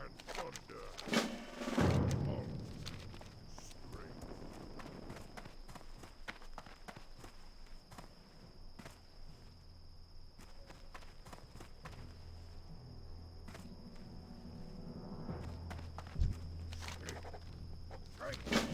and thunder. Of strength. Strength.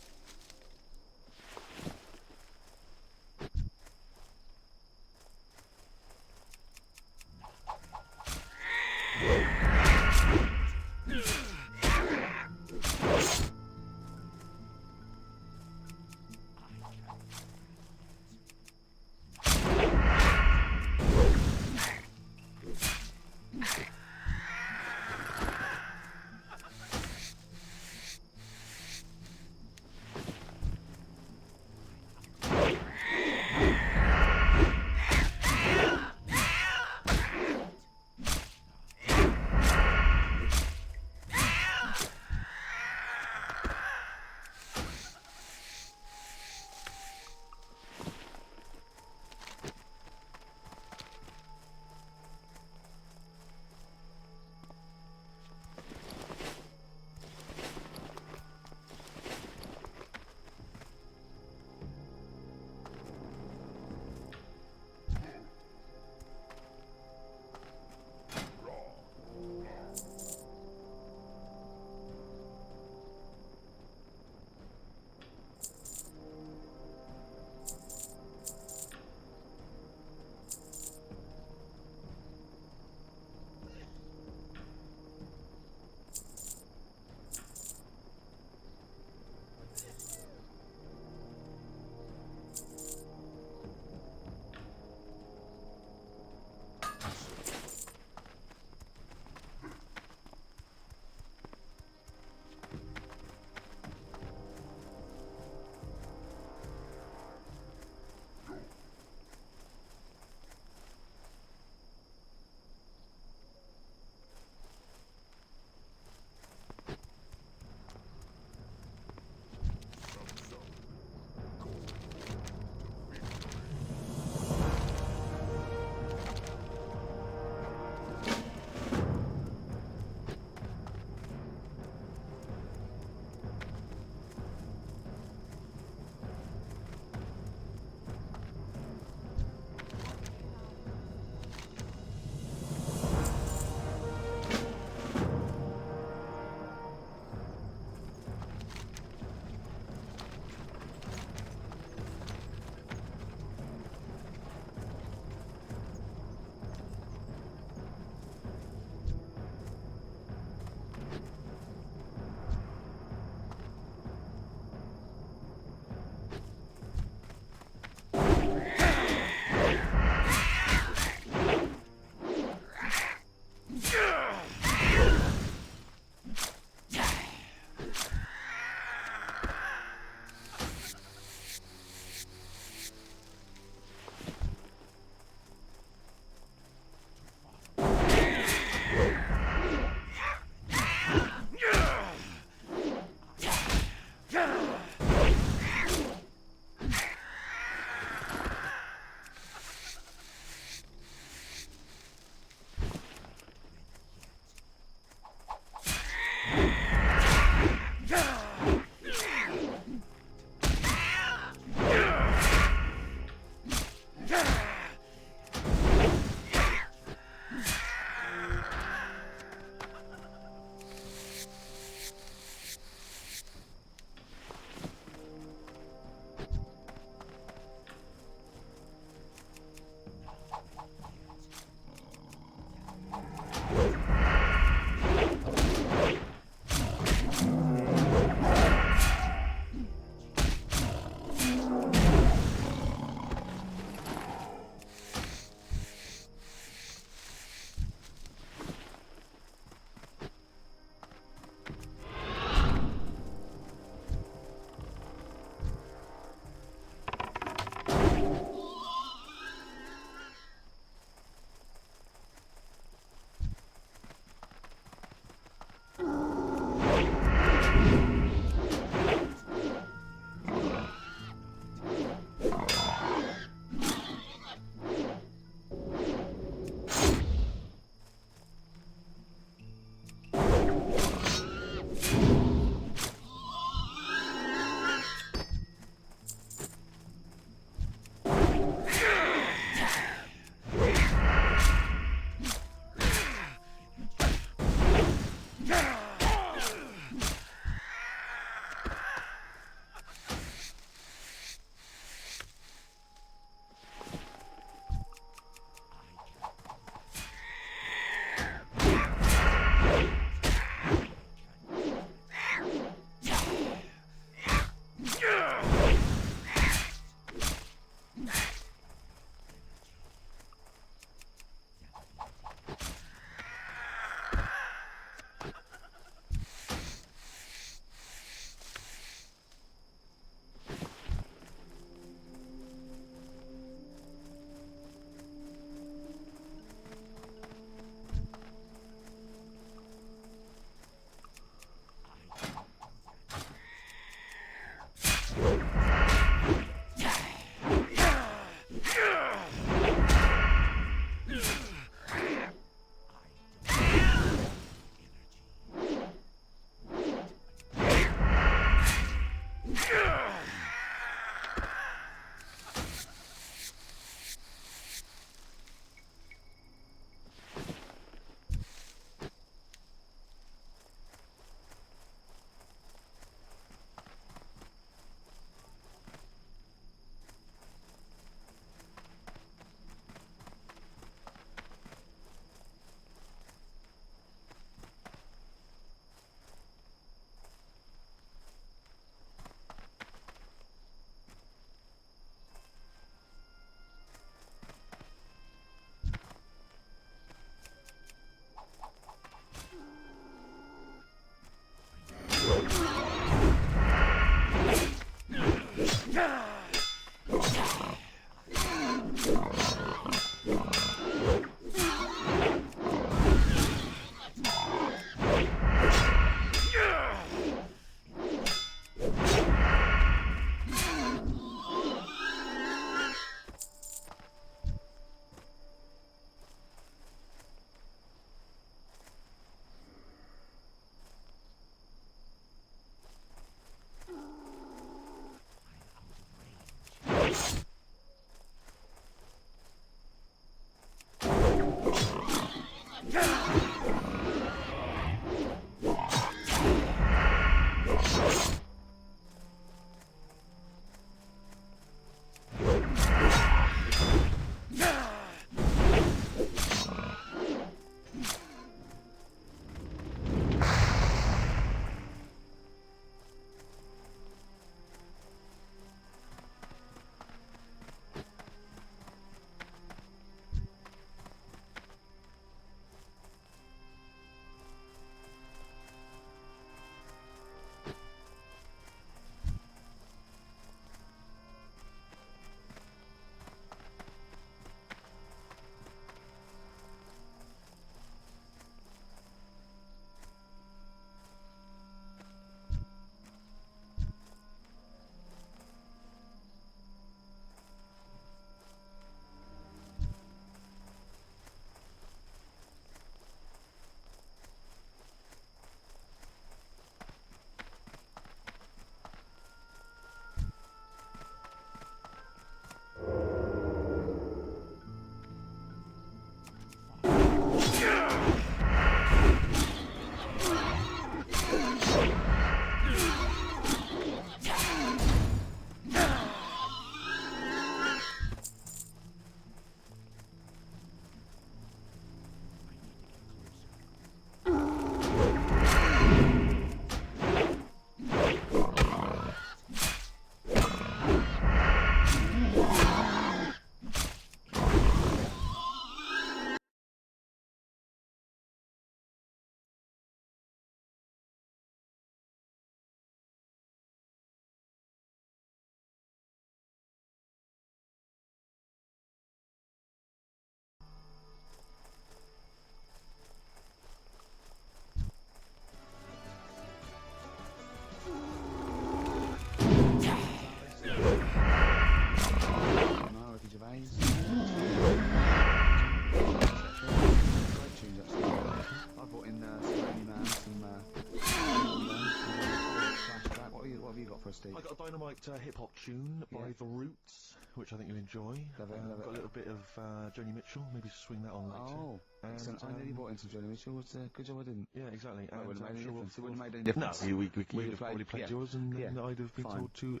hip hop tune by Yeah. The Roots, which I think you'll enjoy. Love it, love it. Got a little bit of Joni Mitchell. Maybe swing that on later. Oh, And, excellent. I nearly brought in some Joni Mitchell. What's good job I didn't. Yeah, exactly. Well, it wouldn't have made any sure difference. It we'll- wouldn't have made any No, difference. we We'd could have have probably played- played yeah. yours, and then Yeah. I'd have been Fine. told to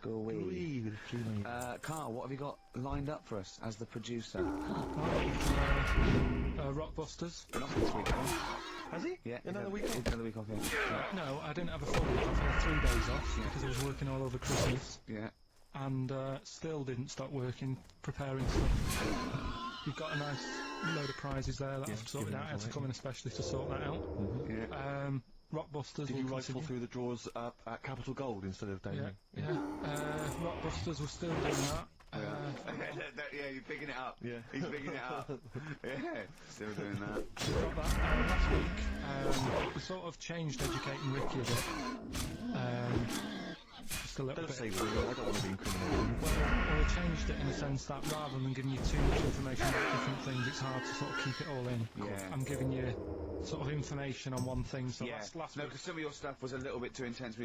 Go away. leave with a tune. Carl, what have you got lined up for us as the producer? Rockbusters. Not this week, huh? Has he? Yeah. Another week week off? Another week off, yeah. No, I didn't have a full week off. I had 3 days off because I was working all over Christmas, Yeah. and still didn't stop working, preparing stuff. You've got a nice load of prizes there that I've sorted given out. I had to away. come in especially to sort that out. Yeah. Rockbusters Did will you rifle continue. through the drawers up at Capital Gold instead of down Yeah, here? yeah. Rockbusters, we're still doing that. Yeah, you're picking it up. Yeah. He's picking it up. Yeah. Still doing that. Got that last week. We sort of changed educating Ricky a bit. Just a little Don't bit. say real, I don't want to be incriminating. Well, we changed it in the sense that rather than giving you too much information about different things, it's hard to sort of keep it all in. Yeah. I'm giving you sort of information on one thing. So Yeah. last No, week, because some of your stuff was a little bit too intense.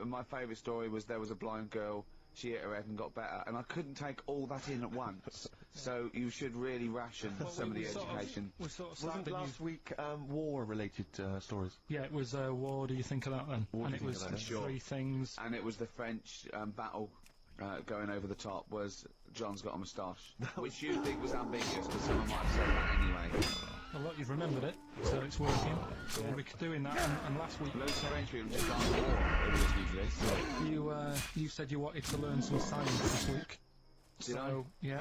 My favourite story was there was a blind girl. She hit her head and got better, and I couldn't take all that in at once. So you should really ration some of the education. We sort of Wasn't started last week war-related stories? Yeah, it was war. Do you think of that then? War, And do it you was think of that? Sure. 3 things. And it was the French battle going over the top was John's got a moustache, which you think was ambiguous, but someone might have said that anyway. Well, look, you've remembered it, so it's working. So we'll be doing that. And last week, Loads of French people just gone to war over listening to this. you said you wanted to learn some science this week. Did so yeah.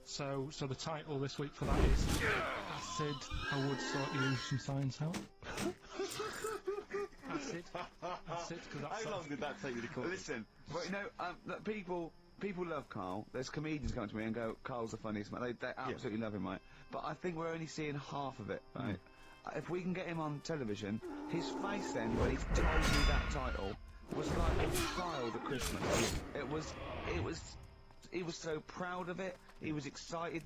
So the title this week for that is Acid. I would sort you some science out. Acid, because that's How long did that take you to come? Listen, but you know, look, people love Carl. There's comedians come to me and go, Carl's the funniest man. They absolutely love him, right? But I think we're only seeing half of it, right? If we can get him on television, his face then, when he told me that title, was like a child at Christmas. He was so proud of it. He was excited.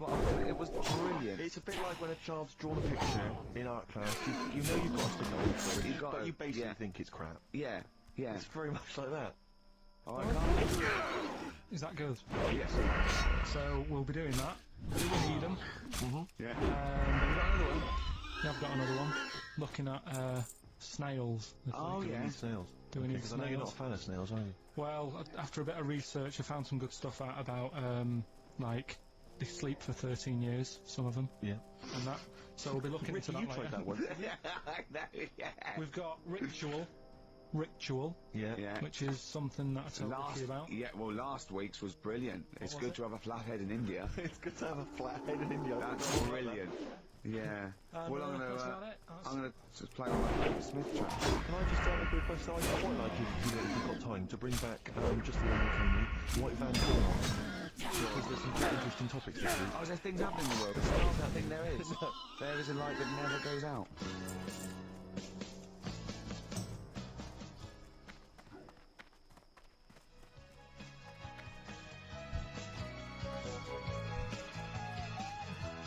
It was brilliant. It's a bit like when a child's drawn a picture in art class. You know you've got to stick it on for it, but you basically think it's crap. Yeah, yeah. It's very much like that. All right, Carl? Is that good? Yes. So we'll be doing that. We will need them. Yeah. Have you got another one? Yeah, I've got another one. Looking at snails. this Oh, week. yeah. Snails. Do we need Because I know you're not a snails? fan of snails, are you? Well, after a bit of research, I found some good stuff out about like they sleep for 13 years, some of them, Yeah. and that. So we'll be looking into Ricky, that you later. tried that one. Yeah, I know, yeah. We've got ritual, Yeah. Yeah. which is something that I told Ricky about. Yeah, well, last week's was brilliant. It's was good it? to have a flathead in India. It's good to have a flat head in India. That's brilliant. Yeah. And, Well, I'm that's gonna, about it. I'm gonna just play on my favourite Smith track. Can I just agree with myself? I quite like if you've got time to bring back just the one week only, White Van Dam. Because there's some quite interesting topics this week. Oh, there's things happening in the world. There's that thing there is. There is a light that never goes out.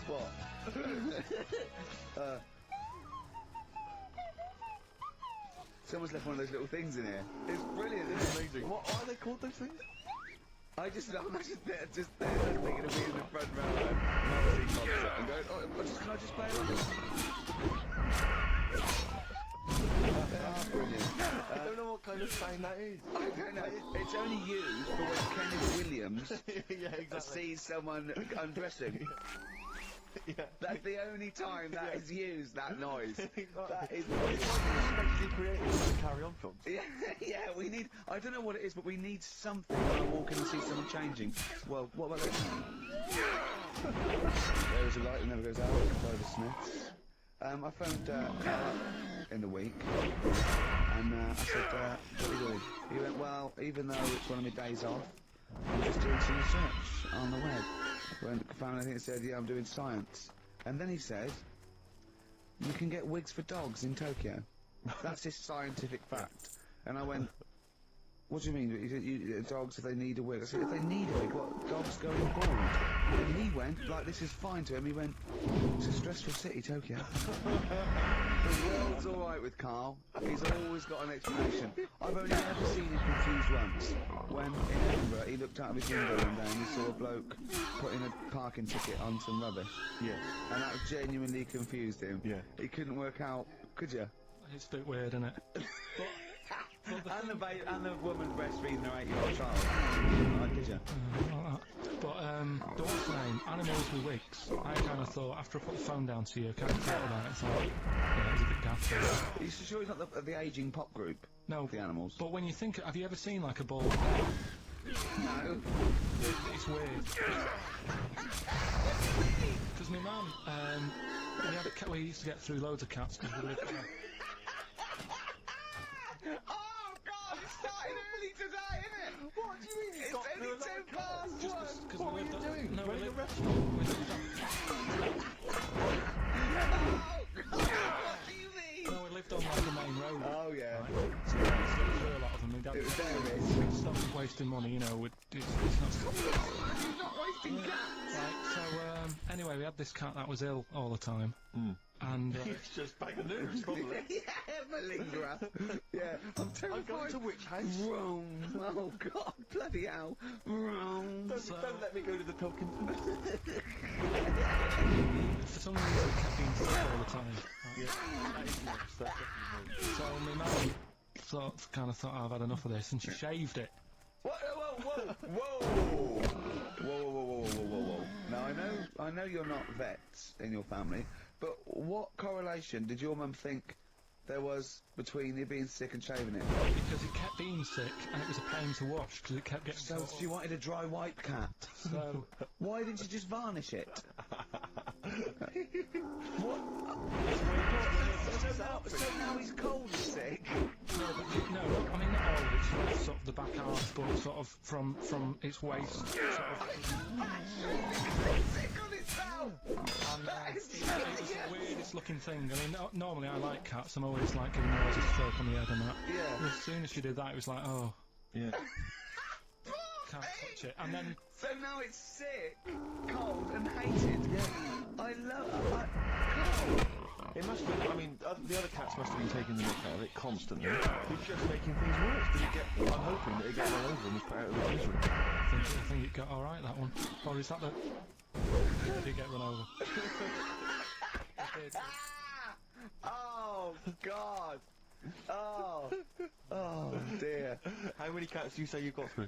What? Someone's left one of those little things in here. It's brilliant, isn't it? Amazing. What are they called, those things? I'm just there, just thinking of being in the front row at a Morrissey concert and going, oh, can I just play along? Brilliant. I don't know what kind of sign that is. I don't know. It's only used for when Kenneth Williams Yeah, exactly. sees someone undressing. Yeah. That's the only time that is used, that noise. That is... Especially created for the Carry On films. Yeah, yeah, we need... I don't know what it is, but we need something when I walk in and see someone changing. Well, what about this? There is a light that never goes out by the Smiths. I phoned Carl in the week, and I said, what are you doing? He went, well, even though it's one of my days off, I'm just doing some research on the web. Found anything that said, yeah, I'm doing science. And then he said, you can get wigs for dogs in Tokyo. That's his scientific fact. And I went, What do you mean? Dogs, if they need a wig? I said, if they need a wig, what? Dogs going bald? And he went, like, this is fine to him, he went, it's a stressful city, Tokyo. The world's alright with Carl. He's always got an explanation. I've only ever seen him confused once. When, in Edinburgh, he looked out of his window one day and he saw a bloke putting a parking ticket on some rubbish. Yeah. And that genuinely confused him. Yeah. He couldn't work out, could you? It's a bit weird, isn't it? And the woman breastfeeding her 8-year-old child. Right, did you? But the what's the name? Animals with wigs. I kind of thought, after I put the phone down to you, I kind of thought about it and thought, yeah, it was a bit daft. Are you sure he's not the ageing pop group? No. The Animals? But when you think, have you ever seen like a bald head? No. It's weird. Because my mum, we had a cat, we used to get through loads of cats because we lived there. Oh God! It's starting early today, isn't it? What do you mean? It's only 10 past. Because What we were you lived doing? No, we Running a lived, restaurant? we lived on, Oh God! What do you mean? no, we lived on like the main road. Oh yeah. So we used to get through a lot of them. My dad It was there, we stopped wasting money, you know. It's not. He's not wasting cats. Right, so anyway, we had this cat that was ill all the time, and It's just bag of nerves, probably. Yeah, malingerer. Yeah, I'm terrified. I'm going to which house? Rome. Oh God, bloody hell. Rome. Don't let me go to the Pilkington. for some reason it kept being sick all the time. Right. That is nice, that's definitely nice. So my mum kind of thought, I've had enough of this, and she shaved it. What? Whoa, whoa, whoa, whoa. Now I know you're not vets in your family, but what correlation did your mum think there was between you being sick and shaving it? Because it kept being sick, and it was a pain to wash, because it kept getting So sort of- she wanted a dry wipe cat. So, Why didn't you just varnish it? What? So now he's cold and sick. no, I mean not all of it, just sort of the back half, but sort of from its waist, sort of. Sick on itself. That is It was the weirdest looking thing. I mean, normally I like cats. I'm always like giving yours a stroke on the head and that. Yeah. And as soon as she did that, it was like, oh, Yeah. can't touch it. And then So now it's sick, cold, and hated. Yeah. I love it. Cold. It must have, I mean, the other cats must have been taking the mick out of it constantly. It's just making things worse. Did it get, I'm hoping that it got run over and was put out of its misery. I think it got all right, that one. Or is that the? It did get run over. It did. Oh God. Oh dear. How many cats do you say you've got through?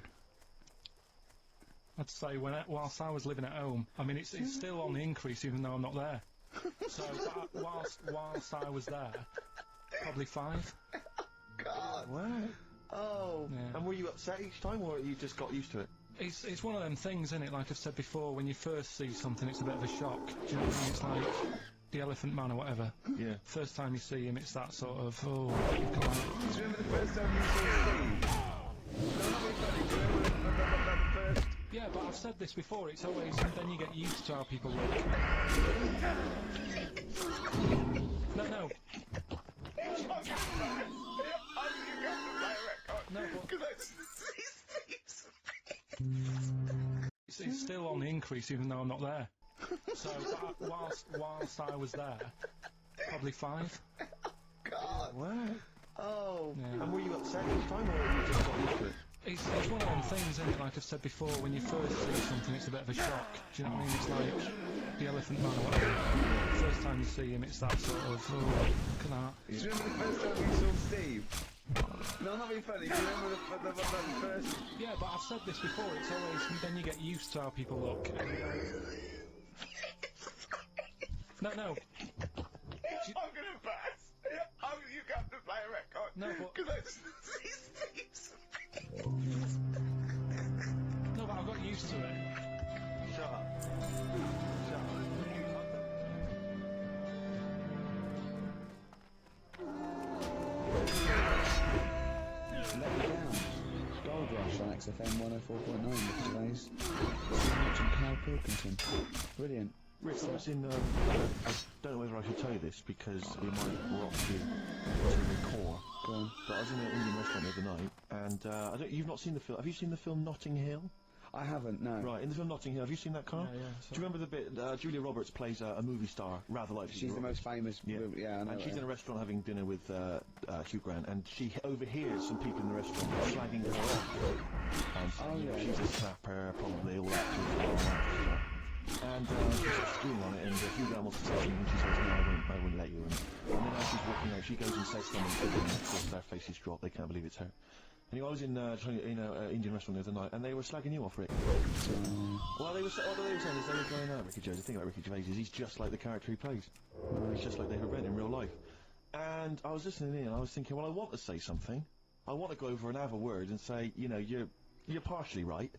I'd say whilst I was living at home, I mean it's still on the increase even though I'm not there. So whilst I was there, probably 5. God. Wow. Oh. Yeah. And were you upset each time, or you just got used to it? It's one of them things, isn't it? Like I've said before, when you first see something, it's a bit of a shock. Do you know what I mean? It's like the Elephant Man or whatever. Yeah. First time you see him, it's that sort of, oh, look at that. Do you remember the first time you saw Steve? No, not really funny. Do you remember the first? Yeah, but I've said this before, it's always, then you get used to how people look. No. I'm going to play a record. No, but Because I see Steve's it's still on the increase even though I'm not there. So whilst I was there, probably 5. God. Wow. Oh. Yeah. And were you upset each time, or you just got used to it? It's one of them things, isn't it? Like I've said before, when you first see something, it's a bit of a shock. Do you know what I mean? It's like the Elephant Man or whatever. First time you see him, it's that sort of, oh, look at that. Do you remember the first time you saw Steve? No, not being funny. Do you remember the first? Yeah, but I've said this before, it's always, then you get used to how people look. No. I'm gonna pass. You have to play a record. No, but... Because I just see Steve's. No, but I got used to it. Shut up. Let Me Down. Gold Rush on XFM 104.9 with today's Steve and Carl Pilkington. Brilliant. Rick, I was in, I don't know whether I should tell you this because it might rock you to the core. Go on. But I was in an Indian restaurant the other night, and you've not seen the film. Have you seen the film Notting Hill? I haven't, no. Right, in the film Notting Hill, have you seen that, Carl? Yeah, yeah, Do you remember the bit, Julia Roberts plays a movie star, rather like She's Julia the Roberts. most famous. Yeah, I know. and she's her. in a restaurant having dinner with Hugh Grant, and she overhears some people in the restaurant slagging her off. And saying, you know, yeah. she's a snapper, probably all that sort of stuff. And she's sort of stewing on it, and Hugh Grant wants to say something, and she says, no, I won't let you. And then as she's walking out, she goes and says something to them, and of course their faces drop, they can't believe it's her. Anyway, I was in Indian restaurant the other night, and they were slagging you off, Rick. Well, they were saying is they were going, Ricky Gervais, the thing about Ricky Gervais is he's just like the character he plays. He's just like David Brent in real life. And I was listening in, and I was thinking, well, I want to say something. I want to go over and have a word and say, you know, you're partially right,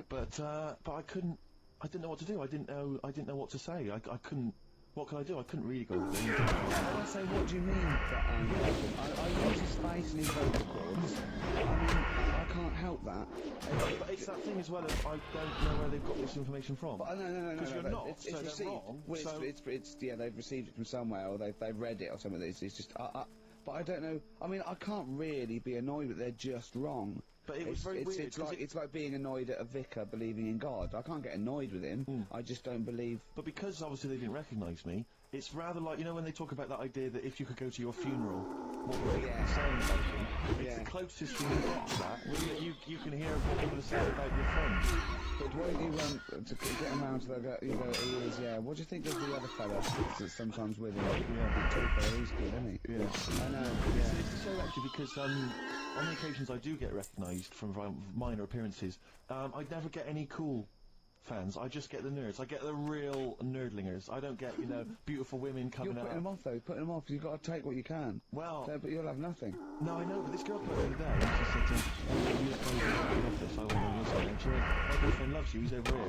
but I couldn't. I didn't know what to do. I didn't know what to say. I couldn't. What could I do? I couldn't really go over there. I say, what do you mean that I use his face and his vocal cords. I mean, I can't help that. But it's that thing as well as I don't know where they've got this information from. But no. Because you're not, It's so they're received. wrong, Well, so- it's yeah, they've received it from somewhere, or they've read it or something. It's just, but I don't know. I mean, I can't really be annoyed that they're just wrong. But it was very weird, It's 'cause like it- it's like being annoyed at a vicar believing in God. I can't get annoyed with him. I just don't believe. But because obviously they didn't recognise me, it's rather like, you know, when they talk about that idea that if you could go to your funeral, what would people be saying about you? It's Yeah. the closest thing you get to that, where you can hear what people are saying about your friends. But won't you to get him round to the you go, he is, yeah. What do you think of the other fella that's sometimes with him? Yeah, the tall fella, he's good, isn't he? Yeah. I know. It's a show actually because on the occasions I do get recognised from minor appearances, I never get any cool fans. I just get the nerds. I get the real nerdlingers. I don't get, you know, beautiful women You're coming putting out. them off though. Putting them off. You've got to take what you can. Well, So, but you'll have nothing. no, I know, but this girl put it the other day, and she said, you look over in the office, I went on your side, and she went, my boyfriend loves you, he's over here.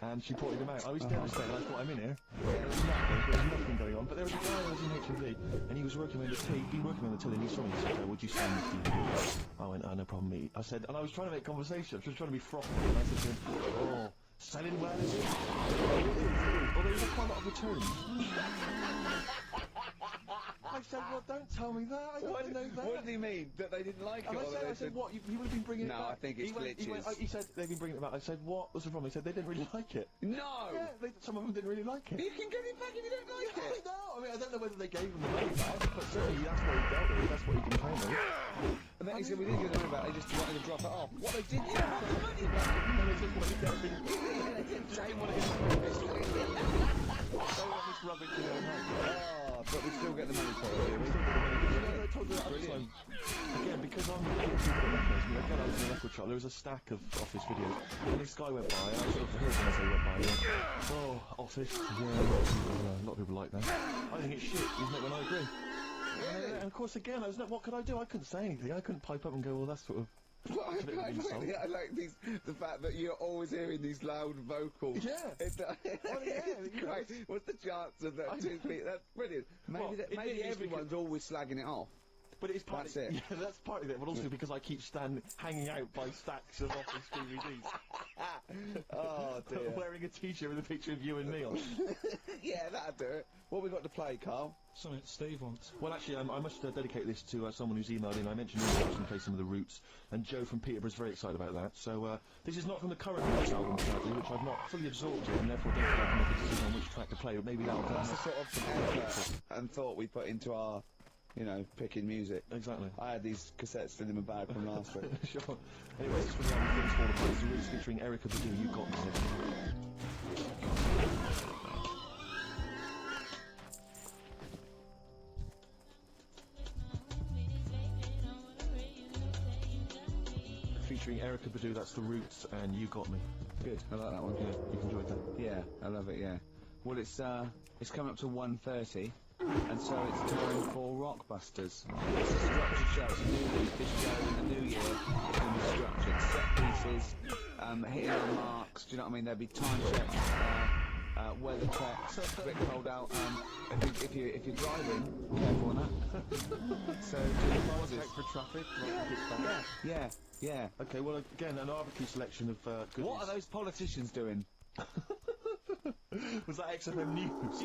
And she pointed him out. I was devastated, I thought, I'm in here. There was nothing going on, but there was a guy who was in HMV, and he was working with the till, he'd been working with the till, and he saw me, and he said, would you sign this DVD? I went, no problem, mate. I said, and I was trying to make conversation, I was just trying to be frothy, and I said to him, oh, selling well, is it? Well, there's quite a lot of returns. I said, well, don't tell me that, I don't know that. What did he mean? That they didn't like And it? I said, what, you would have been bringing it No, back? I think it's glitches. He said, they've been bringing it back. I said, what was the problem? He said, they didn't really like it. No! Yeah, some of them didn't really like it. You can get it back if you don't like I it! know, I mean, I don't know whether they gave him the money back, but certainly that's what he dealt with, that's what he complained of. And then he said, we didn't get the money back, they just wanted to drop it off. What they did, yeah, put the money back! And they just wanted their thing. They didn't say what it is. They want this rubbish in their hand. Oh, but we still get the money for it, do we? I told you that other time. Again, because I'm people that recognise me, again, I was in a record shop, there was a stack of Office videos, and this guy went by, and I sort of heard him as they went by, and oh, Office, yeah, a lot of people like that. I think it's shit, isn't it, when I agree. And of course, again, what could I do? I couldn't say anything, I couldn't pipe up and go, well, that's sort of... I like the fact that you're always hearing these loud vocals. Yeah. It's, yeah, great. What's the chance of that? That's brilliant. Maybe everyone's always slagging it off. But it's part That's of it. Yeah, that's part of it, but also because I keep hanging out by stacks of Office DVDs. Oh dear. Wearing a t-shirt with a picture of you and me on. Yeah, that'll do it. What we got to play, Carl? Something Steve wants. Well, actually, I must dedicate this to someone who's emailed in. I mentioned he was going to play some of the Roots, and Joe from Peterborough's very excited about that. So this is not from the current Roots album, sadly, which I've not fully absorbed yet, and therefore don't feel I can make a decision on which track to play, but maybe that'll come. That's the sort of effort and thought we put into our, you know, picking music. Exactly. I had these cassettes still in my bag from last week. Sure. Anyway, this is from the album Things Fall Apart. It's the Roots featuring Erykah Badu. You got me. Featuring Erykah Badu, that's the Roots, and You Got Me. Good, I like that one. Yeah, you've enjoyed that. Yeah, I love it, yeah. Well, it's coming up to 1:30, and so it's time for Rockbusters. It's a structured show. It's a new week. This show in the new year is going to be structured. Set pieces, hitting our marks, do you know what I mean? There'll be time checks, weather checks, Rick hold out. If you're driving, careful on that. So, do the pauses. Check for traffic. Like it's bad. Yeah. Okay, well, again, an arbitrary selection of goodies. What are those politicians doing? Was that XFM News?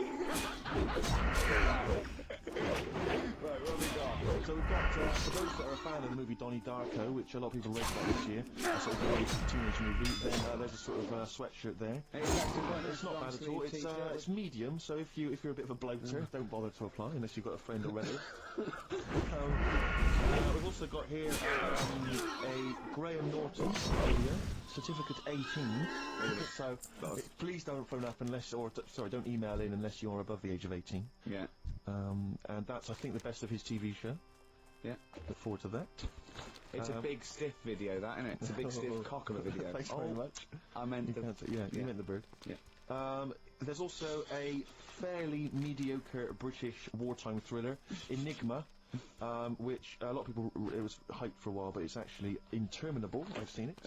Right, what have we got? So we've got, for those that are a fan of the movie Donnie Darko, which a lot of people raved about this year, a sort of very teenage movie, then there's a sort of sweatshirt there. It's not bad at all. It's medium, so if you're a bit of a bloater, don't bother to apply unless you've got a friend already. We've also got here a Graham Norton video, certificate 18. So please don't phone up unless, don't email in unless you're above the age of 18. Yeah. And that's, I think, the best of his TV show. Yeah. Look forward to that. It's a big stiff video, that, isn't it? It's a big stiff cock of a video. Thanks very much. I meant the... You meant the bird. Yeah. There's also a fairly mediocre British wartime thriller, Enigma, which a lot of people, it was hyped for a while, but it's actually interminable. I've seen it.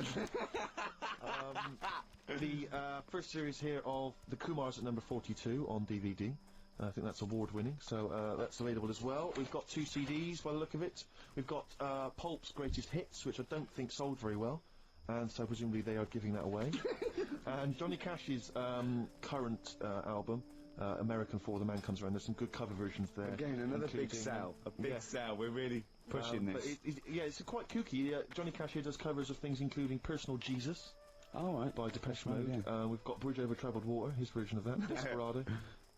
The first series here of The Kumars at number 42 on DVD. I think that's award-winning, so that's available as well. We've got 2 CDs by the look of it. We've got Pulp's Greatest Hits, which I don't think sold very well, and so presumably they are giving that away. And Johnny Cash's current album, American For the Man Comes Around. There's some good cover versions there. Again, another big including, sell. A big sell. We're really pushing this. But it's quite kooky. Johnny Cash here does covers of things including Personal Jesus. Oh, right. By Depeche Right, Mode. yeah. We've got Bridge Over Troubled Water, his version of that, Desperado.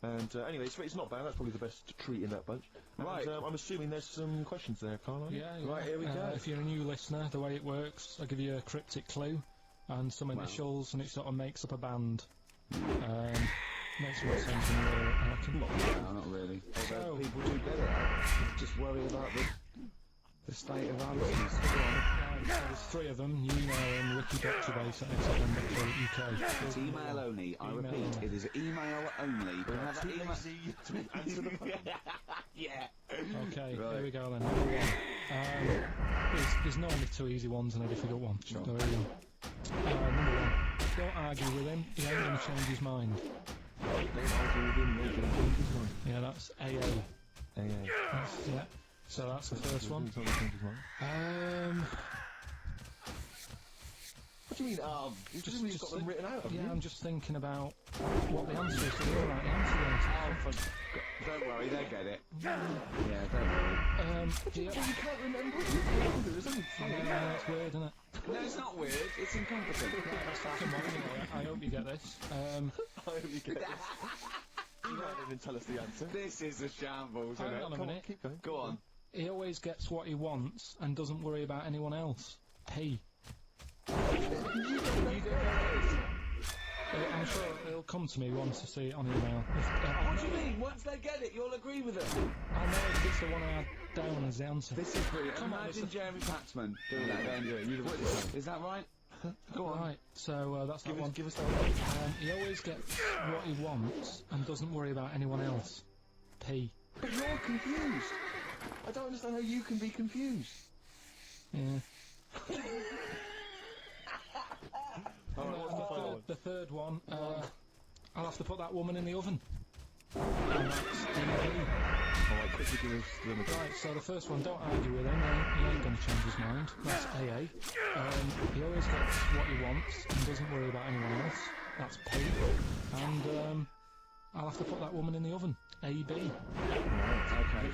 And anyway, it's not bad. That's probably the best treat in that bunch. Right. And, I'm assuming there's some questions there, Carl. Yeah, Right, here we go. If you're a new listener, the way it works, I give you a cryptic clue and some initials, and it sort of makes up a band. Makes more sense than I reckon. No, not really. Although people do get it. Just worry about the state of our listeners. So there's 3 of them. You email in wiki.database@xfm.co.uk. It's email only. I repeat, only. it is email only. We have that email. Answer the phone. Yeah. Okay, Right. here we go then. Number 1. There's normally 2 easy ones and a difficult one. Sure. So here we go. Number 1. Don't argue with him. He ain't going to change his mind. Yeah, that's AA. Yeah. So that's the first one. What do you mean, you've got them written out, haven't Yeah, you? I'm just thinking about what the answer is. So you're right, the answer is. Don't worry, they get it. Yeah, don't worry. You can't remember it. There's only 3. Yeah, it's weird, isn't it? No, it's not weird. It's incompetent. Come on, anyway, I hope you get this. I hope you get it. You can't even tell us the answer. This is a shambles, isn't Hang it? on a Come on, minute. keep going. Go on. He always gets what he wants and doesn't worry about anyone else. P. I'm sure it'll come to me once I see it on email. What do you mean? Once they get it, you'll agree with them. I know it's the one I had down as the answer. This is brilliant. Come on, Imagine listen. Jeremy Paxman doing that then. Is that right? Go on. Right, so that's that one. Give us that one. He always gets what he wants and doesn't worry about anyone else. P. But you're confused. I don't understand how you can be confused. Yeah. Alright, what's the final one? The third one, I'll have to put that woman in the oven. And that's DB. Alright, quickly give us the number. Right, so the first one, don't argue with him, he ain't going to change his mind. That's AA. He always gets what he wants and doesn't worry about anyone else. That's P. And I'll have to put that woman in the oven. AB. Okay.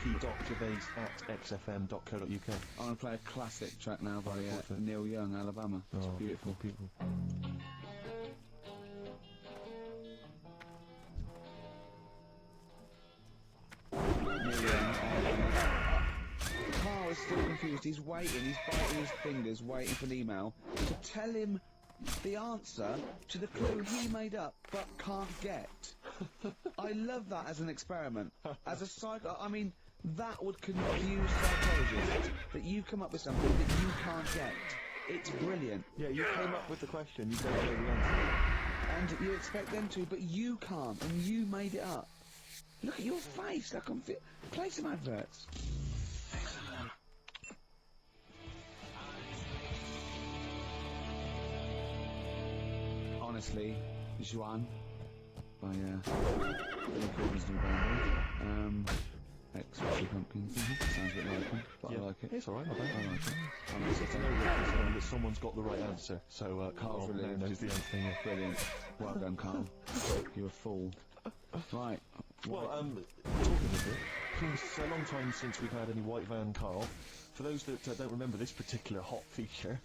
Vicky.gervais@xfm.co.uk. I'm going to play a classic track now by Neil Young, Alabama. It's beautiful. People. Neil Young. Carl is still confused. He's waiting. He's biting his fingers, waiting for an email to tell him the answer to the clue he made up but can't get. I love that as an experiment. As a I mean, that would confuse psychologists, that you come up with something that you can't get. It's brilliant. Yeah, you came up with the question, you don't know the answer. And you expect them to, but you can't, and you made it up. Look at your face, like I'm play some adverts. Honestly, Juan by Billy Corgan's new band, ex-Smashing Pumpkins. Sounds a bit like him, but I like it. It's alright, not bad. I like it. I like It's it. know that someone's got the right answer, so Carl Brilliant. now knows the answer. Yeah. Brilliant. Well done, Carl. You're a fool. Right, Well, talking of it, it's a long time since we've had any white van, Carl. For those that don't remember this particular hot feature,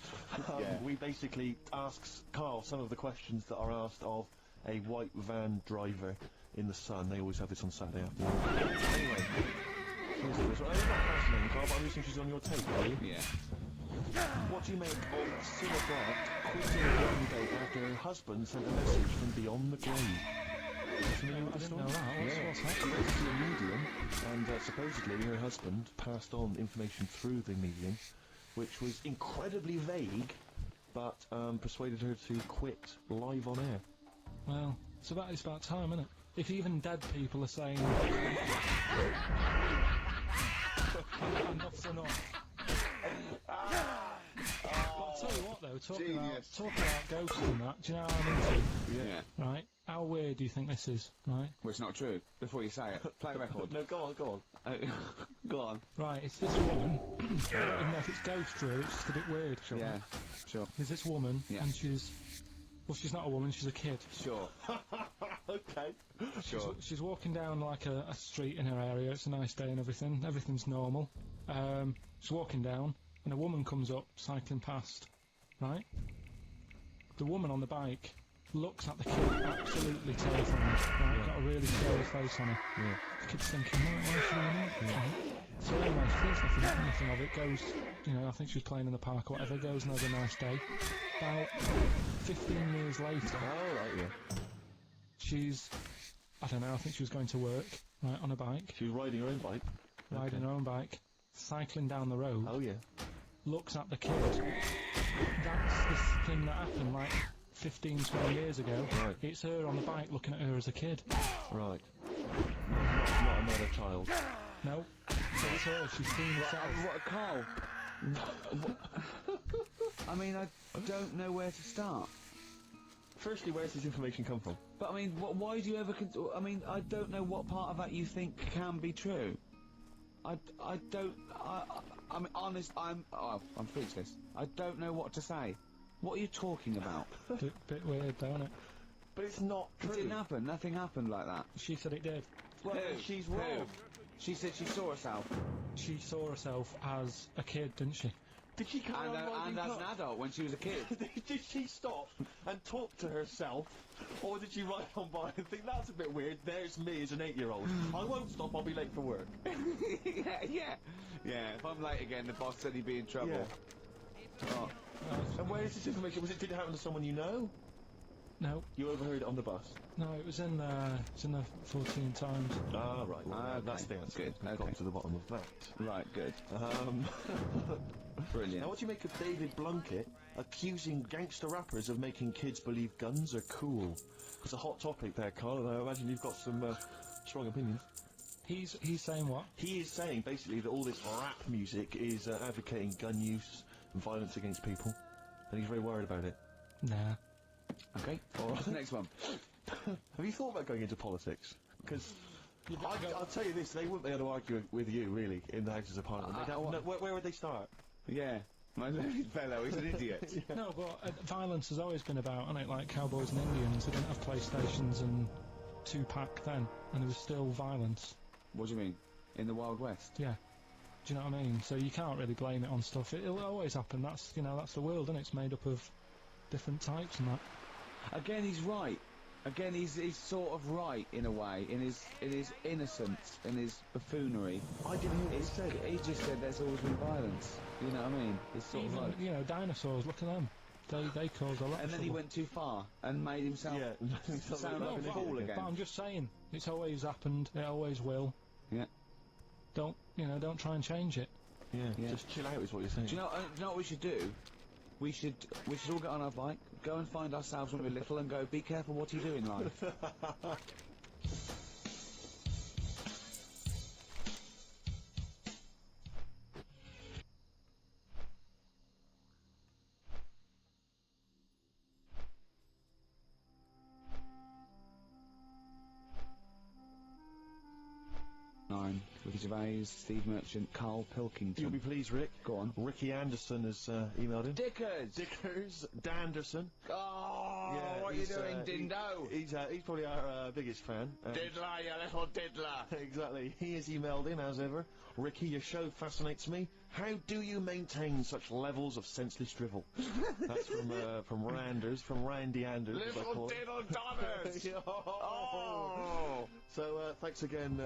we basically ask Carl some of the questions that are asked of a white van driver in the Sun. They always have this on Saturday afternoon. Anyway, here's the first one. I'm not fascinating, Carl, but I'm listening she's on your tape, are you? Yeah. What do you make of Cinebrat quitting one day after her husband sent a message from beyond the grave? I didn't know that. What's She's happening? basically a medium, and supposedly her husband passed on information through the medium, which was incredibly vague, but persuaded her to quit live on air. Well, it's about time, isn't it? If even dead people are saying enough's enough. I'll tell you what though, talking about ghosts and that, do you know how I'm into? Yeah. Right? How weird do you think this is, right? Well, it's not true. Before you say it, play the record. No, go on. Go on. Right, it's this woman. I don't know if it's ghost real, it's just a bit weird. Yeah. Sure. There's this woman, Yeah. and she's not a woman, she's a kid. Sure. Okay. Sure. She's walking down like a street in her area, it's a nice day and everything's normal. She's walking down, and a woman comes up, cycling past, right? The woman on the bike looks at the kid absolutely terrified, right? Got a really scary face on her. Yeah. The kid's thinking, why is she doing that? Right? So anyway, she thinks nothing of it, goes, I think she was playing in the park or whatever, goes and has a nice day. About 15 years later, Oh, right, yeah. she's, I don't know, I think she was going to work, right, on a bike, She was riding her own bike. riding her own bike, cycling down the road, Oh, yeah. looks at the kid. That's this thing that happened like 15, 20 years ago. Right. It's her on the bike looking at her as a kid. Right. Not another child. No, so it's her, she's seen herself. What, Carl? I mean, I don't know where to start. Firstly, where's this information come from? But I mean, why do you ever? I mean, I don't know what part of that you think can be true. I don't. I mean, honest. I'm speechless. I don't know what to say. What are you talking about? Bit weird, don't it? But it's not It true. didn't happen. Nothing happened like that. She said it did. Well, she's wrong. She said she saw herself, She saw herself as a kid, didn't she? Did she carry on riding and as up? an adult when she was a kid. Did she stop and talk to herself, or did she ride on by and think that's a bit weird? There's me as an 8-year-old. I won't stop. I'll be late for work. yeah. If I'm late again, the boss said he'd be in trouble. Yeah. Oh, And where is this information? Did it happen to someone you know? No, You overheard it on the bus. no, it was in the 14 Times. Ah, right. Well, Okay. that's the answer. Good, We've okay. got to the bottom of that. right, good, Now, brilliant. what do you make of David Blunkett accusing gangster rappers of making kids believe guns are cool? It's a hot topic there, Carl, and I imagine you've got some strong opinions. He's saying what? He is saying, basically, that all this rap music is advocating gun use and violence against people, and he's very worried about it. Nah. Okay, what's the next one? Have you thought about going into politics? Because I'll tell you this, they wouldn't be able to argue with you, really, in the Houses of Parliament. They'd have, where would they start? Yeah, my learned fellow, he's an idiot. No, but violence has always been about, isn't it? Like cowboys and Indians, they didn't have PlayStations and Tupac then, and there was still violence. What do you mean? In the Wild West? Yeah. Do you know what I mean? So you can't really blame it on stuff. It'll always happen. That's the world, and it's made up of different types and that. Again, he's right. Again, he's sort of right in a way, in his innocence, in his buffoonery. I didn't hear what he said. He just said there's always been violence. You know what I mean? It's sort of Even like. dinosaurs. Look at them. They caused a lot. And of then he trouble. went too far and made himself sound No, like a but- fool again. But I'm just saying, it's always happened. It always will. Yeah. Don't try and change it. Yeah, just chill out is what you're saying. Do you know what we should do? We should all get on our bike, go and find ourselves when we're little, and go. Be careful what you do in life. Nine. Ricky Gervais, Steve Merchant, Carl Pilkington. You'll be pleased, Rick. Go on. Ricky Anderson has emailed in. Dickers! Dickers Danderson. Oh! Yeah, what are you he's, doing, Dindo? He's probably our biggest fan. Diddler, you little diddler. Exactly. He has emailed in, as ever. Ricky, your show fascinates me. How do you maintain such levels of senseless drivel? That's from Randers, from Randy Anders, as I Little call it. diddle dollars. Oh. So, thanks again,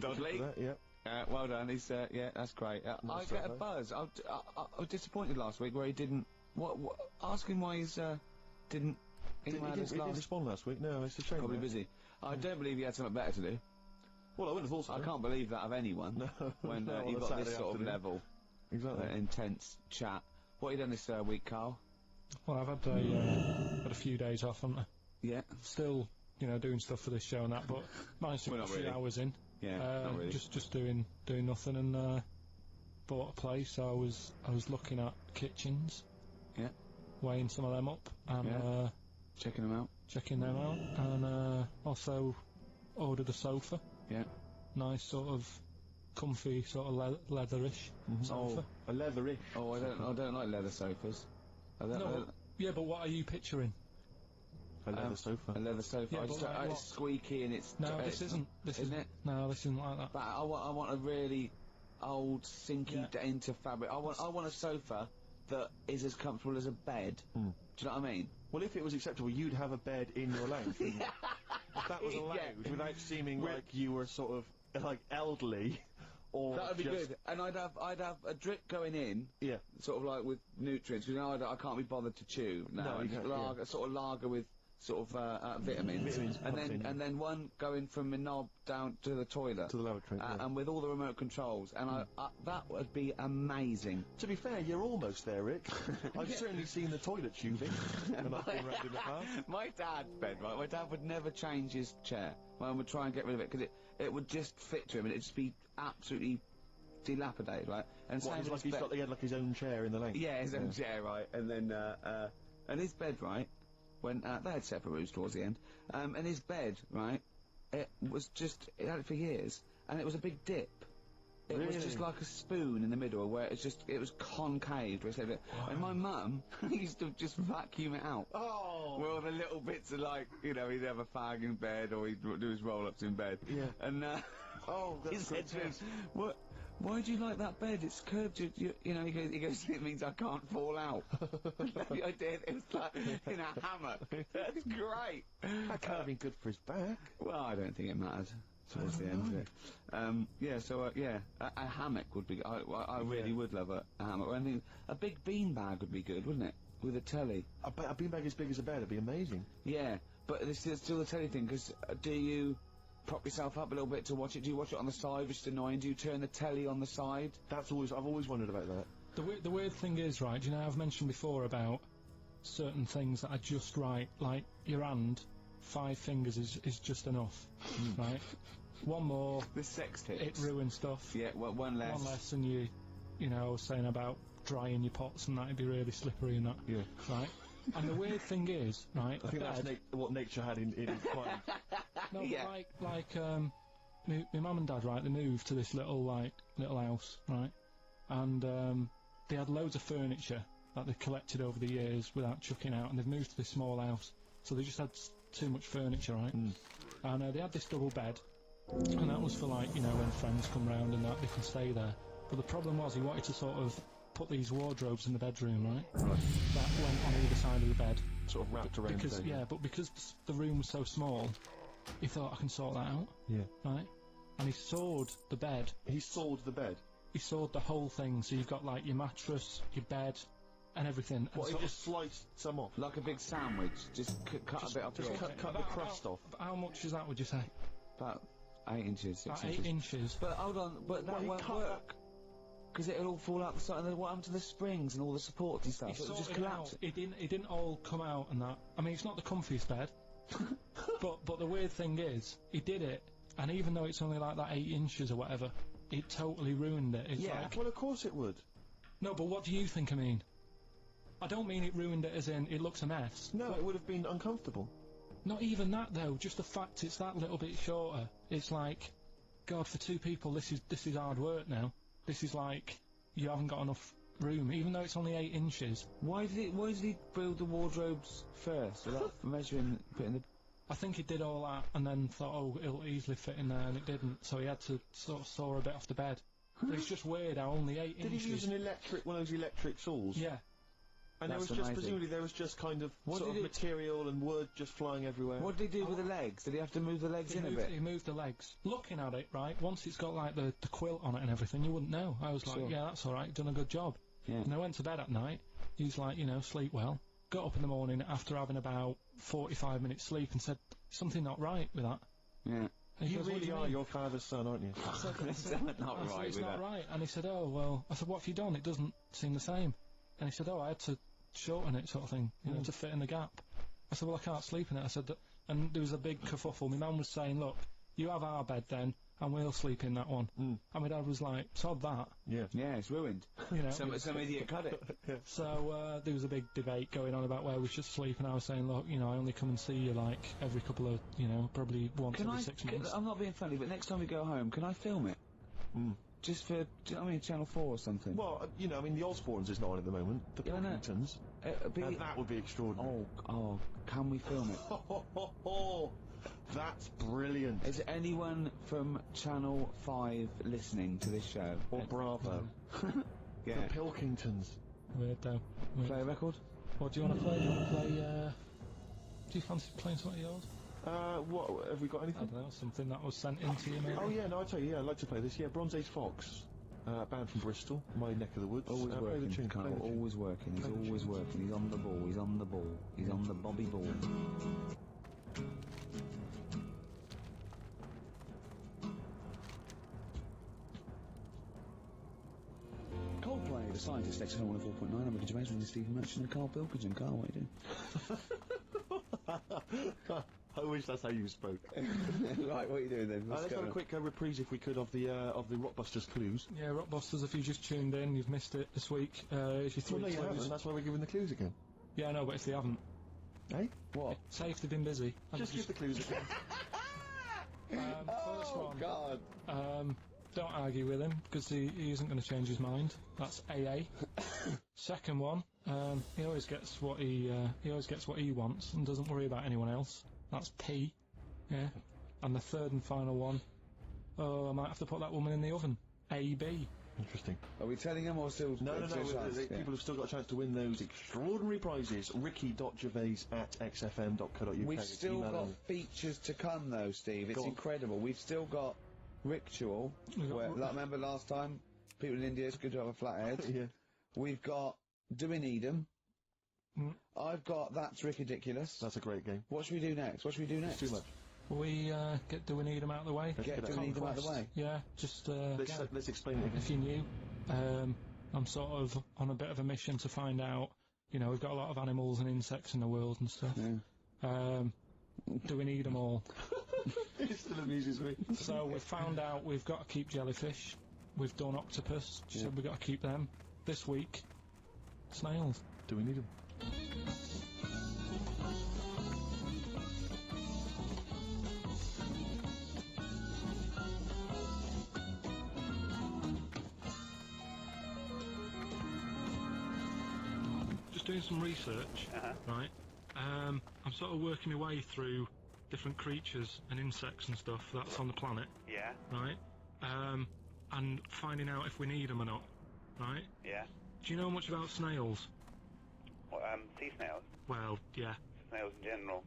Dudley. for that, yeah. Well done. He's yeah, that's great. I Nice get a that, buzz. I was disappointed last week where he didn't. What? Ask him why he's didn't. He email us didn't last. respond last week, no, it's a shame. Probably that. busy. I don't believe he had something better to do. Well, I wouldn't have thought so. I can't believe that of anyone. No, When no, on you've a got this Saturday sort of afternoon. level, Exactly. intense chat. What have you done this week, Carl? Well, I've had a few days off, haven't I? Yeah. Still, doing stuff for this show and that, but managed to Well, get not a few really. hours in. Yeah. Not really. Just doing nothing, and bought a place. So I was looking at kitchens, Yeah. weighing some of them up, and Yeah. Checking them out. checking them out, and also ordered a sofa. Yeah. Nice sort of comfy, sort of leatherish sofa. A leathery. Oh, I don't like leather sofas. No, yeah, but what are you picturing? A leather sofa. A leather sofa. Yeah, I but just, like it's what? squeaky and it's. No, this isn't. This isn't isn't it? No, this isn't like that. But I want a really old, sinky into fabric. I want a sofa that is as comfortable as a bed. Do you know what I mean? Well, if it was acceptable, you'd have a bed in your lounge. wouldn't you? If that was allowed, Yeah. without seeming like you were sort of like elderly, or That would be just- good. And I'd have a drip going in, Yeah. sort of like with nutrients. Because I can't be bothered to chew. No, you and can't, lager, sort of lager with sort of vitamins. Vitamins and pumped in. then one going from my knob down to the toilet. To the lavatory. Yeah. And with all the remote controls, and that would be amazing. To be fair, you're almost there, Rick. I've certainly seen the toilet tubing when I've been round in the past. My dad's bed, right? My dad would never change his chair. My mum would try and get rid of it because it would just fit to him and it'd just be absolutely dilapidated, right? And What, same it's with like his bed. he had like his own chair in the lounge. Yeah, his own chair, right? And then and his bed, right? When they had separate rooms towards the end, and his bed, right? It had it for years, and it was a big dip. It was just Really? like a spoon in the middle, where it was concave. Where it said it. And my mum used to just vacuum it out. Oh! Well, the little bits are like, he'd have a fag in bed, or he'd do his roll-ups in bed. Yeah. And Oh, he that's said to him, grotesque. "What? Why do you like that bed? It's curved. He goes, it means I can't fall out." The idea it was like in a hammock. That's great. That can't have been good for his back. Well, I don't think it mattered towards the end of it. A hammock would be. I really would love a hammock. I think a big beanbag would be good, wouldn't it? With a telly. A beanbag as big as a bed would be amazing. Yeah, but there's still the telly thing, because do you prop yourself up a little bit to watch it? Do you watch it on the side, which is annoying? Do you turn the telly on the side? I've always wondered about that. The weird thing is, right, do you know, I've mentioned before about certain things that are just right, like your hand, 5 fingers is just enough, right? One more, The sex tips. it ruins stuff. Yeah, well, one less. One less, and I was saying about drying your pots and that, it'd be really slippery and that, Yeah. right? And the weird thing is, right, I think that's what nature had in its mind. no, Yeah. but like my mum and dad, right, they moved to this little house, right, and they had loads of furniture that they collected over the years without chucking out, and they've moved to this small house, so they just had too much furniture, right, and they had this double bed, and that was for when friends come round and that, they can stay there, but the problem was he wanted to sort of put these wardrobes in the bedroom, right, that went on either side of the bed, Sort of wrapped around because the but because the room was so small, he thought, I can sort that out, Yeah. right? And he sawed the bed. He sawed the bed. He sawed the whole thing, so you've got like your mattress, your bed, and everything. And What, he sort just sliced some off? Like a big sandwich. Just cut a bit off just the edge. cut the crust off. How much is that, would you say? About 8 inches, 6 About inches. 8 inches. But hold on, but that Well, he won't cut work. Because it'll all fall out the side, and then what happened to the springs and all the supports and stuff? He It'll just sorted it collapse. out. It didn't all come out and that. I mean, it's not the comfiest bed. but the weird thing is, he did it, and even though it's only like that 8 inches or whatever, it totally ruined it. It's Yeah. like, Well, of course it would. no, but what do you think I mean? I don't mean it ruined it as in it looks a mess. No, it would have been uncomfortable. Not even that though, just the fact it's that little bit shorter. It's like, God, for 2 people this is hard work now. This is like, you haven't got enough room, even though it's only 8 inches. Why did he build the wardrobes first without measuring, putting the... I think he did all that and then thought, oh, it'll easily fit in there, and it didn't, so he had to sort of saw a bit off the bed. But it's just weird how only 8 Did inches... he use one of those electric saws? Yeah. And there was That's just, amazing. presumably there was just kind of What sort did of it- material and wood just flying everywhere. What did he do with the legs? Did he have to move the legs He in a moved, bit? he moved the legs. Looking at it, right, once it's got like the quilt on it and everything, you wouldn't know. I was like, Sure. yeah, that's alright, done a good job. Yeah. And I went to bed at night, he was like, you know, sleep well. Got up in the morning after having about 45 minutes sleep and said, something not right with that. Yeah. And he You goes, "What do really you are mean?" your father's son, aren't you? That's not I said, right it's with not that. right. And he said, oh, well, I said, what have you done? It doesn't seem the same. And he said, oh, I had to shorten it, sort of thing, you know, to fit in the gap. I said, well, I can't sleep in it. I said, and there was a big kerfuffle. My mum was saying, look, you have our bed then, and we'll sleep in that one. And my dad was like, sod that, Yeah. Yeah, it's ruined. you know. Some idiot cut it. So there was a big debate going on about where we should sleep, and I was saying, look, you know, I only come and see you like every couple of, you know, probably once every 6 months. I'm not being funny, but next time we go home, can I film it? Just for, do you know what I mean, Channel 4 or something? Well, you know, I mean, the Osbournes is not on at the moment. The Yeah, I know. Pilkingtons. Be- Now that would be extraordinary. oh, can we film it? That's brilliant. Is anyone from Channel 5 listening to this show? Or Bravo. Yeah. The Pilkingtons. Weird though. Weird. Play a record? What do you want to play? Do you want to play, do you fancy playing something of yours? What, have we got I anything? don't know, something that was sent in to you maybe? Oh yeah, no, I tell you, yeah, I'd like to play this. Yeah, Bronze Age Fox, band from Bristol, my neck of the woods. Always Play the working, tune, Carl, play the tune. always working, he's Play the always tune. working, he's on the ball, he's on the ball, he's on the Bobby ball. Coldplay, the scientist, X104.9, I'm Ricky Gervais with Stephen Merchant and Carl Pilkington. Carl, what are you doing? I wish that's how you spoke. Right, what are you doing then? Let's have a quick reprise, if we could, of the Rockbusters clues. Yeah, Rockbusters, if you just tuned in, you've missed it this week. If you Well, no, three you clues. haven't. That's why we're giving the clues again. Yeah, I know, but if they haven't, Eh? What? say if they've been busy. And Just give the clues again. first one. God. Don't argue with him, because he isn't going to change his mind. That's AA. Second one, he always gets what he wants and doesn't worry about anyone else. That's P. Yeah. And the third and final one, oh, I might have to put that woman in the oven. AB. Interesting. Are we telling him or still... No. still chance? Yeah. People have still got a chance to win those extraordinary prizes. Ricky.gervais@xfm.co.uk. We've is still email got only. features to come though, Steve. It's Go on. incredible. We've still got Ritual. We've got Where, like, remember last time? People in India, it's good to have a flathead. Yeah. We've got Do We Need 'Em? Mm. I've got That's Ridiculous. That's a great game. What should we do next? What should we do next? Too much. Do we need them out of the way? Get Do We Need 'Em out of the way? Yeah, just Let's explain it again. if you're new, I'm sort of on a bit of a mission to find out, you know, we've got a lot of animals and insects in the world and stuff. Yeah. Do we need them all? It still amuses me. So we've found out we've got to keep jellyfish. We've done octopus. She said we've got to keep them. This week, snails. Do we need them? Just doing some research, right? I'm sort of working my way through different creatures and insects and stuff that's on the planet, Yeah, right? And finding out if we need them or not, right? yeah. Do you know much about snails? What, sea snails? Well, yeah. Snails in general.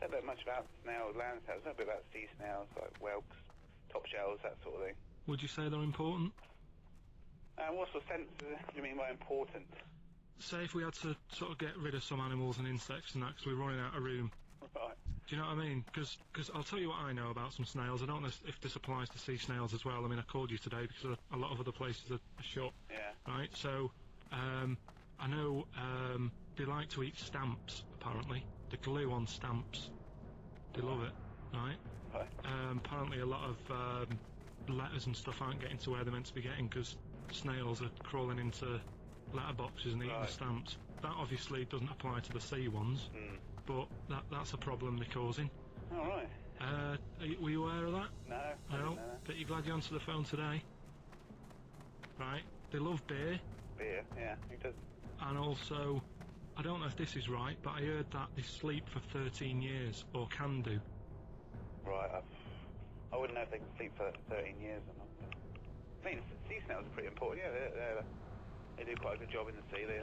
Don't know much about snails, land snails. Know a bit about sea snails, like whelks, top shells, that sort of thing. Would you say they're important? What sort of sense do you mean by important? Say if we had to sort of get rid of some animals and insects and that because we're running out of room. Right. Do you know what I mean? Because I'll tell you what I know about some snails. I don't know if this applies to sea snails as well. I mean, I called you today because a lot of other places are shut, Yeah. right? So, I know they like to eat stamps, apparently. The glue on stamps. They love it, right? Right. Apparently a lot of letters and stuff aren't getting to where they're meant to be getting because snails are crawling into letterboxes and eating Right. the stamps. That obviously doesn't apply to the sea ones, but that's a problem they're causing. All right. Were you aware of that? No. I No? didn't know that. But you're glad you answered the phone today? Right? They love beer, Beer, yeah, who doesn't? and also, I don't know if this is right, but I heard that they sleep for 13 years, or can do. Right, I wouldn't know if they can sleep for 13 years or not. I mean, sea snails are pretty important, yeah, they do quite a good job in the sea, they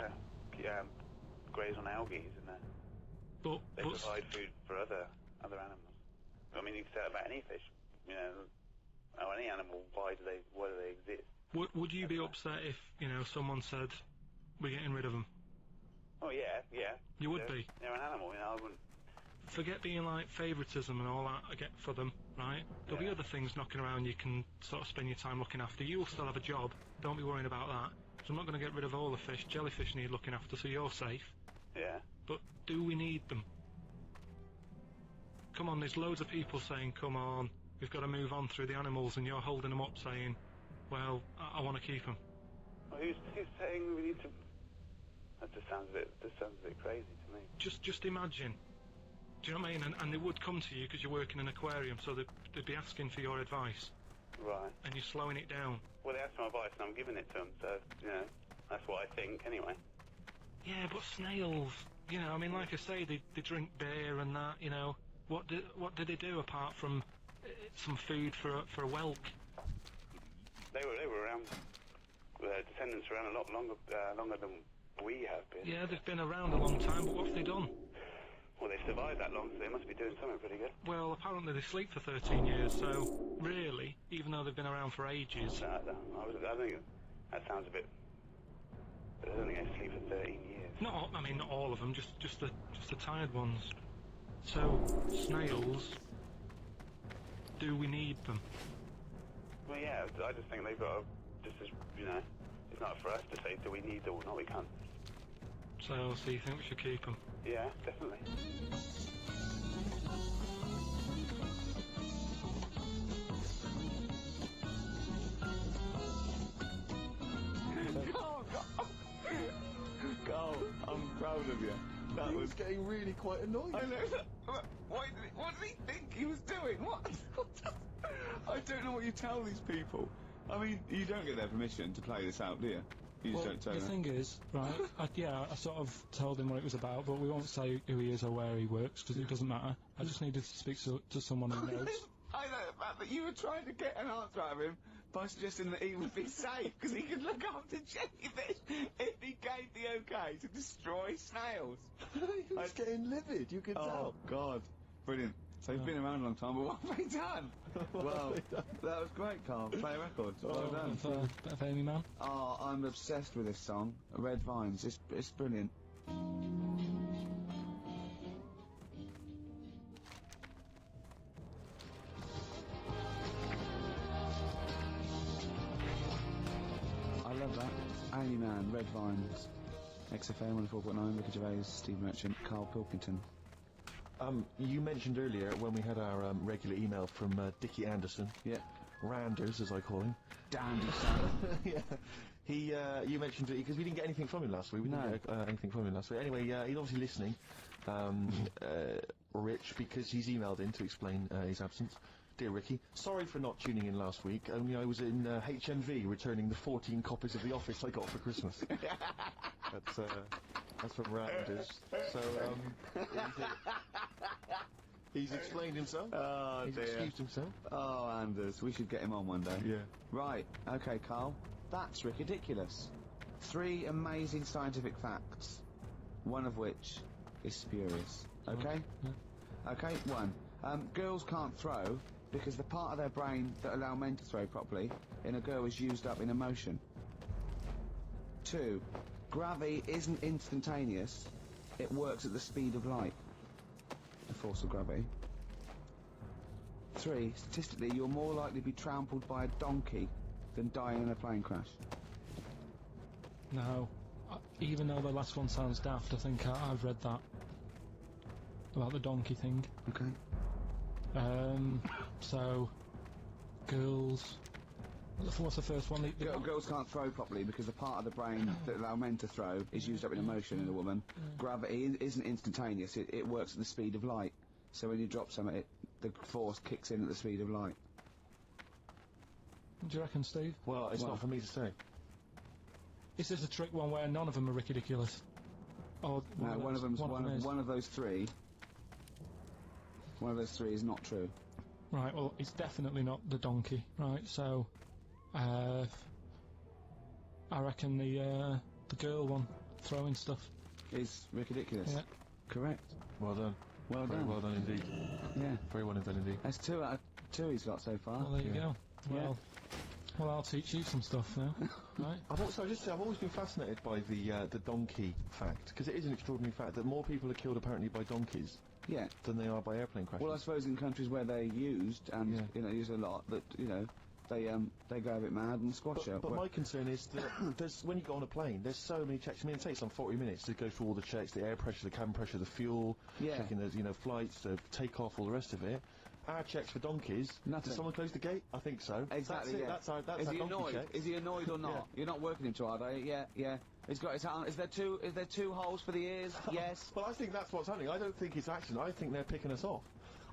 graze on algae, and But they provide food for other animals. I mean, you can say that about any fish, you know, or any animal, why do they exist? would you be upset if, you know, someone said, we're getting rid of them? Oh, yeah. You would be? They're an animal, you know, I wouldn't... Forget being like favouritism and all that I get for them, right? There'll be other things knocking around you can sort of spend your time looking after. You'll still have a job, don't be worrying about that. So I'm not going to get rid of all the fish. Jellyfish need looking after, so you're safe. Yeah. But do we need them? Come on, there's loads of people saying, come on, we've got to move on through the animals, and you're holding them up saying, well, I want to keep them. Well, who's saying we need to... That just sounds a bit crazy to me. Just imagine. Do you know what I mean? And they would come to you because you work in an aquarium, so they'd be asking for your advice. Right. And you're slowing it down. Well, they asked for my advice and I'm giving it to them, so, you know, that's what I think anyway. Yeah, but snails, you know, I mean, like I say, they drink beer and that, you know. What do they do apart from some food for a whelk? They were around, descendants were around a lot longer than we have been. Yeah, they've been around a long time, but what have they done? Well, they've survived that long, so they must be doing something pretty good. Well, apparently they sleep for 13 years, so really, even though they've been around for ages... I think that sounds a bit... I don't think they sleep for 13 years. Not all of them, just the tired ones. So, snails, do we need them? Well, yeah, I just think they've got to, just as, you know, it's not for us to say, do we need them or not, we can't. So you think we should keep them? Yeah, definitely. Carl, I'm proud of you. That was getting really quite annoying. I know. What did he think he was doing? What? I don't know what you tell these people. I mean, you don't get their permission to play this out, do you? You just Well, don't tell the them. thing is, right, I sort of told him what it was about, but we won't say who he is or where he works, because it doesn't matter. I just needed to speak to someone who knows. I know the fact that you were trying to get an answer out of him by suggesting that he would be safe, because he could look after jellyfish if he gave the okay to destroy snails. He was getting livid, you could Oh, tell. God. Brilliant. So he's been around a long time, but what have they done? Well, that was great, Carl. Play a record. Well done. Bit of Amy Man. Oh, I'm obsessed with this song, Red Vines. It's brilliant. I love that. Amy Man, Red Vines. XFM 104.9, Ricky Gervais, Steve Merchant, Carl Pilkington. You mentioned earlier when we had our regular email from Dickie Anderson, Yeah. Randers as I call him. Dandy son. Yeah. You mentioned it because we didn't get anything from him last week. We didn't get anything from him last week. Anyway, he's obviously listening, Rich, because he's emailed in to explain his absence. Dear Ricky, sorry for not tuning in last week. Only I was in HMV returning the 14 copies of The Office I got for Christmas. That's from Randers. So he's explained himself. Oh, He's dear. excused himself. Oh, Anders, we should get him on one day. Yeah. Right, okay, Carl. That's ridiculous. 3 amazing scientific facts, one of which is spurious. Okay? Okay, 1. Girls can't throw because the part of their brain that allow men to throw properly in a girl is used up in emotion. 2. Gravity isn't instantaneous. It works at the speed of light. The force of gravity. 3. Statistically, you're more likely to be trampled by a donkey than die in a plane crash. No. Even though the last one sounds daft, I think I've read that. About the donkey thing. Okay. So, girls... What's the first one? Girls can't throw properly because the part of the brain that allow men to throw is used up in emotion in a woman. Gravity isn't instantaneous. It works at the speed of light. So when you drop something, the force kicks in at the speed of light. Do you reckon, Steve? Well, it's Well- not for me to say. Is this a trick one where none of them are ridiculous? Or No, one of them's is. one of those three. One of those three is not true. Right, well, it's definitely not the donkey, right? So, I reckon the girl one, throwing stuff. Is ridiculous. Yeah. Correct. Well done. Well Very done. well done indeed. Yeah. Very well done indeed. That's 2 out of 2 he's got so far. Well, there you Yeah. go. Yeah. Well, I'll teach you some stuff now, right? I've always been fascinated by the donkey fact, because it is an extraordinary fact that more people are killed apparently by donkeys Yeah. than they are by airplane crashes. Well, I suppose in countries where they're used and Yeah. used a lot, that they go a bit mad and squash it. But my concern is that there's when you go on a plane, there's so many checks. I mean, it takes some 40 minutes to go through all the checks: the air pressure, the cabin pressure, the fuel, Yeah. checking the flights, the takeoff, all the rest of it. Our checks for donkeys. Nothing. Did someone close the gate? I think so. Exactly. That's it. Yeah. That's our is donkey he annoyed? check. Is he annoyed or not? Yeah. You're not working him too hard, are you? Yeah. Yeah. He's got his hand. Is there two holes for the ears? Yes. Well, I think that's what's happening. I don't think it's accident. I think they're picking us off.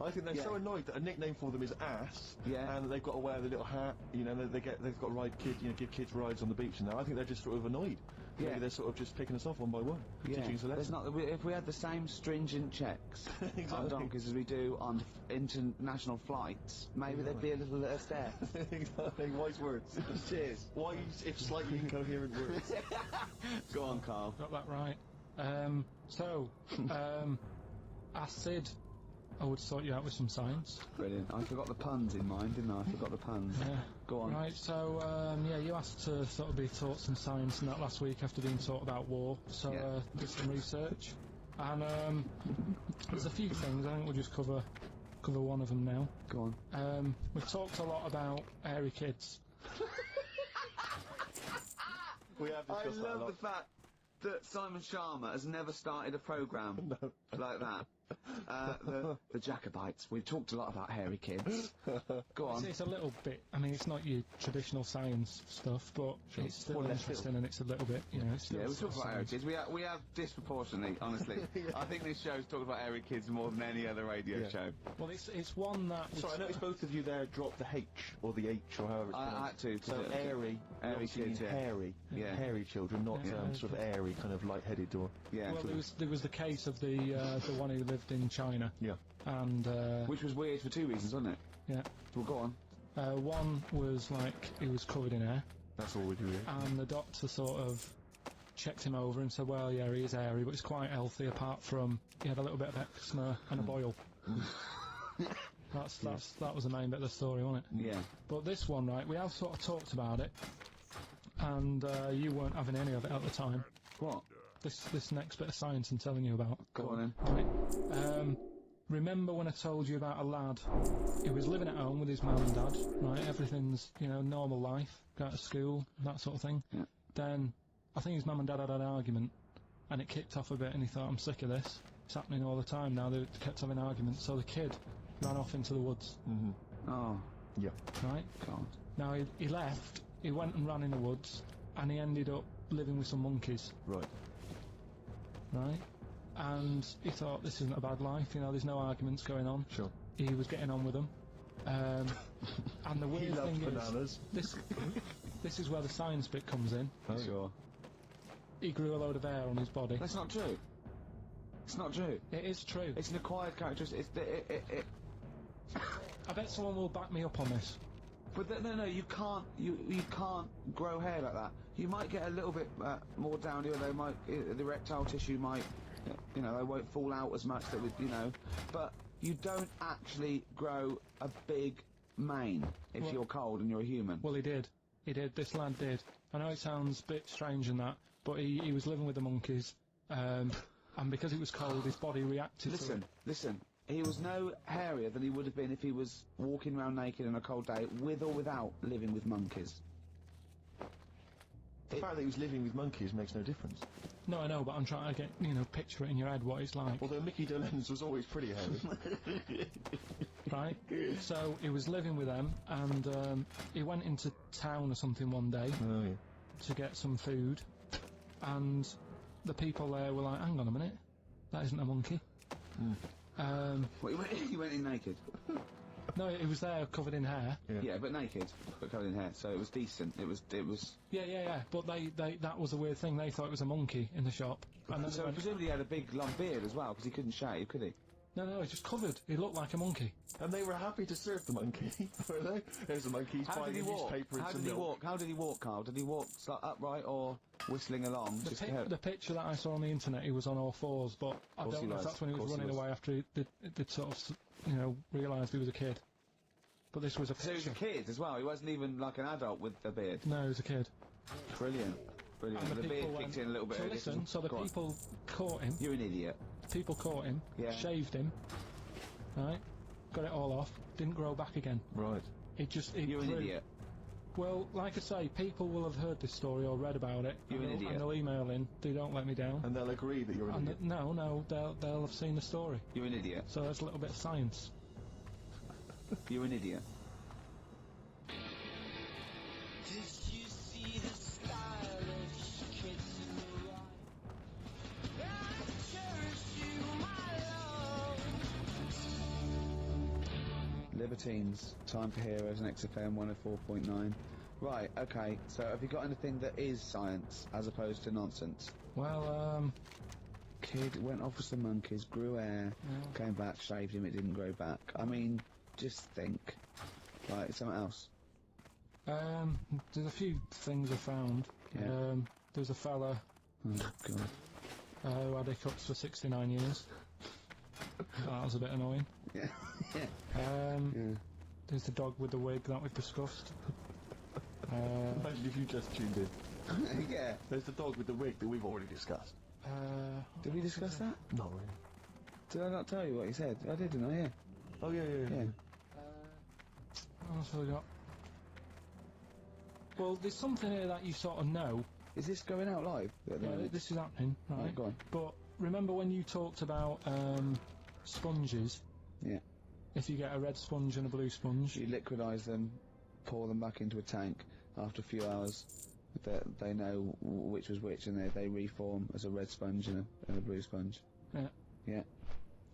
I think they're Yeah. so annoyed that a nickname for them is ass, Yeah. and they've got to wear the little hat. They've got to ride give kids rides on the beach now. I think they're just sort of annoyed. Yeah. Maybe they're sort of just picking us off one by one, Yeah. teaching us a There's lesson. not. If we had the same stringent checks on Exactly. donkeys as we do on international flights, maybe there'd be a little less there. Exactly. Wise words. Cheers. Wise, if slightly incoherent words. Go on, Carl. Got that right. Acid. I would sort you out with some science. Brilliant. I forgot the puns in mind, didn't I? I forgot the puns. Yeah. Go on. Right, so, you asked to sort of be taught some science and that last week after being taught about war, so, Yeah. did some research. And, there's a few things, I think we'll just cover one of them now. Go on. We've talked a lot about hairy kids. We have I discussed that a love lot. the fact that Simon Sharma has never started a programme like that. The Jacobites. We've talked a lot about hairy kids. Go on. It's a little bit, I mean, it's not your traditional science stuff, but it's still Well, left interesting and it's a little bit, it's still Yeah, we sort talk of about hairy science. kids. We have disproportionately, honestly. I think this show's talked about hairy kids more than any other radio Yeah. show. Well, it's one that... Sorry, I noticed both of you there dropped the H, or the H, or however it's I pronounced. had to. So airy, Airy obviously kids, yeah. hairy, Yeah. hairy children, not Yeah. sort of airy, kind of light-headed or... Yeah. Well, there was the case of the one who lived in China, Yeah. and Which was weird for 2 reasons, wasn't it? yeah, Well, go on. one was like he was covered in hair, That's all we do here. and the doctor sort of checked him over and said, well, yeah, he is hairy, but he's quite healthy apart from he had a little bit of eczema and a boil. That was the main bit of the story, wasn't it? Yeah. But this one, right, we have sort of talked about it, and you weren't having any of it at the time. What? This next bit of science I'm telling you about. Go on then. Right. Remember when I told you about a lad who was living at home with his mum and dad, right? Everything's, normal life, go to school, that sort of thing. Yeah. Then, I think his mum and dad had an argument, and it kicked off a bit, and he thought, I'm sick of this. It's happening all the time now, they kept having arguments, so the kid ran off into the woods, Oh, Yeah. right? God. Now, he left, he went and ran in the woods, and he ended up living with some monkeys. Right. Right? And he thought, this isn't a bad life, there's no arguments going on. Sure. He was getting on with them. And the He weird loves thing bananas. is, this is where the science bit comes in. Sure. He grew a load of hair on his body. That's not true. It's not true. It is true. It's an acquired characteristic. I bet someone will back me up on this. But no, you can't. You can't grow hair like that. You might get a little bit more down here. They might the erectile tissue might, they won't fall out as much. That would, but you don't actually grow a big mane if Well- you're cold and you're a human. Well, he did. This lad did. I know it sounds a bit strange and that, but he was living with the monkeys, and because it was cold, his body reacted to it. Listen. He was no hairier than he would have been if he was walking around naked on a cold day, with or without living with monkeys. The fact that he was living with monkeys makes no difference. No, I know, but I'm trying to get, picture it in your head what it's like. Although Mickey Dolenz was always pretty hairy. Right? So he was living with them, and he went into town or something one day Oh, yeah. to get some food, and the people there were like, hang on a minute, that isn't a monkey. Well, he went in naked. No, it was there covered in hair. Yeah, but naked, but covered in hair, so it was decent. It was. Yeah. But that was a weird thing. They thought it was a monkey in the shop. And then they So went, presumably he had a big long beard as well, because he couldn't shave, could he? no, it's just covered. He looked like a monkey. And they were happy to serve the monkey, were they? There's a monkey, he's How buying did he a walk? newspaper and How some did he milk. walk? How did he walk, Carl? Did he walk upright or whistling along? The, Just pic- to the picture that I saw on the internet, he was on all fours, but I Course don't he know if was. that's when he was Course he running was. away after they'd sort of, realised he was a kid. But this was a So he was a picture. kid as well. He wasn't even like an adult with a beard. No, he was a kid. Brilliant. Brilliant. And The people beard went- kicked in a little bit. So earlier, listen, so the go on. people caught him. You're an idiot. People caught him. Yeah. Shaved him. Right. Got it all off. Didn't grow back again. Right. It You're an grew. idiot. Well, like I say, people will have heard this story or read about it. You're and an they'll- idiot. And they'll email in. They don't let me down. And they'll agree that you're an And idiot. no, they'll have seen the story. You're an idiot. So there's a little bit of science. You're an idiot. Libertines, Time for Heroes and XFM 104.9. Right, okay, so have you got anything that is science as opposed to nonsense? Well, Kid went off with some monkeys, grew hair, came back, shaved him, it didn't grow back. I mean, just think. Right, something else. there's a few things I found. Yeah. There's a fella Oh, God. who had hiccups for 69 years. That was a bit annoying. Yeah. Um, There's the dog with the wig that we've discussed. Imagine if you just tuned in. Yeah. There's the dog with the wig that we've already discussed. Did we discuss that? Not really. Did I not tell you what he said? I did, didn't I? Yeah. Oh, yeah. Yeah. What else have we got? Well, there's something here that you sort of know. Is this going out live? At the Yeah, moment? this is happening, right? Right, go on. But remember when you talked about sponges? Yeah. If you get a red sponge and a blue sponge, You liquidise them, pour them back into a tank. After a few hours, they know which was which, and they reform as a red sponge and a blue sponge. Yeah. Yeah.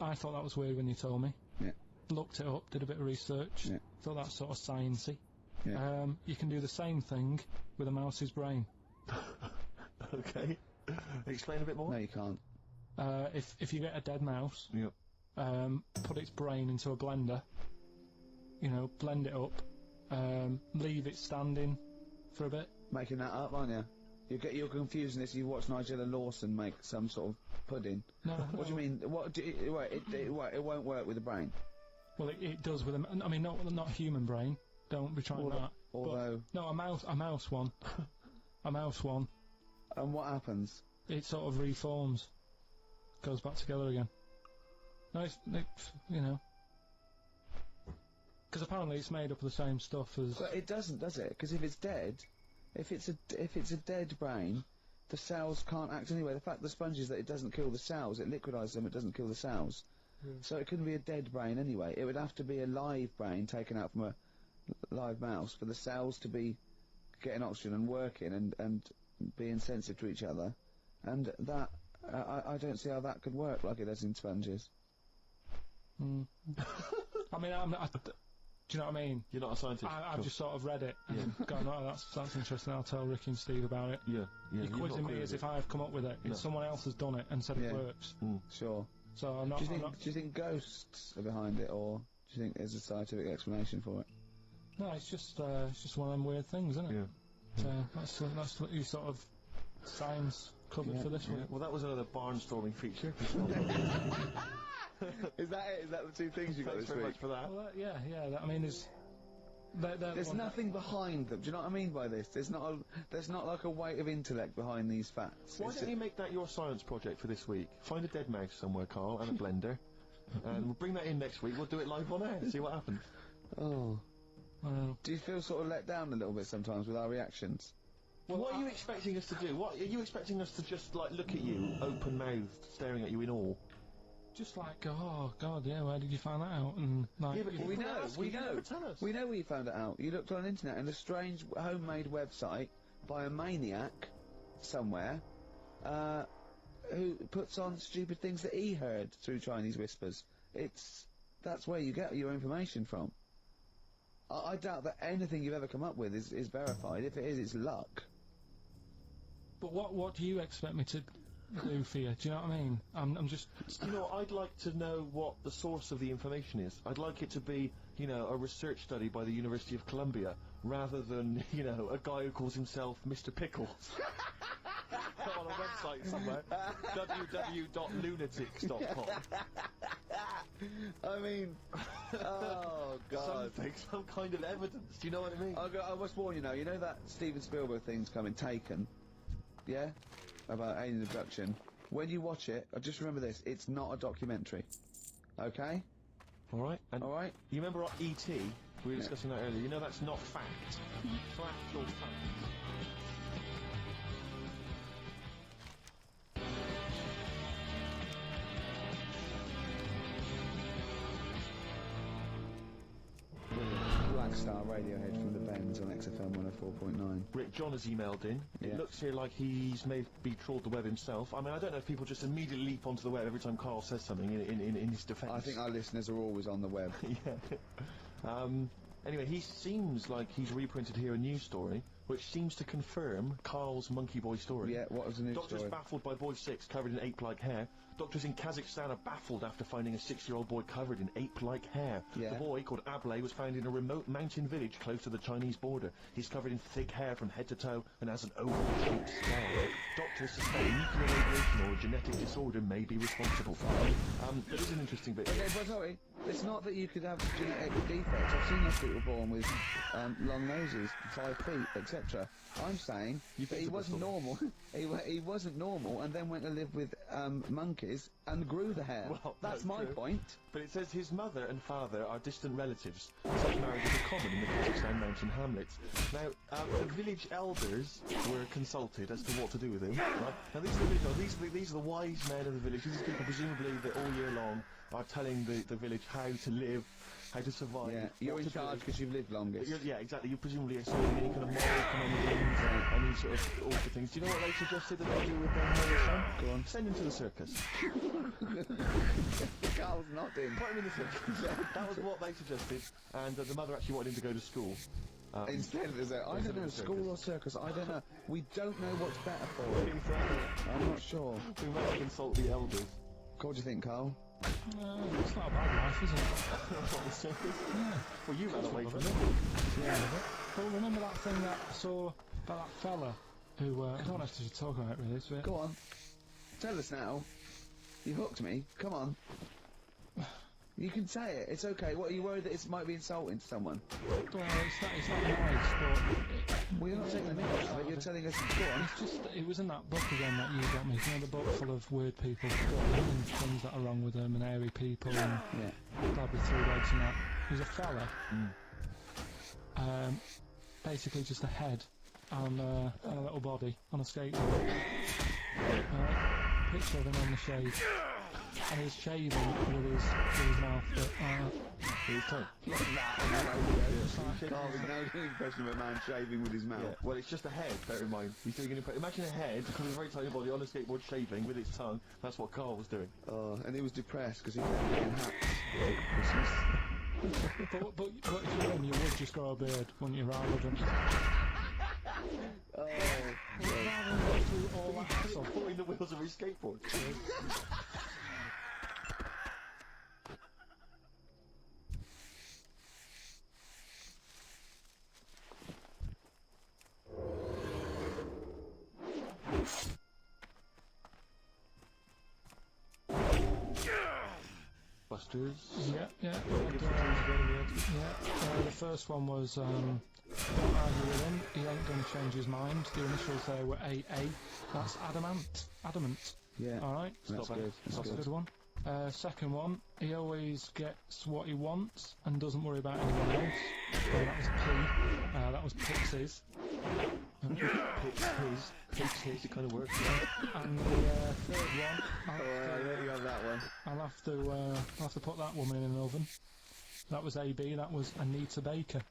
I thought that was weird when you told me. Yeah. Looked it up, did a bit of research. Yeah. Thought that's sort of sciencey. Yeah. You can do the same thing with a mouse's brain. Okay. Explain a bit more? No, you can't. If you get a dead mouse, Yep. put its brain into a blender, blend it up, leave it standing for a bit. Making that up, aren't you? You're confusing this. You watch Nigella Lawson make some sort of pudding. No. What do you mean? It won't work with the brain. Well, it does with I mean, not a human brain. Don't be trying that. Although, But, no, a mouse one. A mouse one. and what happens? It sort of reforms. Goes back together again. No, it's because apparently it's made up of the same stuff as. But it doesn't, does it? Because if it's dead, if it's a dead brain, the cells can't act anyway. The fact the sponge is that it doesn't kill the cells, it liquidises them, it doesn't kill the cells. So it couldn't be a dead brain anyway. It would have to be a live brain taken out from a live mouse for the cells to be getting oxygen and working and being sensitive to each other. And that, I don't see how that could work like it does in sponges. I mean, do you know what I mean? You're not a scientist. I've Cool. just sort of read it and gone, oh, that's interesting. I'll tell Ricky and Steve about it. Yeah. You're you've quizzing not me queried as it. if I've come up with it. No. Someone else has done it and said Yeah. it works. Sure. So I'm not. Do I'm you not think ghosts are behind it, or do you think there's a scientific explanation for it? no, it's just one of them weird things, isn't it? Yeah. So that's what you sort of science covered for this Yeah. week. Well, that was another barnstorming feature. Is that it? Is that the two things you got Thanks this very week? much for that. Well, I mean, There's nothing behind them. Do you know what I mean by this? There's not like a weight of intellect behind these facts. Why It's don't you make that your science project for this week? Find a dead mouse somewhere, Carl, and a blender. And we'll bring that in next week. We'll do it live on air. See what happens. Oh. Well, Do you feel sort of let down a little bit sometimes with our reactions? What are you expecting us to do? What are you expecting us to just like look at you, open-mouthed, staring at you in awe? just like, oh God, yeah, where did you find that out? And like, Yeah, but We People know, ask we you, you know. never tell us. We know where you found it out. You looked on the internet and a strange homemade website by a maniac somewhere who puts on stupid things that he heard through Chinese whispers. That's where you get your information from. I doubt that anything you've ever come up with is verified. If it is, it's luck. But what do you expect me to do for you? Do you know what I mean? I'm just... You know, I'd like to know what the source of the information is. I'd like it to be, you know, a research study by the University of Columbia, rather than, you know, a guy who calls himself Mr. Pickles. On a website somewhere. www.lunatics.com. I mean, oh god. Something, some kind of evidence. Do you know what I mean? I must warn you now. You know that Steven Spielberg thing's coming, Taken? Yeah? About alien abduction. When you watch it, just remember this, it's not a documentary. Okay? Alright. And Alright? you remember E.T.? We were discussing that earlier. You know that's not fact. Fact or fact. Black Star Radiohead from the Bends on XFM 104.9. Rick John has emailed in. Yeah. It looks here like he's maybe trawled the web himself. I mean, I don't know if people just immediately leap onto the web every time Carl says something in his defence. I think our listeners are always on the web. Yeah. Anyway, he seems like he's reprinted here a news story, which seems to confirm Carl's Monkey Boy story. Yeah, what was the news Doctors story? baffled by boy 6 covered in ape-like hair. Doctors in Kazakhstan are baffled after finding a 6-year-old boy covered in ape-like hair. Yeah. The boy, called Ablay, was found in a remote mountain village close to the Chinese border. He's covered in thick hair from head to toe and has an oval-shaped skull. Doctors suspect nuclear radiation or a genetic disorder may be responsible for it. There is an interesting bit. Okay, but sorry, it's not that you could have genetic defects. I've seen those people born with long noses, 5 feet, etc. I'm saying that he wasn't normal. he wasn't normal, and then went to live with monkeys and grew the hair. Well, that's that's my true. point. But it says his mother and father are distant relatives. Such marriages are common in the Kazakhstan mountain hamlets. Now, the village elders were consulted as to what to do with him. Right? Now, these are the village elders. These are the wise men of the village. These are people presumably that all year long are telling the village how to live, how to survive. Yeah, you're what in to do. charge because you've lived longest. Yeah, exactly. You're presumably solving any kind of moral conundrums and any sort of awful things. Do you know what they suggested that they do with their mother's son? Go on. Send him to the circus. Carl's nodding. Put him in the circus. That was what they suggested, and the mother actually wanted him to go to school. Instead, there's a, I Instead don't know, of a school or circus, I don't know. We don't know what's better for it. Exactly. I'm not sure. We might consult the elders. What do you think, Carl? It's not a bad life, is it? What, the circus? Yeah. Well, you ran away from it. Yeah. But remember that thing that I saw about that fella who, I don't have to talk about it really, so Go on. Tell us now. You hooked me. Come on. You can say it. It's okay. What, are you worried that it might be insulting to someone? well, it's not nice, but Well, you're not taking the mick out of it. You're telling us. Go on. it's just, it was in that book again that you got me, you know, the book full of weird people and things that are wrong with them and hairy people and Yeah. dad with 3 legs and that. There's a fella, basically just a head and a little body on a skateboard. Picture of him on the shave. And he's shaving with his mouth, but, With his tongue. Carl is now doing an impression of a man shaving with his mouth. Yeah. Well, it's just a head, bear in mind. He's doing imagine a head with a very tiny body on a skateboard shaving with its tongue. That's what Carl was doing. Oh, and he was depressed because he kept getting hats at Christmas. but if you were him, you would just grow a beard, wouldn't you, rather than... Oh, rather than go through all that hassle. Pulling the wheels of his skateboard. Busters. Yeah. Give the teams again in the end. Yeah, the first one was, don't argue with him, he ain't going to change his mind. The initials there were AA. That's adamant. yeah. Alright? That's Stop good. it. That's That's a good. good one. Second one, he always gets what he wants and doesn't worry about anyone else. That was P. That was Pixies. Pixies, it kind of works. And the third one, I let you have that one. I'll have to put that woman in an oven. That was AB. That was Anita Baker.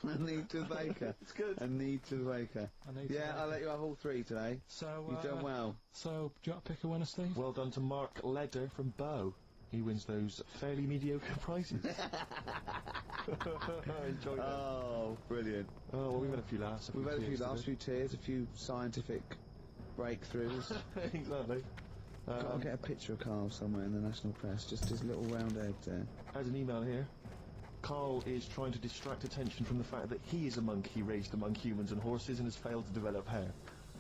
Anita Baker. It's good. Anita Baker. Anita Yeah, Baker. I'll let you have all 3 today. So You've done well. So do you want to pick a winner, Steve? Well done to Mark Leder from Bow. he wins those fairly mediocre prizes. Enjoy that. Oh, brilliant. Oh, well, we've had a few laughs. We've had a few laughs, a few tears, a few scientific breakthroughs. Exactly. I'll get a picture of Carl somewhere in the national press, just his little round head there. There's an email here. Carl is trying to distract attention from the fact that he is a monkey raised among humans and horses and has failed to develop hair.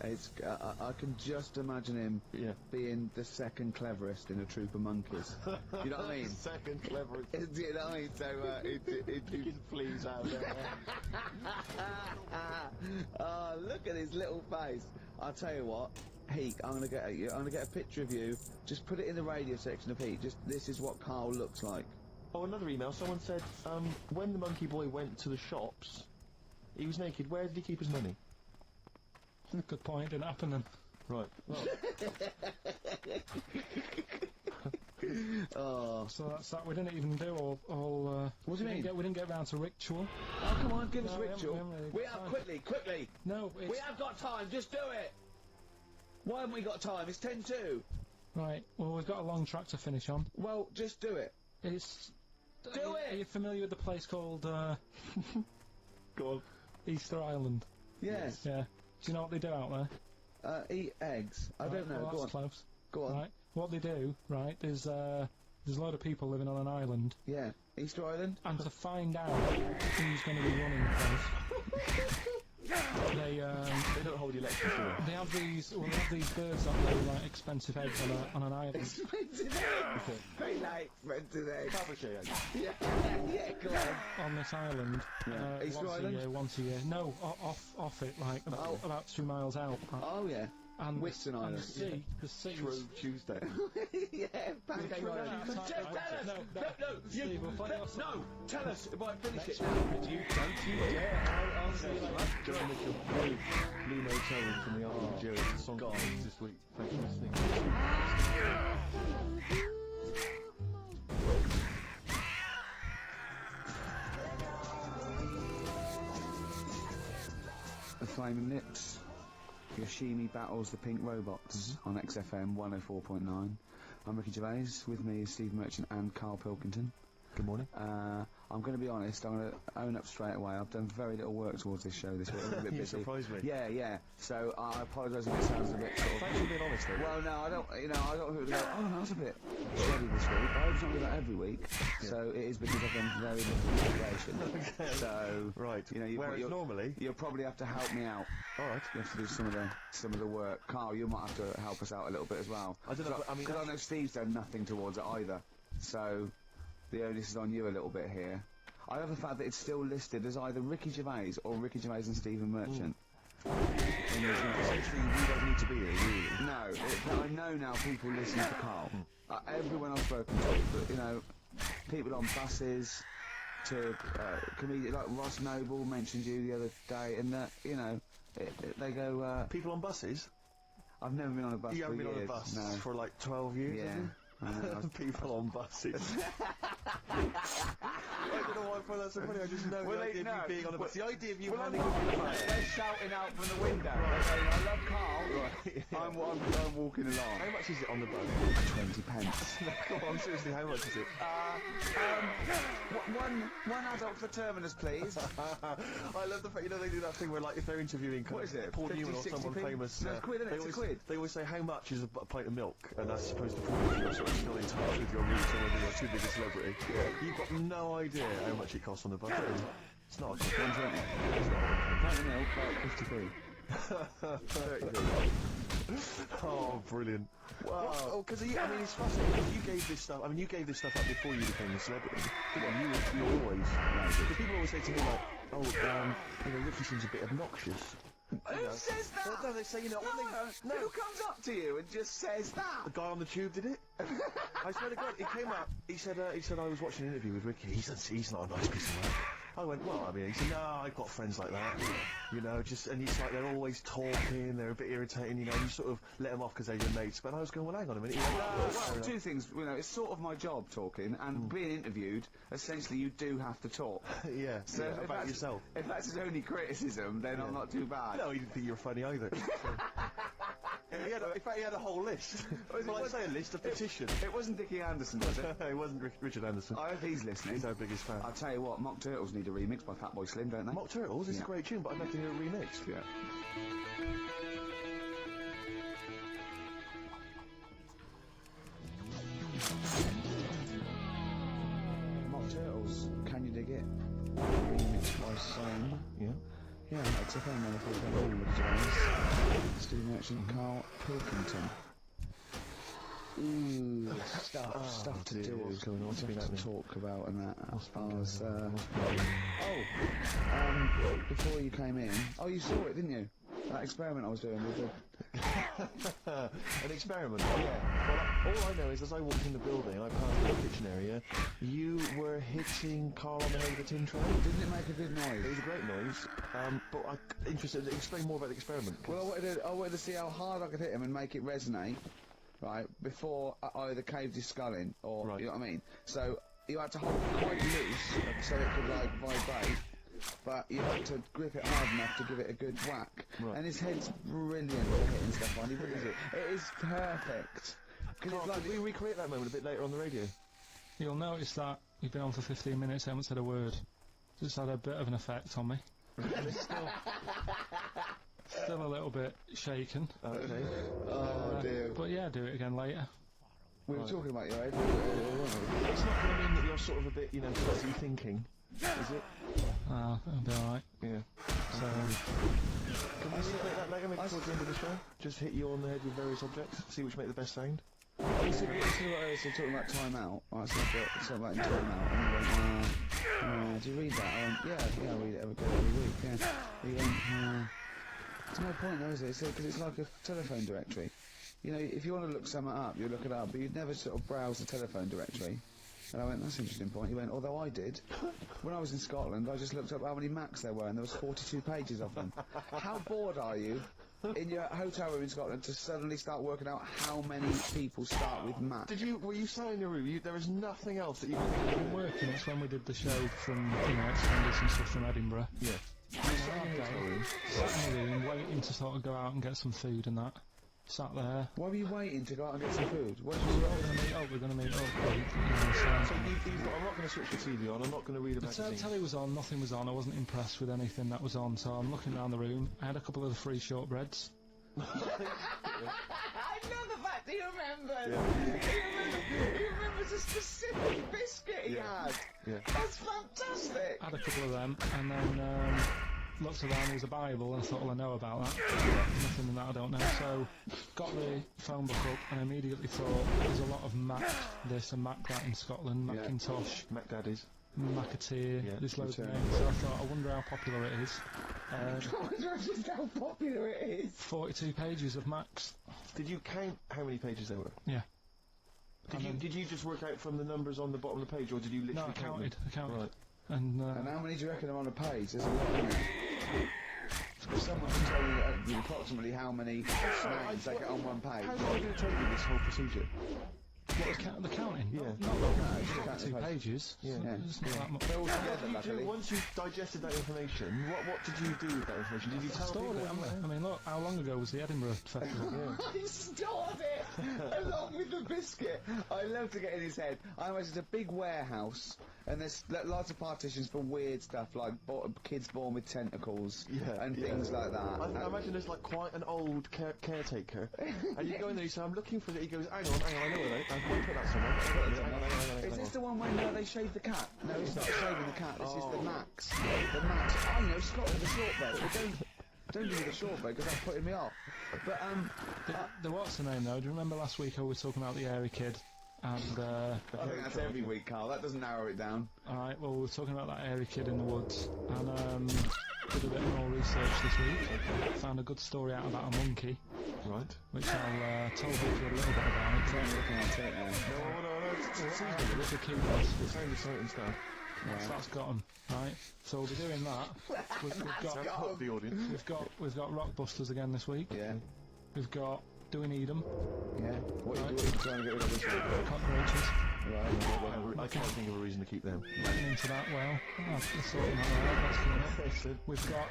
It's, I can just imagine him Yeah. being the second cleverest in a troop of monkeys. You know what I mean? Second clever. You know what I mean? So, His fleas out there. oh, look at his little face. I'll tell you what, Heek, I'm gonna get a picture of you. Just put it in the radio section of Heek. Just this is what Carl looks like. Oh, another email. Someone said, when the monkey boy went to the shops, he was naked. Where did he keep his money? Good point. Didn't happen then. Right. Well, Oh, So that's that. We didn't even do all. What do you mean? We didn't get round to ritual. oh come on, give us No, we haven't- ritual. we haven't really We got have time. quickly. No, it's We have got time. Just do it. Why haven't we got time? It's 10:02. right. Well, we've got a long track to finish on. Well, just do it. It's. Do Are you it. familiar with the place called go on. Easter Island? Yes. Yeah. Do you know what they do out there? Eat eggs. I don't know. Well, Go that's on. close. Go on. Right. What they do, right? There's a lot of people living on an island, Yeah. Easter Island. and to find out who's going to be running the place, they They don't hold elections, do they? they have these birds that lay like expensive eggs on an island. Expensive eggs. Very like expensive eggs. Fabergé eggs. Yeah. Yeah. Go on. On this island, Yeah. Easter Island? once a year. No, off it, like about 2 miles out. Oh yeah. And Whitsun and Island. the sea. True Tuesday. Yeah. Pancake True, Island. no, Just no, tell us. no, No. You. Steve, we'll play your No. Tell us. If I finish Next it now. You don't you dare. I'll see you later. John Mitchell, Blue Motel from the album of Jerry. It's a song this week. Thanks for listening. The Flaming Lips. Yoshimi battles the Pink Robots on XFM 104.9. I'm Ricky Gervais. With me is Steve Merchant and Carl Pilkington. Good morning. I'm going to be honest. I'm going to own up straight away. I've done very little work towards this show this week. I'm a bit You busy. surprised me. Yeah. So I apologise if it sounds a bit sort of. Thanks for being honest, though. Well, no, I don't. You know, I don't want people to go. Oh, no, that's a bit steady this week. I hope it's not like that every week. So it is because I've done very little preparation. So Right. you know, Whereas normally... you'll probably have to help me out. All right. You have to do some of the work. Carl, you might have to help us out a little bit as well. I don't know, but I mean, because I know Steve's done nothing towards it either. So the onus is on you a little bit here. I love the fact that it's still listed as either Ricky Gervais or Ricky Gervais and Stephen Merchant. And there's no- Essentially, we don't need to be here, really. no, I know now people listen to Carl. Everyone I've spoken to, but, you know, people on buses, to comedians like Ross Noble mentioned you the other day, and that, you know, they go, People on buses? I've never been on a bus You for haven't been years. on a bus No. for like 12 years, Yeah. have you? I know. People on buses. I don't know why I find that so funny. I just know Well, the idea no. of you being on a bus. The idea of you Well, I'm handing not. over the bus. They're shouting out from the window. They're saying, I love Carl. I'm walking along. How much is it on the boat? 20 pence. Come on, seriously, how much is it? One adult for Terminus, please. I love the fact, you know, they do that thing where, like, if they're interviewing What is it, Paul 50, Newman or 60 someone p? famous, No, it's quid, isn't it? they It's a always, quid. they always say, how much is a pint of milk? And that's supposed to prove that you're sort of still in touch with your roots or whether you're too big a celebrity. You've got no idea how much it costs on the boat. It's not. 120. Pint of milk, about 50p. 30p. Oh, brilliant. Wow. Oh, because, I mean, it's fascinating. You gave this stuff, you gave this stuff up before you became a celebrity. Didn't you? You always, because people always say to me, like, oh, you know, Ricky seems a bit obnoxious. Who says that? No, they say, you know, No. Who comes up to you and just says the that? guy on the tube did it. I swear to God, he came up. He said I was watching an interview with Ricky. He said he's not a nice piece of work. I went, well, I mean, he said, no, I've got friends like that. You know, just, and it's like they're always talking. They're a bit irritating. You know, you sort of let them off because they're your mates. But I was going, well, hang on a minute. He went, Well, two things. You know, it's sort of my job talking, and being interviewed. Essentially, you do have to talk. yeah, So yeah, if about that's- yourself. If that's his only criticism, then I'm not too bad. No, he didn't think you were funny either. So. In fact, he had a whole list. Well, I'd say a list, a petition. It wasn't Dickie Anderson, was it? It wasn't Richard Anderson. I hope he's listening. He's our biggest fan. I'll tell you what, Mock Turtles need a remix by Fatboy Slim, don't they? Mock Turtles is a Yeah. great tune, but I'd like to hear it remixed. Yeah. Mock Turtles, Can You Dig It? Remixed by Slim. Yeah. Yeah, it's a phone number for all of the Steve Merchant, Carl Pilkington. Ooh, stuff to dear, do. what's going on? What's been Stuff to happening? talk about and that. What's been I going was, on? before you came in, you saw it, didn't you? That experiment I was doing with the... An experiment. Yeah. Well, all I know is as I walked in the building, I passed the kitchen area. You were hitting Carl on the head with a tin tray. Didn't it make a good It noise? was a great noise. But I'm interested. Explain more about the experiment. Well, I wanted to see how hard I could hit him and make it resonate, right, before I either caved his skull in, or, Right. you know what I mean? So, you had to hold it quite loose, so it could, like, vibrate, but you had to grip it hard enough to give it a good whack. Right. And his head's brilliant for hitting stuff on. He really is. It is perfect. 'Cause Carl, it's like, could we recreate that moment a bit later on the radio? You'll notice that you've been on for 15 minutes, haven't said a word. Just had a bit of an effect on me. Still a little bit shaken. Okay. oh dear. But yeah, do it again later. We were talking about your head. It's not going to mean that you're sort of a bit, fuzzy thinking, is it? That'll be alright. Yeah. So, Can we recreate that later, maybe towards the end of the show? Just hit you on the head with various objects, see which make the best sound? You see what I was talking about time out? Right, so something about in time out, and he went, do you read that? I went, yeah, I read it every week, yeah. He went, there's no point though, is it? Because it's like a telephone directory. You know, if you want to look something up, you look it up, but you'd never sort of browse the telephone directory. And I went, that's an interesting point. He went, although I did. When I was in Scotland, I just looked up how many Macs there were, and there was 42 pages of them. How bored are you in your hotel room in Scotland to suddenly start working out how many people start with Mac? Were you sat in your room? There was nothing else that you I've been working. It's when we did the show from, extended some stuff from Edinburgh. Yeah. Sat in the room, waiting to sort of go out and get some food and that. Sat there. Why were you waiting to go out and get some food? What We're going to meet up. So I'm not going to switch the TV on, I'm not going to read a The magazine. telly was on, nothing was on. I wasn't impressed with anything that was on, so I'm looking around the room. I had a couple of the free shortbreads. I love the fact that he remembers. He remembers a specific biscuit he had. Yeah. That's fantastic. Had a couple of them, and then looked around, there was a Bible, and I thought, well, I know about that. Nothing in that I don't know. So, got the phone book up, and immediately thought, there's a lot of Mac this and Mac that in Scotland, Macintosh, Mac Daddies. Macateer, Yeah, there's loads of Return. names. So I thought, I wonder how popular it is. I wonder just how popular it is. 42 pages of Macs. Did you count how many pages there were? Yeah. Did you just work out from the numbers on the bottom of the page, or did you literally No, I count them? counted. Right. And, And how many do you reckon are on a page? There's a lot in there. If someone can tell you approximately how many names they get on one page. How long did it take you, this whole procedure? what, the counting? Yeah. Not long, No, just count 42 the page. pages. Yeah. Yeah. It's not that much. They're all What together, did you luckily. do once you digested that information? What did you do with that information? Did you tell Stored people? it, haven't I? I mean, look, how long ago was the Edinburgh Festival? He stored it along with the biscuit. I love to get in his head. I imagine it's a big warehouse, and there's lots of partitions for weird stuff like kids born with tentacles and things like that. I imagine there's like quite an old caretaker, and you go in there, you say, "I'm looking for it." He goes, "Hang on, I know where they. I might put that somewhere. Hang Is on. this the one when they shave the cat? No, it's not shaving the cat. This is the Max. The Max. I know Scotland, the shortbread. But don't give me the shortbread because that's putting me off. But The what's the name though? Do you remember last week I was talking about the Airy Kid? And I think that's every week, Carl. That doesn't narrow it down. alright, well we were talking about that Airy Kid in the woods, and did a bit more research this week. Found a good story out about a monkey, Right. which I'll tell you a little bit about. I'm looking at it now. No. It's a keepers. It sounds exciting stuff. So that's got 'em, right? So we'll be doing that. The audience. We've got Rockbusters again this week. Yeah. We've got Do We Need 'Em? Yeah. What are you trying to get rid of this week? Cockroaches. Right. I can't think of a reason to keep them. Getting into that well. Let's sort that out. That's coming up. We've got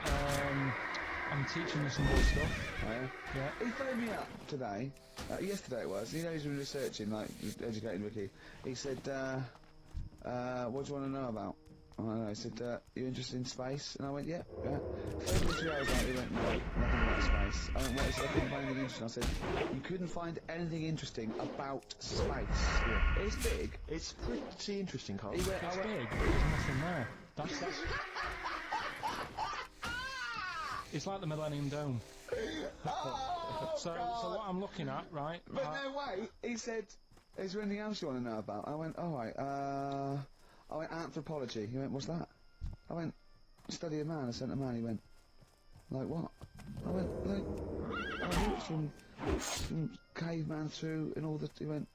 I'm teaching me some good stuff. Oh, yeah? Yeah. He phoned me up today, yesterday it was, you know he's been researching, like, educating Ricky. He said, what do you want to know about? I don't know, he said, you interested in space? And I went, yeah. Phoned me 2 hours later, he went, no, nothing about space. I went, what? He said, I couldn't find anything interesting. I said, you couldn't find anything interesting about space. Yeah. It's big. It's pretty interesting, Carl. He went, It's big, but there's nothing there. That's... It's like the Millennium Dome. So what I'm looking at, right? But no, wait, he said, is there anything else you want to know about? I went, alright, I went, anthropology. He went, what's that? I went, study a man, I sent a man. He went, like what? I went, like, I walked from caveman through and all the, he went,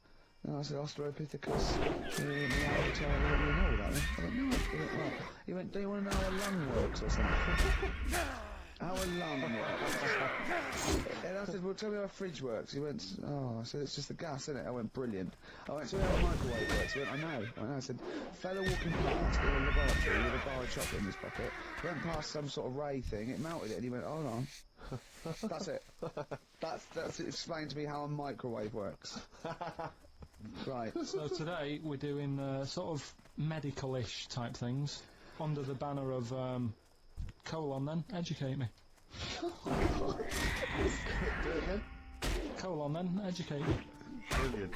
no, I said Australopithecus, Neanderthal, I went, you know all that then? I went, no. He went, right. He went, do you want to know how a lung works or something? How a lung works. And I said, well, tell me how a fridge works. He went, oh, I said, it's just the gas, isn't it? I went, brilliant. I went, tell me how a microwave works. He went, I know. I said, fella walking past in a laboratory with a bar of chocolate in his pocket, went past some sort of ray thing, it melted it, and he went, hold on. That's it. That's it. Explain to me how a microwave works. Right. So today we're doing sort of medical-ish type things under the banner of colon. Then educate me. Do it again. Colon. Then educate me. Brilliant.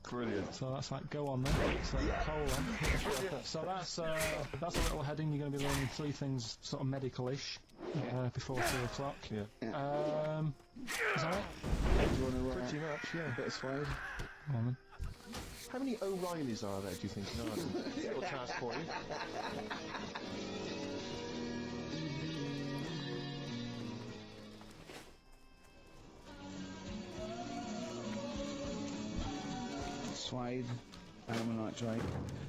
Brilliant. So that's like go on then. So colon. So that's a little heading. You're going to be learning 3 things sort of medical-ish before 2 o'clock. Yeah. Is that it? Do you want to Pretty much, yeah. a bit of suede? Come on then. How many O'Reillys are there, do you think? No, that's a little task for you. Suede, animal nitrate.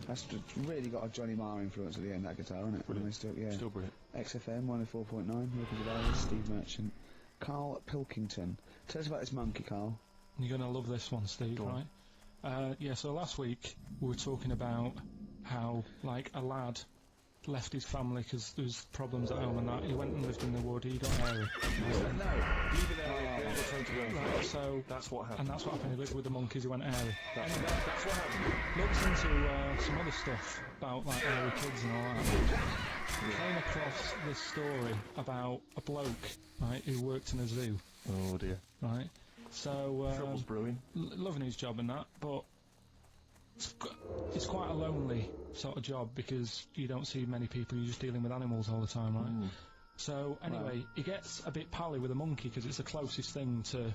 That's really got a Johnny Marr influence at the end, that guitar, isn't it? Brilliant. Still, yeah. Still brilliant. XFM 104.9, Wilkins of Ireland, Steve Merchant. Carl Pilkington. Tell us about this monkey, Carl. You're going to love this one, Steve, Go on. right? Yeah, so last week we were talking about how, like, a lad left his family because there was problems at home and that. He went and lived in the wood, he got hairy. No. Leave it there. We've got time to go. Right, so... That's what happened. And that's what happened, he lived with the monkeys, he went hairy. That's what happened. Looked into some other stuff about, like, hairy kids and all that. Came across this story about a bloke, right, who worked in a zoo, Oh dear. right? So, Trouble's brewing. loving his job and that, but it's quite a lonely sort of job because you don't see many people, you're just dealing with animals all the time, right? So, anyway, he gets a bit pally with a monkey because it's the closest thing to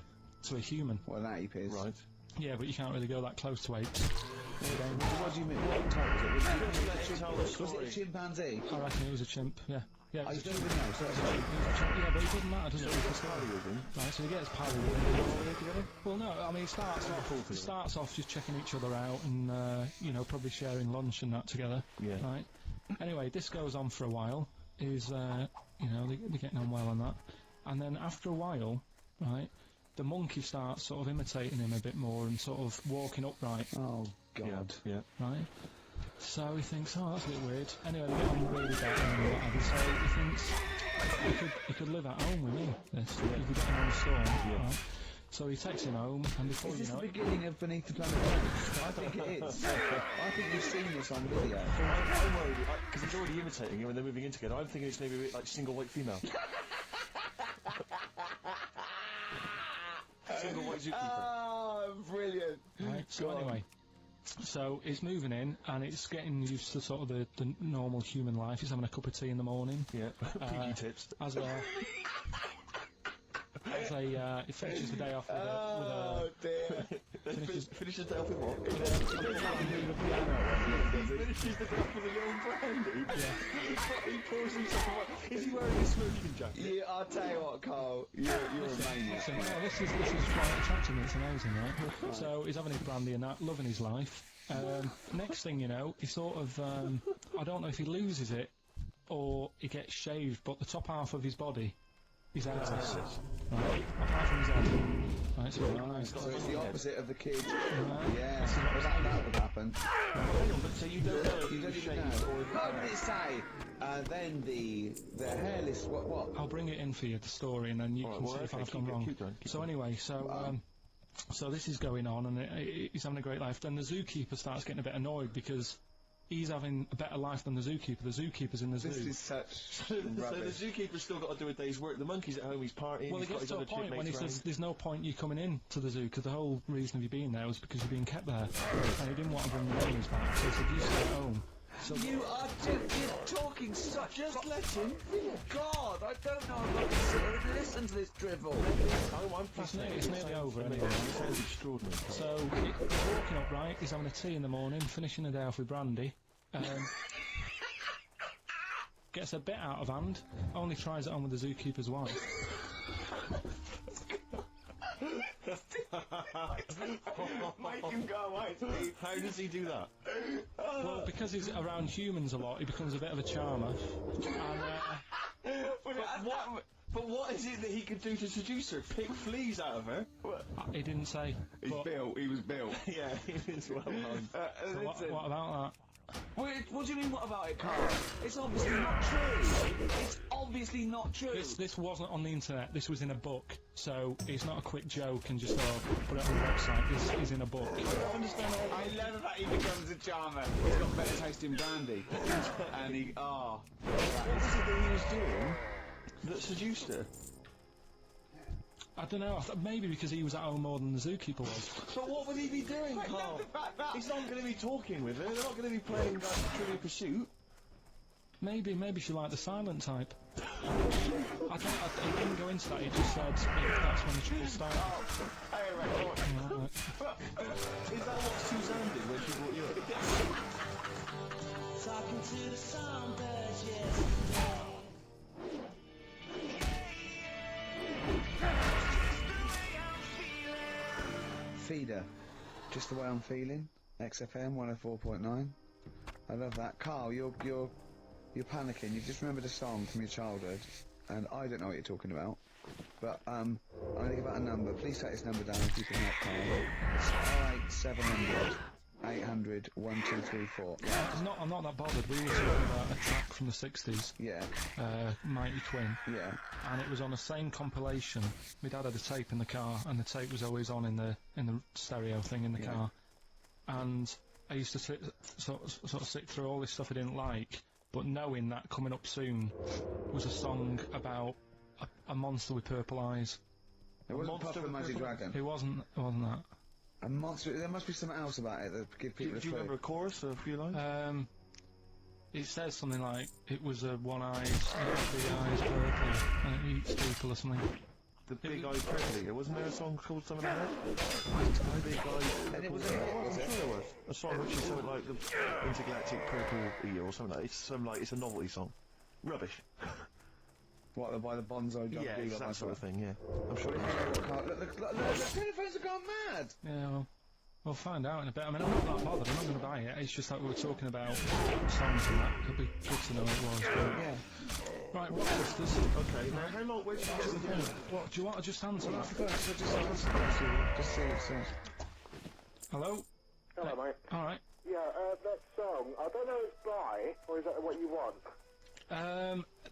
a human. What an ape is. Right. Yeah, but you can't really go that close to apes. What do you mean? What type was it? Was it a chimpanzee? I reckon it was a chimp, yeah. Yeah, I it was a don't chimp. even know. So that's a chimp. Yeah, but it doesn't matter, does it? Because Pally with him. right, so he gets pally with him. Together? Well, no, I mean, it starts off just checking each other out and, you know, probably sharing lunch and that together. Yeah. Right? Anyway, this goes on for a while. You know, they're getting on well and that. And then after a while, right, the monkey starts sort of imitating him a bit more and sort of walking upright, Oh, God. Yeah. right? So he thinks, oh, that's a bit weird. Anyway, they get on really bad and what have you. So he thinks he could live at home with me, this, if we get him on the storm. Right? So he takes him home, and before Is you this know the it... beginning of Beneath the Planet Earth? I think it is. I think you've seen this on video. I'm worried, because he's already imitating him and they're moving in together. I'm thinking it's maybe a bit like single white female. Single white zookeeper. Oh, brilliant. Right, so anyway, so it's moving in, and it's getting used to sort of the normal human life. He's having a cup of tea in the morning. Yeah. Piggy tips. As he finishes the day off with Oh, dear. Finish the day off with what? He Finishes the day off with a young brandy. Yeah. He pours himself a... Is he wearing a smoking jacket? I'll tell you what, Carl. You're a maniac. So, this is quite attractive. It's amazing, right? So he's having his brandy and that, loving his life. Next thing you know, he sort of I don't know if he loses it or he gets shaved, but the top half of his body He's headless. Right. Apart from his head. Right, so Nice. So it's the opposite of the kid. Right. Yeah, This is what well, that would happen. Hang on, but so you don't know if You he don't was even shaved know. or... What did it say? Then the hairless. What? I'll bring it in for you, the story, and then you Alright, can well, see if okay, I've gone keep wrong. going, keep So going. anyway, so this is going on, and he's having a great life. Then the zookeeper starts getting a bit annoyed because he's having a better life than the zookeeper. The zookeeper's in the zoo. This is such So the rubbish. zookeeper's still got to do a day's work. The monkey's at home, he's partying, Well, he's it got gets his to a other point when he chipmates says around. there's no point you coming in to the zoo because the whole reason of you being there was because you're being kept there, and he didn't want to bring the owners back. So he said, "You stay at home." So You are you're talking such. Just let him. God, I don't know if I can sit here and listen to this drivel. Oh, I'm fascinated. it's It nearly sounds over amazing. anyway. It sounds extraordinary. So he's walking up, right? He's having a tea in the morning, finishing the day off with brandy. Gets a bit out of hand. Only tries it on with the zookeeper's wife. Make him go away, Steve. How does he do that? Well, because he's around humans a lot, he becomes a bit of a charmer. And But what is it that he could do to seduce her? Pick fleas out of her? he didn't say. He's but- built. He was built. Yeah, he is well known. so what about What do you mean, what about it, Carl? It's obviously not true. It's obviously not true. that? This wasn't on the internet. This was in a book. So it's not a quick joke and just put it on the website. This is in a book. I love that he becomes a charmer. He's got better taste in brandy. And he, What was it that he was doing that seduced her? I don't know. Maybe because he was at home more than the zookeeper was. But what would he be doing, Carl? He's not going to be talking with her. They're not going to be playing Trivial Pursuit. Maybe she liked the silent type. He didn't go into that. He just said that's when the trouble started. Right. Is that what Suzanne did when she brought you up? Talking to the songbirds yesterday. Feeder. Just the way I'm feeling. XFM 104.9. I love that. Carl, you're panicking. You've just remembered a song from your childhood, and I don't know what you're talking about. But I'm gonna give out a number. Please take this number down if you can help Carl. It's 08700 800 1234. Yeah. I'm not that bothered. We were talking about a track from the 60s, Yeah. Mighty Quinn, Yeah. and it was on the same compilation. My dad had a tape in the car, and the tape was always on in the stereo thing in the Yeah. car. And I used to sort of sit through all this stuff I didn't like, but knowing that coming up soon was a song about a monster with purple eyes. It wasn't monster Puff the with Magic purple- Dragon. It wasn't that. A monster. There must be something else about it that give Do people you a remember clue. a chorus or a few lines? It says something like it was a one-eyed, big eyes purple, and it eats people or something. The Big Eyed Purple Eater. Wasn't there a song called something like that? Big Eyed And it was Purple a hit, Eater. was I'm it? sure there was. A song which is something like the Intergalactic Purple Eater or something like that. It's a novelty song. Rubbish. What, by the Bonzo Jockey? Yeah, it's that sort of thing, yeah. I'm sure it is. Look, the telephones have gone mad! Yeah, well, we'll find out in a bit. I mean, I'm not that bothered. I'm not going to buy it. It's just that we were talking about songs and that. It'd be good to know what it was. Yeah. Right, what sisters? Okay, now how long, where did you get the phone? What, do you want to just answer Well, I that? forgot, so just see what it says. Hello? Hello, mate. Alright. Yeah, that song, I don't know if it's by, or is that what you want?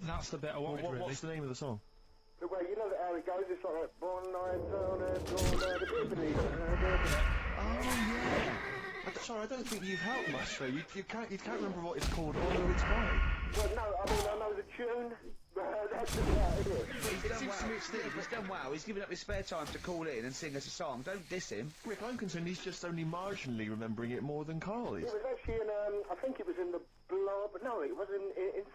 That's the bit I wanted, really. What's the name of the song? Well, you know how it goes, it's like that, one night on and on, the Oh, yeah! Sorry, I don't think you've helped much though. You can't remember what it's called or who it's by. Well, no, I mean, I know the tune, that's about it. He's done well. He's given up his spare time to call in and sing us a song. Don't diss him. Rick, I'm concerned he's just only marginally remembering it more than Carl is. It was actually in, I think it was in the Blob, no, it was in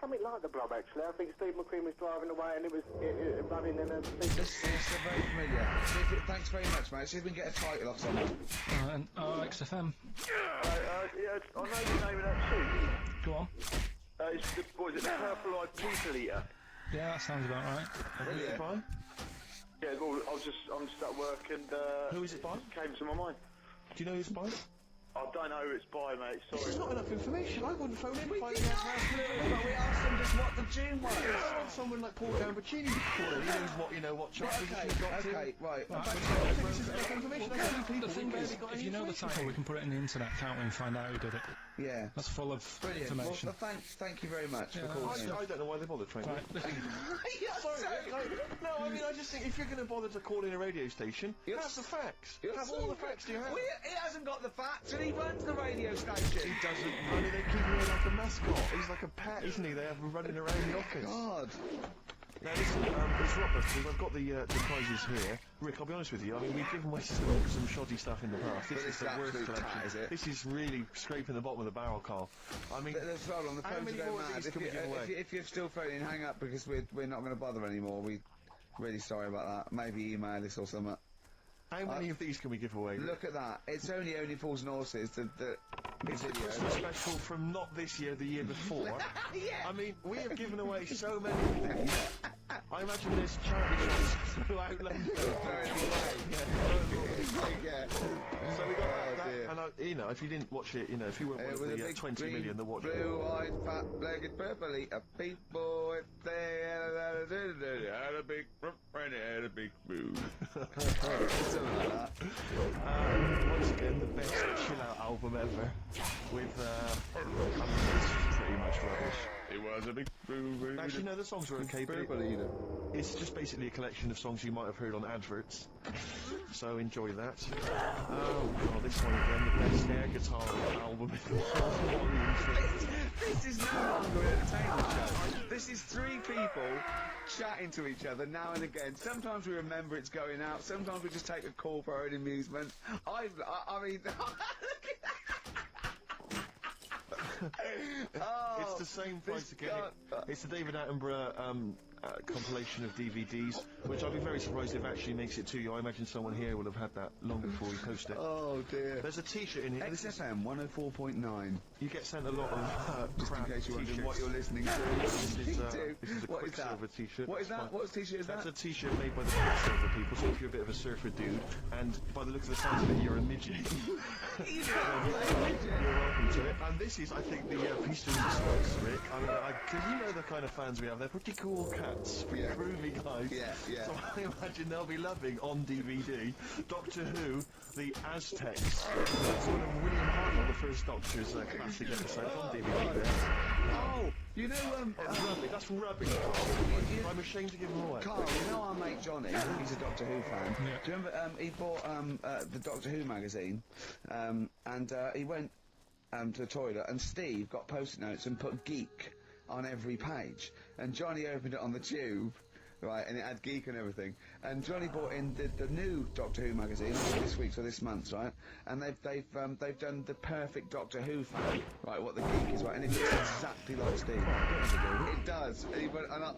something like the Blob, actually. I think Steve McQueen was driving away and it was running in a... This is very familiar. Thanks very much, mate. See if we can get a title off someone. And XFM. yeah, I know the name of that tune. Go on. It's the, what is it, the Purple-Eyed People Eater. Yeah, that sounds about right. Who is it by? Yeah, well, I'm just at work and Who is it by? came to my mind. Do you know who it's by? I don't know who it's by, mate. This Sorry. is not enough information. I wouldn't phone in. We finding did out ask how- them, but we asked them just what the tune was. I want someone like Paul Gambaccini to call in. He knows what, what chart position he's got to. Okay, right. I think this is enough information. That's two people. The thing We've is, barely got if any you know the information. title, we can put it in the internet, can't we, and find out who did it. Yeah. That's full of Brilliant. Well, information. thank you very much for Yeah, calling in. I don't know why they bothered, frankly. Right. No, I mean, I just think if you're going to bother to call in a radio station, Yes. have the facts. You're Have so all the good. facts to your hand. He hasn't got the facts, and he runs the radio station. He doesn't. I mean, they keep him like a mascot. He's like a pet, isn't he? They have him running around the office. God. Now listen, it's Robert, because I've got the prizes here. Rick, I'll be honest with you, I mean, we've given away some shoddy stuff in the past. This But is it's the worst absolute collection. tat, is it? This is really scraping the bottom of the barrel, Carl. I mean, There's hold on, the how phones many are going more of mad. these can we give away? If you're still phoning, hang up because we're not going to bother anymore. We really sorry about that. Maybe email us or something. How many of these can we give away? Look at that. It's only Fools and Horses. The It's a video. Christmas special from not this year, the year before. Yeah. I mean, we have given away so many of these. I imagine there's charity shops throughout London. Yeah. So we got that, dear. and if you didn't watch it, if you weren't one of With a the big 20 green, million that watched it. blue-eyed, fat-legged, purple-eater people. If they had a big and had a big boo. Something like that. Once again, the best chill-out album ever. With, I mean, it's pretty much rubbish. It was a big boo. Actually, no, the songs were okay, but Purple-eater. it's just basically a collection of songs you might have heard on adverts. So enjoy that. Oh god, this one again, the best air guitar album in the world. This is no longer an entertainment show. This is three people chatting to each other now and again. Sometimes we remember it's going out. Sometimes we just take a call for our own amusement. I mean... Oh, It's the same price this again. guy- It's the David Attenborough compilation of DVDs, which I'd be very surprised if actually makes it to you. I imagine someone here will have had that long before we post it. Oh dear. There's a T-shirt in here. XFM 104.9. You get sent a lot of Just in crap case you're wondering T-shirts. what you're listening to. This is a What is that? Quicksilver T-shirt. What is That's that? fine. What T-shirt is That's that? a T-shirt made by the Quicksilver people, so if you're a bit of a surfer dude, and by the look of the sounds of it, you're a midget. You're welcome to it. And this is, I think, the piece de resistance, Rick. I mean, because you know the kind of fans we have. They're pretty cool cats, pretty Yeah. groovy guys. Yeah, yeah. So I imagine they'll be loving on DVD Doctor Who, the Aztecs. That's one of William Hartnell, the first Doctor's classic episode on DVD there. Oh, you know, Rubbish. That's rubbish. I'm ashamed to give them away. Carl, you know our mate Johnny, he's a Doctor Who fan. Yeah. Do you remember, he bought the Doctor Who magazine, and he went to the toilet, and Steve got post-it notes and put geek on every page. And Johnny opened it on the tube, right, and it had geek and everything. And Johnny bought in the new Doctor Who magazine, this week's or this month's, right? And they've done the perfect Doctor Who fan, right? What the geek is, right? And it looks exactly like Steve. It does. And he went, and I'm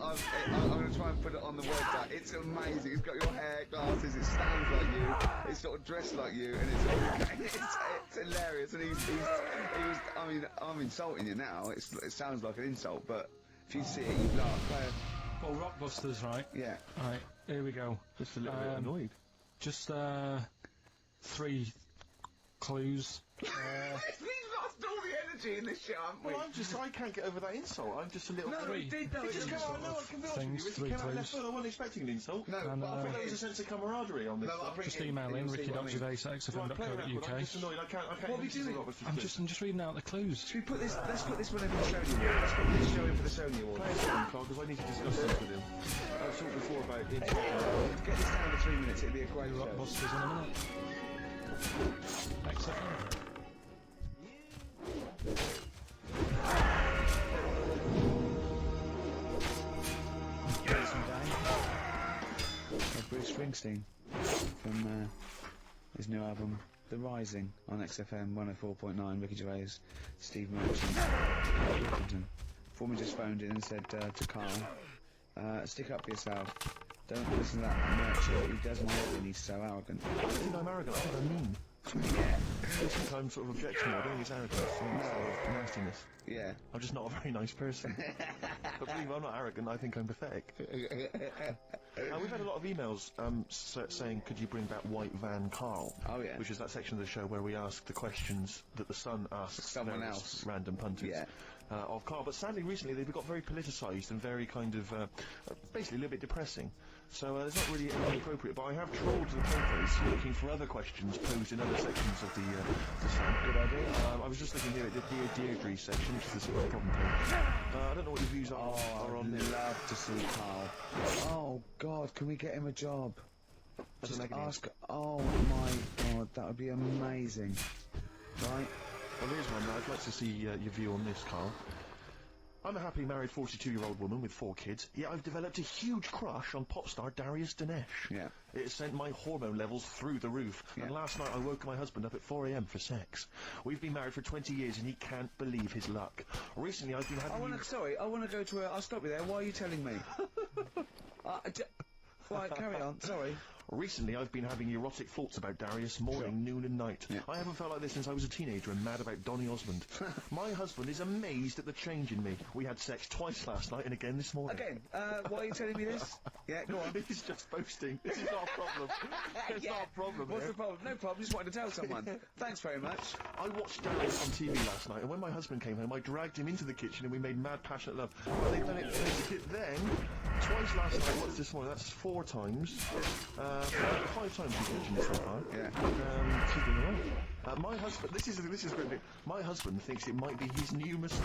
going to try and put it on the website. It's amazing. It's got your hair, glasses. It stands like you. It's sort of dressed like you, and it's hilarious. And he was. I mean, I'm insulting you now. It sounds like an insult, but if you see it, you laugh. Well, Rockbusters, right? Yeah. Right, here we go. Just a little bit annoyed. Just 3 clues. We've lost all the energy in this show, haven't we? Well, I can't get over that insult. I'm just a little... No, Three. we did though. It just came out, no, I can be honest with Things, you, it 3 came out left clues. field. I wasn't expecting an insult. No, And, but I think There was a sense of camaraderie on this. No, I one. think Just it- email in, you'll see Ricky what I mean. Doctors Right, play a record. I'm xfm.co.uk. just annoyed. I can't What are we use this doing? a lot, but I'm just reading out the clues. Should we put this? Let's put this one in for the Sony Award. Let's put this show in for the Sony Award. Play a song, Carl, because I need to discuss this with him. I've talked before about it. Get this down to 3 minutes. It'd be a great show. Rockbusters in a minute. XFM. Bruce Springsteen from his new album The Rising on XFM 104.9. Ricky Gervais, Steve Merchant, Rickington. Foreman just phoned in and said to Carl, stick up for yourself. Don't listen to that Merchant. He doesn't know it. He's so arrogant. I don't think I'm arrogant, I think I'm mean. Yeah. I think I'm sort of objectionable. I don't think it's arrogance. I think it's sort of nastiness. Yeah. I'm just not a very nice person. But believe me, I'm not arrogant, I think I'm pathetic. We've had a lot of emails saying, could you bring back White Van Carl? Oh, yeah. Which is that section of the show where we ask the questions that the Sun asks Someone various else. random punters Yeah. of Carl. But sadly, recently they've got very politicised and very kind of, basically a little bit depressing. So it's not really anything appropriate. But I have trawled the papers looking for other questions posed in other sections of the Sun. Good idea. I was just looking here at the Dear Deirdre section, which is the sort of problem page. I don't know what your views are on I'd this. love to see Carl. Oh, God, can we get him a job? As a Just magazine. ask... Oh, my God, that would be amazing. Right? Well, here's one. I'd like to see your view on this, Carl. I'm a happily married 42-year-old woman with 4 kids, yet I've developed a huge crush on pop star Darius Dinesh. Yeah. It has sent my hormone levels through the roof, and Yeah. last night I woke my husband up at 4 a.m. for sex. We've been married for 20 years and he can't believe his luck. Recently I've been having... I want to go to a... I'll stop you there. Why are you telling me? Right, carry on. Sorry. Recently, I've been having erotic thoughts about Darius morning, noon and night. Yeah. I haven't felt like this since I was a teenager and mad about Donny Osmond. My husband is amazed at the change in me. We had sex twice last night and again this morning. Again, why are you telling me this? Yeah, go on. He's just boasting. This is not a problem. It's not a problem. What's here. the problem? No problem, just wanted to tell someone. Thanks very much. I watched Darius on TV last night, and when my husband came home, I dragged him into the kitchen and we made mad, passionate love. Well, they've done it then, twice last night, once this morning. That's 4 times. 5 times we've mentioned it so far. Yeah. She's doing all right. My husband, this is great. My husband thinks it might be his new moustache.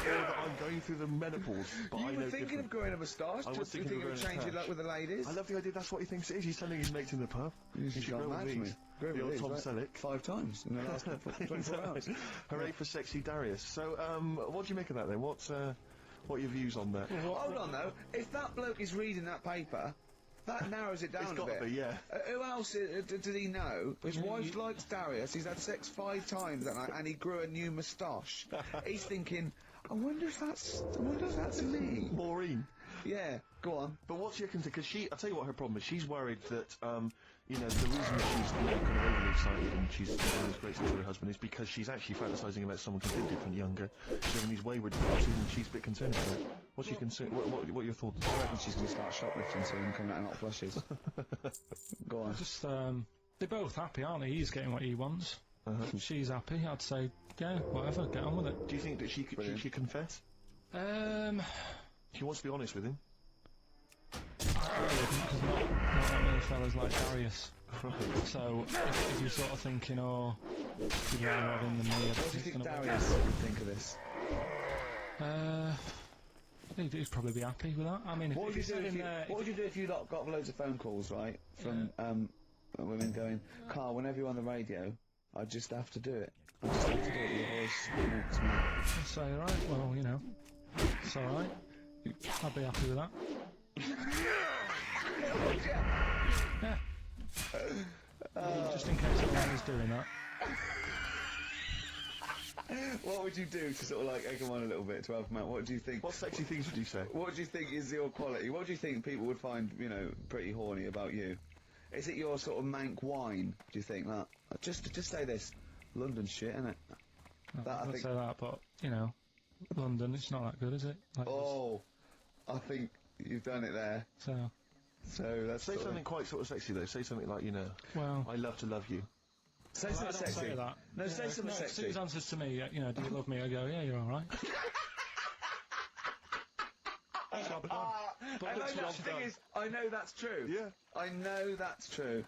Or that I'm going through the menopause, but You I were know thinking different. of growing a moustache? I was Just thinking thinking of of growing a changing moustache. luck with the ladies? I love the idea. That's what he thinks it is. He's telling his mates in the pub. You He should should go grow mad with for me. these. Grow The with old these, Tom right? Selleck. 5 times in the last 24 hours. Hooray for sexy Darius. So, what do you make of that then? What are your views on that? Hold on though, if that bloke is reading that paper, that narrows it down It's a gotta bit. be, yeah. Who else did he know? His wife likes Darius, he's had sex 5 times that night, and he grew a new moustache. He's thinking, I wonder if that's me. Maureen. Yeah, go on. But what's your concern? Because I'll tell you what her problem is. She's worried that, you know, the reason that she's kind of overly excited and she's having this great sex with her husband is because she's actually fantasising about someone completely different, younger, she's having these wayward thoughts, and she's a bit concerned about it. What's your concern? What are your thoughts? I reckon she's going to start shoplifting soon and coming out in hot flushes. Go on. Just, they're both happy, aren't they? He's getting what he wants. She's happy. I'd say, yeah, whatever, get on with it. Do you think that she should confess? She wants to be honest with him. I wouldn't, because not that many fellas like Darius. So, if you're sort of thinking, oh, you'd rather have him than me, What do you think Darius would think of this? He'd probably be happy with that. I mean, What would you if do said if in you, there, what would you do if you got loads of phone calls, right, from women going, Carl, whenever you're on the radio, I just have to do it. I just have to do it. Your voice makes me... I'd say, right, well, you know, it's alright. I'd be happy with that. Yeah. Just in case anyone is doing that. What would you do to sort of like egg them on a little bit to help them out? What do you think? What sexy things would you say? What do you think is your quality? What do you think people would find, you know, pretty horny about you? Is it your sort of mank wine? Do you think that? Just say this, London shit, innit? That, I I'd think. say that, but, you know, London, it's not that good, is it? Like Oh, I think you've done it there. So, So that's Say sort of- something quite sort of sexy though. Say something like, you know, well... I love to love you. Say I something don't sexy. say that. No, say something If sexy. Suze answers to me, you know, do you love me? I go, yeah, you're alright. I know the thing is, I know that's true. Yeah. I know that's true.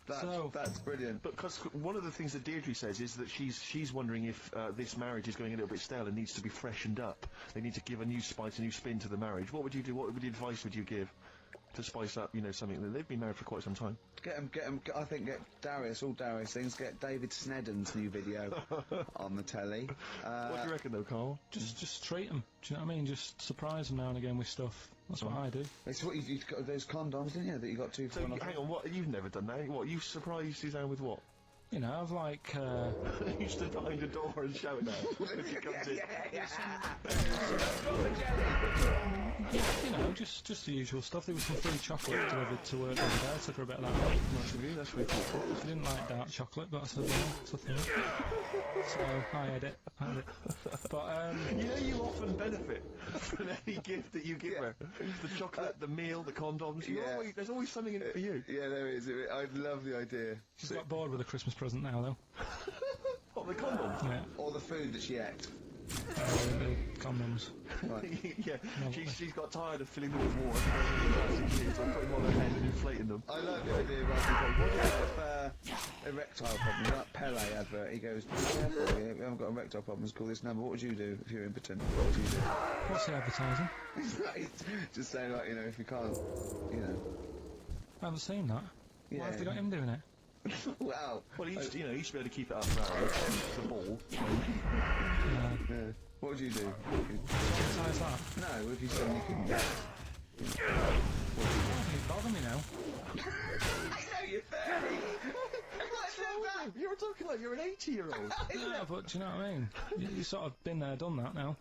That's brilliant. But because one of the things that Deirdre says is that she's wondering if this marriage is going a little bit stale and needs to be freshened up. They need to give a new spice, a new spin to the marriage. What would you do? What advice would you give to spice up, you know, something that they've been married for quite some time? Get him. I think get Darius, all Darius things. Get David Snedden's new video on the telly. What do you reckon though, Carl? Just treat them. Do you know what I mean? Just surprise them now and again with stuff. That's what I do. It's what you've got those condoms, didn't you? That you got 2 for So, one off. hang on, what? You've never done that? What? You surprised Suzanne with what? You know, I've like, You stood behind a door and shouted at her when she comes in. you know, just the usual stuff. There was some free chocolate delivered to work the other day. I took her a bit of that. Nice of you, that's very thoughtful. She didn't like dark chocolate, but I said, well, it's a thing. So I had it. But, You know you often benefit from any gift that you give her. The chocolate, the meal, the condoms. There's always something in it for you. Yeah, there is. I love the idea. she's got bored with a Christmas present now, though. What, the condoms? Yeah. Or the food that she ate. The condoms. Yeah, she's got tired of filling them with water. So putting them on her head and inflating them. I like the idea of asking people, what do you have erectile problems? That Pele advert, he goes, be careful, we haven't got erectile problems, call this number. What would you do if you're impotent? What would you do? What's the advertising? Just saying, like, if you can't, I haven't seen that. Yeah. Why have they got him doing it? Wow. Well, he used to be able to keep it up for hours. The ball. Yeah. What would you do? Besides that, No, if you suddenly couldn't get it. why do you bother me now? I know you're 30! What's that? You're talking like you're an 80-year-old. Yeah, but do you know what I mean? You sort of been there, done that now.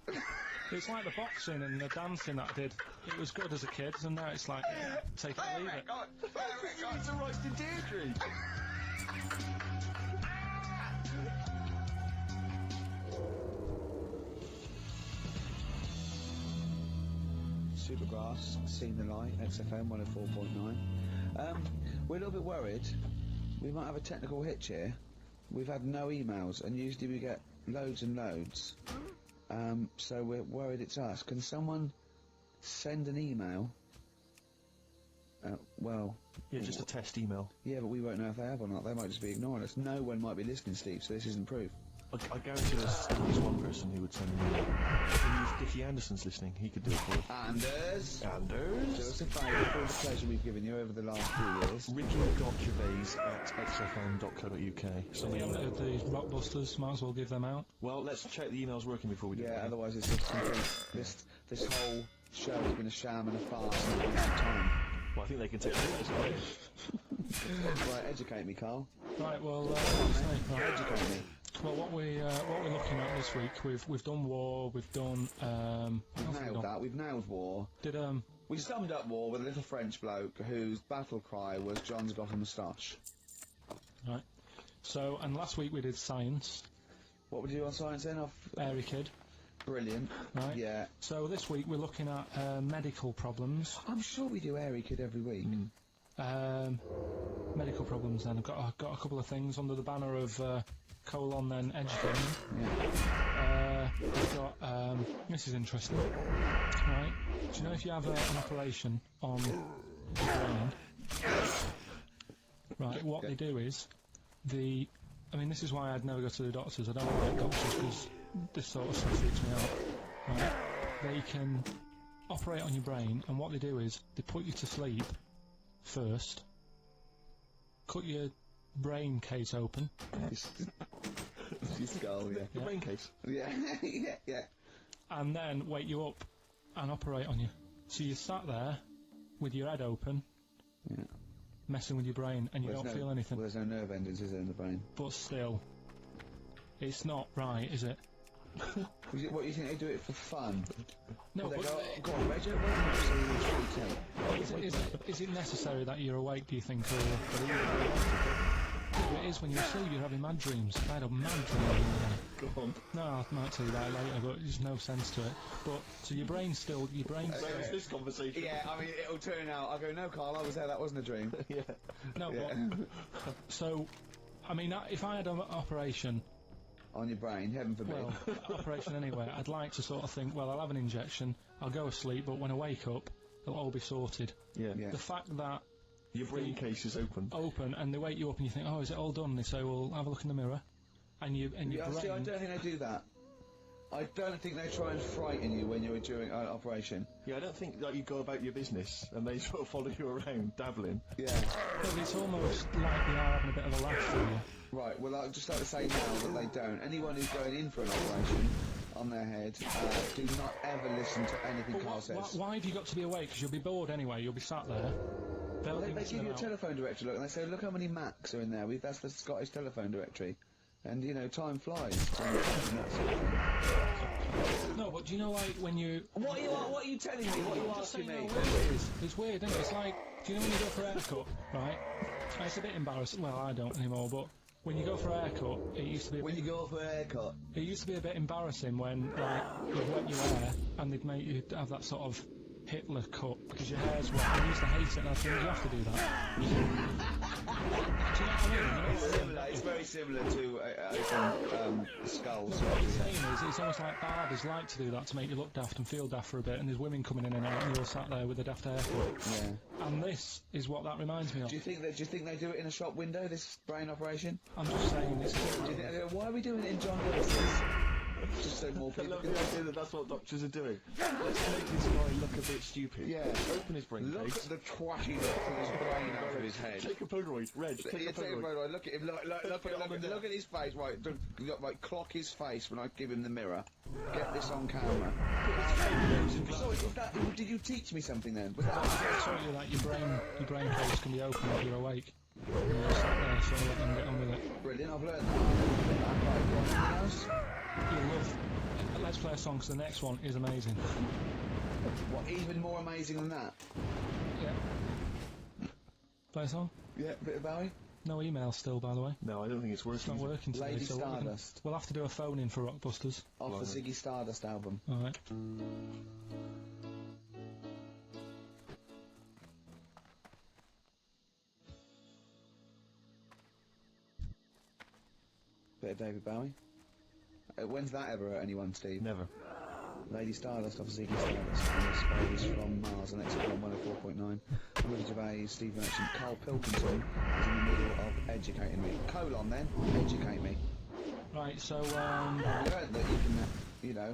It's like the boxing and the dancing that I did. It was good as a kid, and now it's like, take it or leave it. It's a roasted Deirdre. Supergrass, Seen the Light, XFM 104.9. We're a little bit worried. We might have a technical hitch here. We've had no emails, and usually we get loads and loads. So we're worried it's us. Can someone send an email? Yeah, just a test email. Yeah, but we won't know if they have or not. They might just be ignoring us. No one might be listening, Steve, so this isn't proof. I guarantee there's at least one person who would send an email. If Dickie Anderson's listening, he could do it for us. Anders! Do Anders? us a favour for all the pleasure we've given you over the last few years. Ricky.gervais@xfm.co.uk. So we haven't heard the Rockbusters, might as well give them out. Well, let's check the email's working before we do Yeah, that. otherwise it's just complete. This whole show has been a sham and a farce and a waste of time. Well, I think they can take it. Right, educate me, Carl. Right, well, right. Educate me. Well, what we're looking at this week, we've done war, we've done We've nailed that. We've nailed war. Did We summed up war with a little French bloke whose battle cry was "John's got a moustache." right. So, and last week we did science, What would you do on science then? Airy Kid, Brilliant. right? Yeah. So this week we're looking at medical problems. I'm sure we do Airy Kid every week. Medical problems. Then I've got a couple of things under the banner of colon then educating. Yeah. We've got this is interesting, right? Do you know if you have an operation on the brain, right? What they do is I mean, this is why I'd never go to the doctors. I don't like doctors because this sort of stuff freaks me out. Right? They can operate on your brain, and what they do is they put you to sleep first, cut your brain case open, Your skull, yeah. The brain case. Yeah, yeah. and then wake you up and operate on you. So you sat there with your head open, Yeah. messing with your brain, and you don't feel anything. Well, there's no nerve endings, is there, in the brain? But still, it's not right, is it? What, you think they do it for fun? No, They but go on, Reg, is it necessary that you're awake, do you think? Or it is when you're asleep, you're having mad dreams. I had a mad dream. Go on. No, I might tell you that later, but there's no sense to it. But, so your brain's still... Where's this conversation? Yeah, I mean, it'll turn out. I'll go, no, Carl, I was there, that wasn't a dream. Yeah. No, Yeah. but... So, I mean, if I had an operation... On your brain, heaven forbid. Well, operation anyway, I'd like to sort of think, well, I'll have an injection, I'll go asleep, but when I wake up, it'll all be sorted. Yeah. Yeah. The fact that Your brain case is open. and they wake you up and you think, oh, is it all done? And they say, well, have a look in the mirror. And your Yeah, brain... see, I don't think they do that. I don't think they try and frighten you when you're during an operation. Yeah, I don't think that you go about your business and they sort of follow you around, dabbling. Yeah. No, but it's almost like they are having a bit of a laugh for you. Right, well, I'd just like to say now that they don't. Anyone who's going in for an operation on their head, do not ever listen to anything But Carl says. why have you got to be awake? Because you'll be bored anyway, you'll be sat there. Well, they give you a out. telephone directory, look, and they say, look how many Macs are in there. That's the Scottish telephone directory. And, you know, time flies. When you're doing that sort of thing. No, but do you know, like, when you... What are you telling me? What are you Just asking saying me? how weird it is. It's weird, isn't it? It's like, do you know when you go for a haircut, right? It's a bit embarrassing. Well, I don't anymore, but when you go for a haircut, it used to be... When you go for a haircut. It used to be a bit embarrassing when, like, you'd wet your hair and they'd make you have that sort of Hitler cut because your hair's wet. I used to hate it and I think you have to do that. Do you know what I mean? You know It's what I mean? similar. It's very similar to skulls. What I'm saying is, it's almost like barbers like to do that to make you look daft and feel daft for a bit, and there's women coming in and out and you're sat there with a daft haircut. Yeah. And this is what that reminds me of. Do you think they do it in a shop window? This brain operation? I'm just saying it's... Do you think, why are we doing it in John Lewis's? Just so more I people love can the idea that that's what doctors are doing. Let's make this guy look a bit stupid. Yeah. Open his brain Look case. at the twatty look from his brain out of his head. Take a Polaroid. Reg, take Yeah, a Polaroid. Polaroid. Look at him. Look at his face. Right, like clock his face when I give him the mirror. Get this on camera. So, did you teach me something then? Was that? I taught you that your brain case can be open if you're awake. And you're sat there, so let them get on with it. Brilliant. I've learned that. Anything else? You love... Let's play a song, because the next one is amazing. What? Even more amazing than that? Yeah. Play a song? Yeah. Bit of Bowie. No email still, by the way. No, I don't think it's It's not working. working today, Lady so Stardust. we'll have to do a phone-in for Rockbusters. Off the Ziggy Stardust album. Alright. Bit of David Bowie. When's that ever hurt anyone, Steve? Never. Lady Stardust off Ziggy Stardust. And Space from Mars on XFM 104.9. Ricky Gervais, Steve Merchant, Carl Pilkington is in the middle of educating me. Colon then, educate me. Right, so, I learned that you can, you know,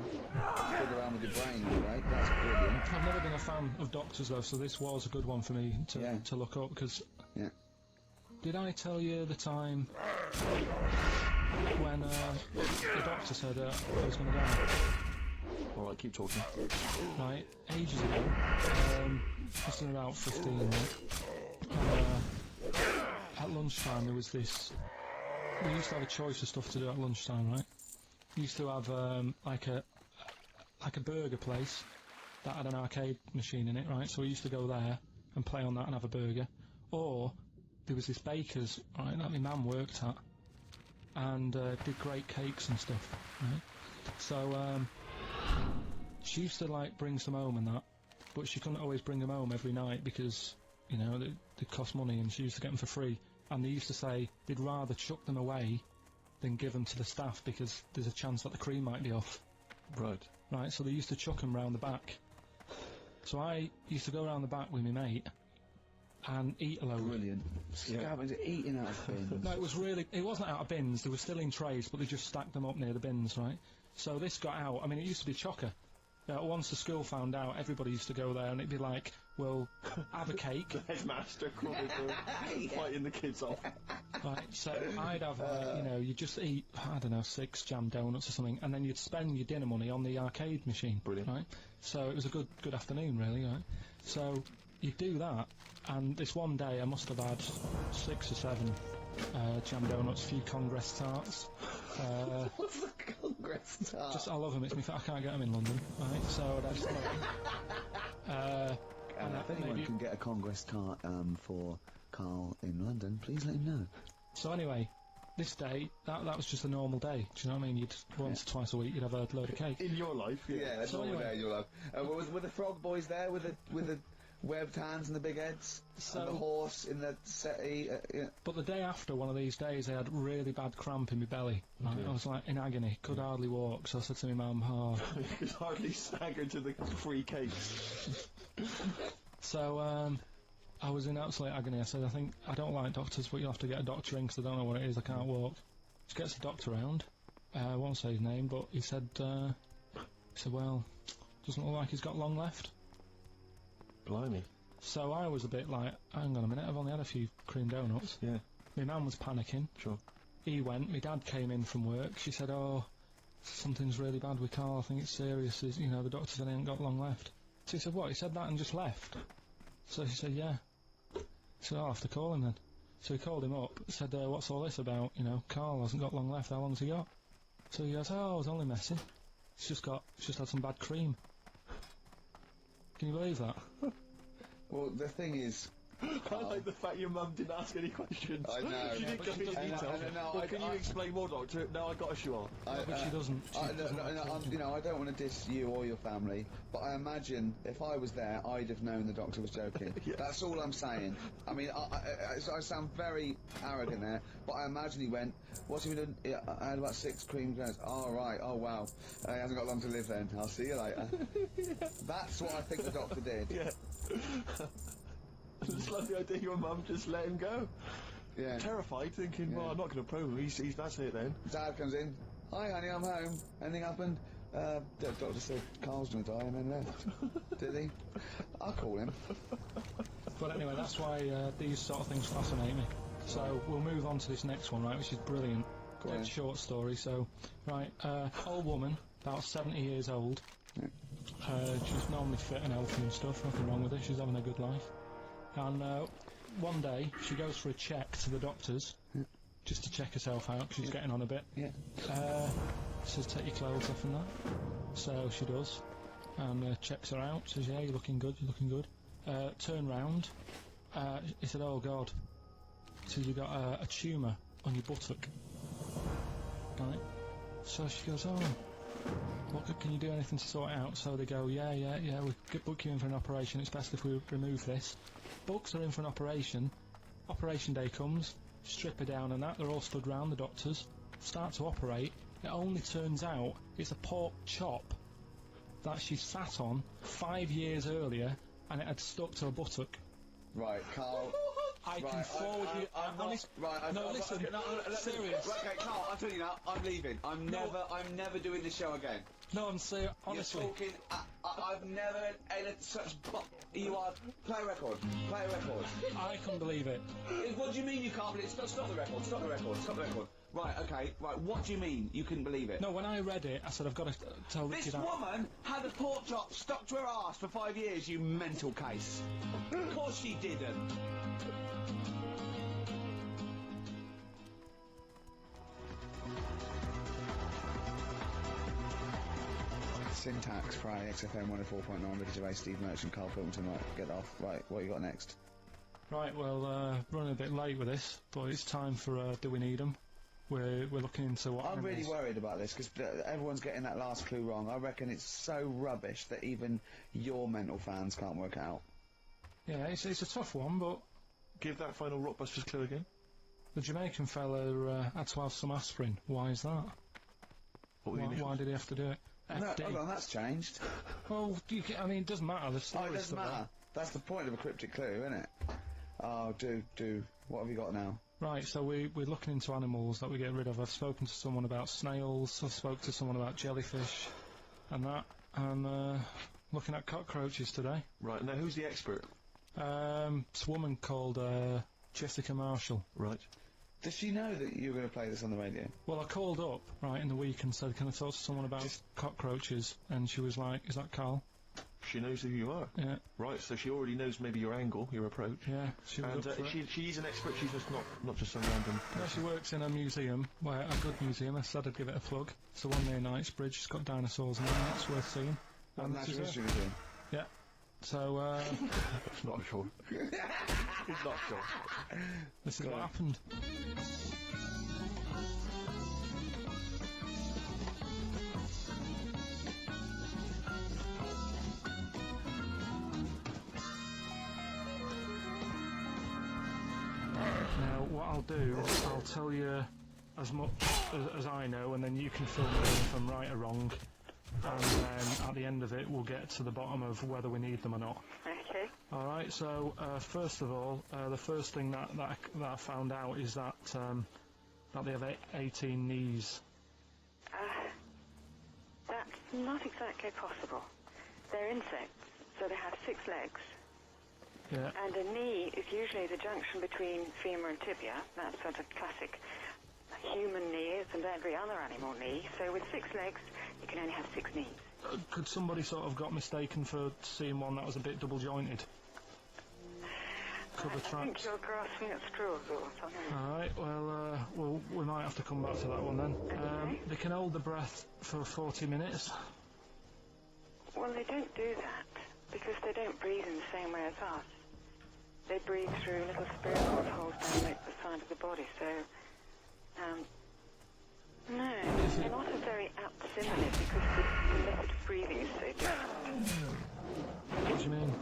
fiddle around with your brain, right? That's brilliant. I've never been a fan of doctors, though, so this was a good one for me to look up, because... Yeah. Did I tell you the time when the doctor said I was going to die? Alright, keep talking. Right, ages ago, must have been about 15, right? And, at lunchtime there was this... We used to have a choice of stuff to do at lunchtime, right? We used to have like a burger place that had an arcade machine in it, right? So we used to go there and play on that and have a burger. Or there was this baker's, right, that my mum worked at, and did great cakes and stuff, right? So she used to like bring some home and that, but she couldn't always bring them home every night because, you know, they cost money, and she used to get them for free. And they used to say they'd rather chuck them away than give them to the staff because there's a chance that the cream might be off. Right. Right, so they used to chuck them round the back. So I used to go round the back with my mate and eat a load. Brilliant. Yeah. Scabbers eating out of bins. No, it wasn't out of bins, they were still in trays, but they just stacked them up near the bins, right? So this got out, I mean, it used to be chocker. Once the school found out, everybody used to go there, and it'd be like, well, have a cake. The headmaster calling for fighting the kids off. Right, so I'd have, you know, you'd just eat, I don't know, 6 jam donuts or something, and then you'd spend your dinner money on the arcade machine. Brilliant. Right? So it was a good afternoon, really, right? So you'd do that, and this one day I must have had 6 or 7 jam donuts, a few Congress tarts. What's the Congress tart? Just, I love them, I can't get them in London, right? So I'd just if anyone can get a Congress tart for Carl in London, please let him know. So anyway, this day, that was just a normal day. Do you know what I mean? You'd once or twice a week, you'd have a load of cake. In your life, Yeah, that's So all anyway- there you'll have. Were the frog boys there with the webbed hands and the big heads? So- and the horse in the settee? Yeah. But the day after one of these days, I had really bad cramp in my belly. Right? I was like in agony, could hardly walk. So I said to my mum, "Oh." you could hardly stagger to the free cakes. So I was in absolute agony. I said, "I think I don't like doctors, but you'll have to get a doctor in because I don't know what it is. I can't walk." Just gets the doctor round. I won't say his name, but he said, "Well, doesn't look like he's got long left." Blimey. So I was a bit like, hang on a minute, I've only had a few cream donuts. Yeah, My mum was panicking. sure. He went, my dad came in from work, she said, "Oh, something's really bad with Carl, I think it's serious, you know, the doctor said he ain't got long left." So he said, "What?" He said that and just left. So she said, "Yeah." So I'll have to call him then. So he called him up, said, what's all this about? You know, Carl hasn't got long left, how long's he got? So he goes, oh, I was only messing. It's just had some bad cream. Can you believe that? Well, the thing is, I like the fact your mum didn't ask any questions. I know. She didn't go into detail. Well, can you explain more, Doctor? No, I got a shoe on. But she doesn't. You know, I don't want to diss you or your family, but I imagine if I was there, I'd have known the doctor was joking. Yeah. That's all I'm saying. I mean, I sound very arrogant there, but I imagine he went, what's he been doing? Yeah, I had about 6 cream grains. Oh, right. Oh, wow. He hasn't got long to live then. I'll see you later. That's what I think the doctor did. Yeah. I just love the idea your mum just let him go. Yeah. Terrified, thinking, well, I'm not going to probe him. He's that's it then. Dad comes in. Hi, honey, I'm home. Anything happened? The doctor said Carl's going to die and then left. Did he? I'll call him. But anyway, that's why these sort of things fascinate me. So we'll move on to this next one, right, which is brilliant. Go on. It's a short story. So, right, old woman, about 70 years old. Yeah. She's normally fit and healthy and stuff, nothing wrong with her, she's having a good life. And one day, she goes for a check to the doctor's, just to check herself out, 'cause she's getting on a bit. Yeah. Says, take your clothes off and that. So she does, and checks her out, says, yeah, you're looking good, you're looking good. Turn round, he said, oh God. He says, you've got a tumour on your buttock. Right? So she goes, oh, can you do anything to sort it out? So they go, yeah, we could book you in for an operation, it's best if we remove this. Books her in for an operation, operation day comes, strip her down and that, they're all stood round, the doctors, start to operate, it only turns out it's a pork chop that she sat on 5 years earlier, and it had stuck to her buttock. Right, Carl. I can forward you. Listen. Serious. Right, okay, Carl, I'll tell you now, I'm leaving. I'm never doing this show again. No, I'm serious. Honestly. You're talking, I've never had such you are, play a record. I couldn't believe it. What do you mean you can't believe it? Stop the record. Right, okay, right, what do you mean you couldn't believe it? No, when I read it, I said, I've got to tell This Richard woman had a pork chop stuck to her arse for 5 years, you mental case. Of course she didn't. Syntax, Friday, XFM 104.9, Ricky Gervais, Steve Merchant, Carl Pilkington, right, get off. Right, what you got next? Right, well, running a bit late with this, but it's time for Do We Need 'Em? We're looking into what I'm really animals- worried about this, because everyone's getting that last clue wrong. I reckon it's so rubbish that even your mental fans can't work it out. Yeah, it's a tough one, but Give that final Rockbusters clue again. the Jamaican fella had to have some aspirin. Why is that? What were the initials? Why did he have to do it? No, FD. hold on, that's changed. Well, I mean, it doesn't matter. The Oh, story's it doesn't still there. matter. That's the point of a cryptic clue, isn't it? Oh, do. What have you got now? Right, so we're looking into animals that we get rid of. I've spoken to someone about snails, I've spoken to someone about jellyfish, and that, and looking at cockroaches today. Right, now who's the expert? It's a woman called Jessica Marshall. Right. Does she know that you're going to play this on the radio? Well, I called up, right, in the week and said, can I talk to someone about cockroaches? And she was like, is that Carl? She knows who you are. Yeah, Right, so she already knows maybe your angle, your approach. yeah, she was And up for it. she's an expert, she's just not just some random... Yeah, she works in a museum, a good museum. I said I'd give it a plug. It's the one near Knightsbridge. It's got dinosaurs in it. It's worth seeing. What And this Natural is History her. Museum? Yeah. So, It's not sure. It's not sure. this is Go what on. happened. Now, what I'll do is I'll tell you as much as I know, and then you can fill me in if I'm right or wrong. And then at the end of it, we'll get to the bottom of whether we need them or not. Okay. All right. So first of all, the first thing that I found out is that they have 18 knees. That's not exactly possible. They're insects, so they have 6 legs. Yeah. And a knee is usually the junction between femur and tibia. That's sort of classic human knees and every other animal knee. So with 6 legs, you can only have 6 knees. Could somebody sort of got mistaken for seeing one that was a bit double jointed? cover I think tracks. you're grasping at straws or something. Alright, well, we might have to come back to that one then. Okay. They can hold the breath for 40 minutes. Well, they don't do that because they don't breathe in the same way as us. They breathe through little spiral holes down the side of the body, so... no, they're not a very apt simile because the method of breathing is so different. What do you mean?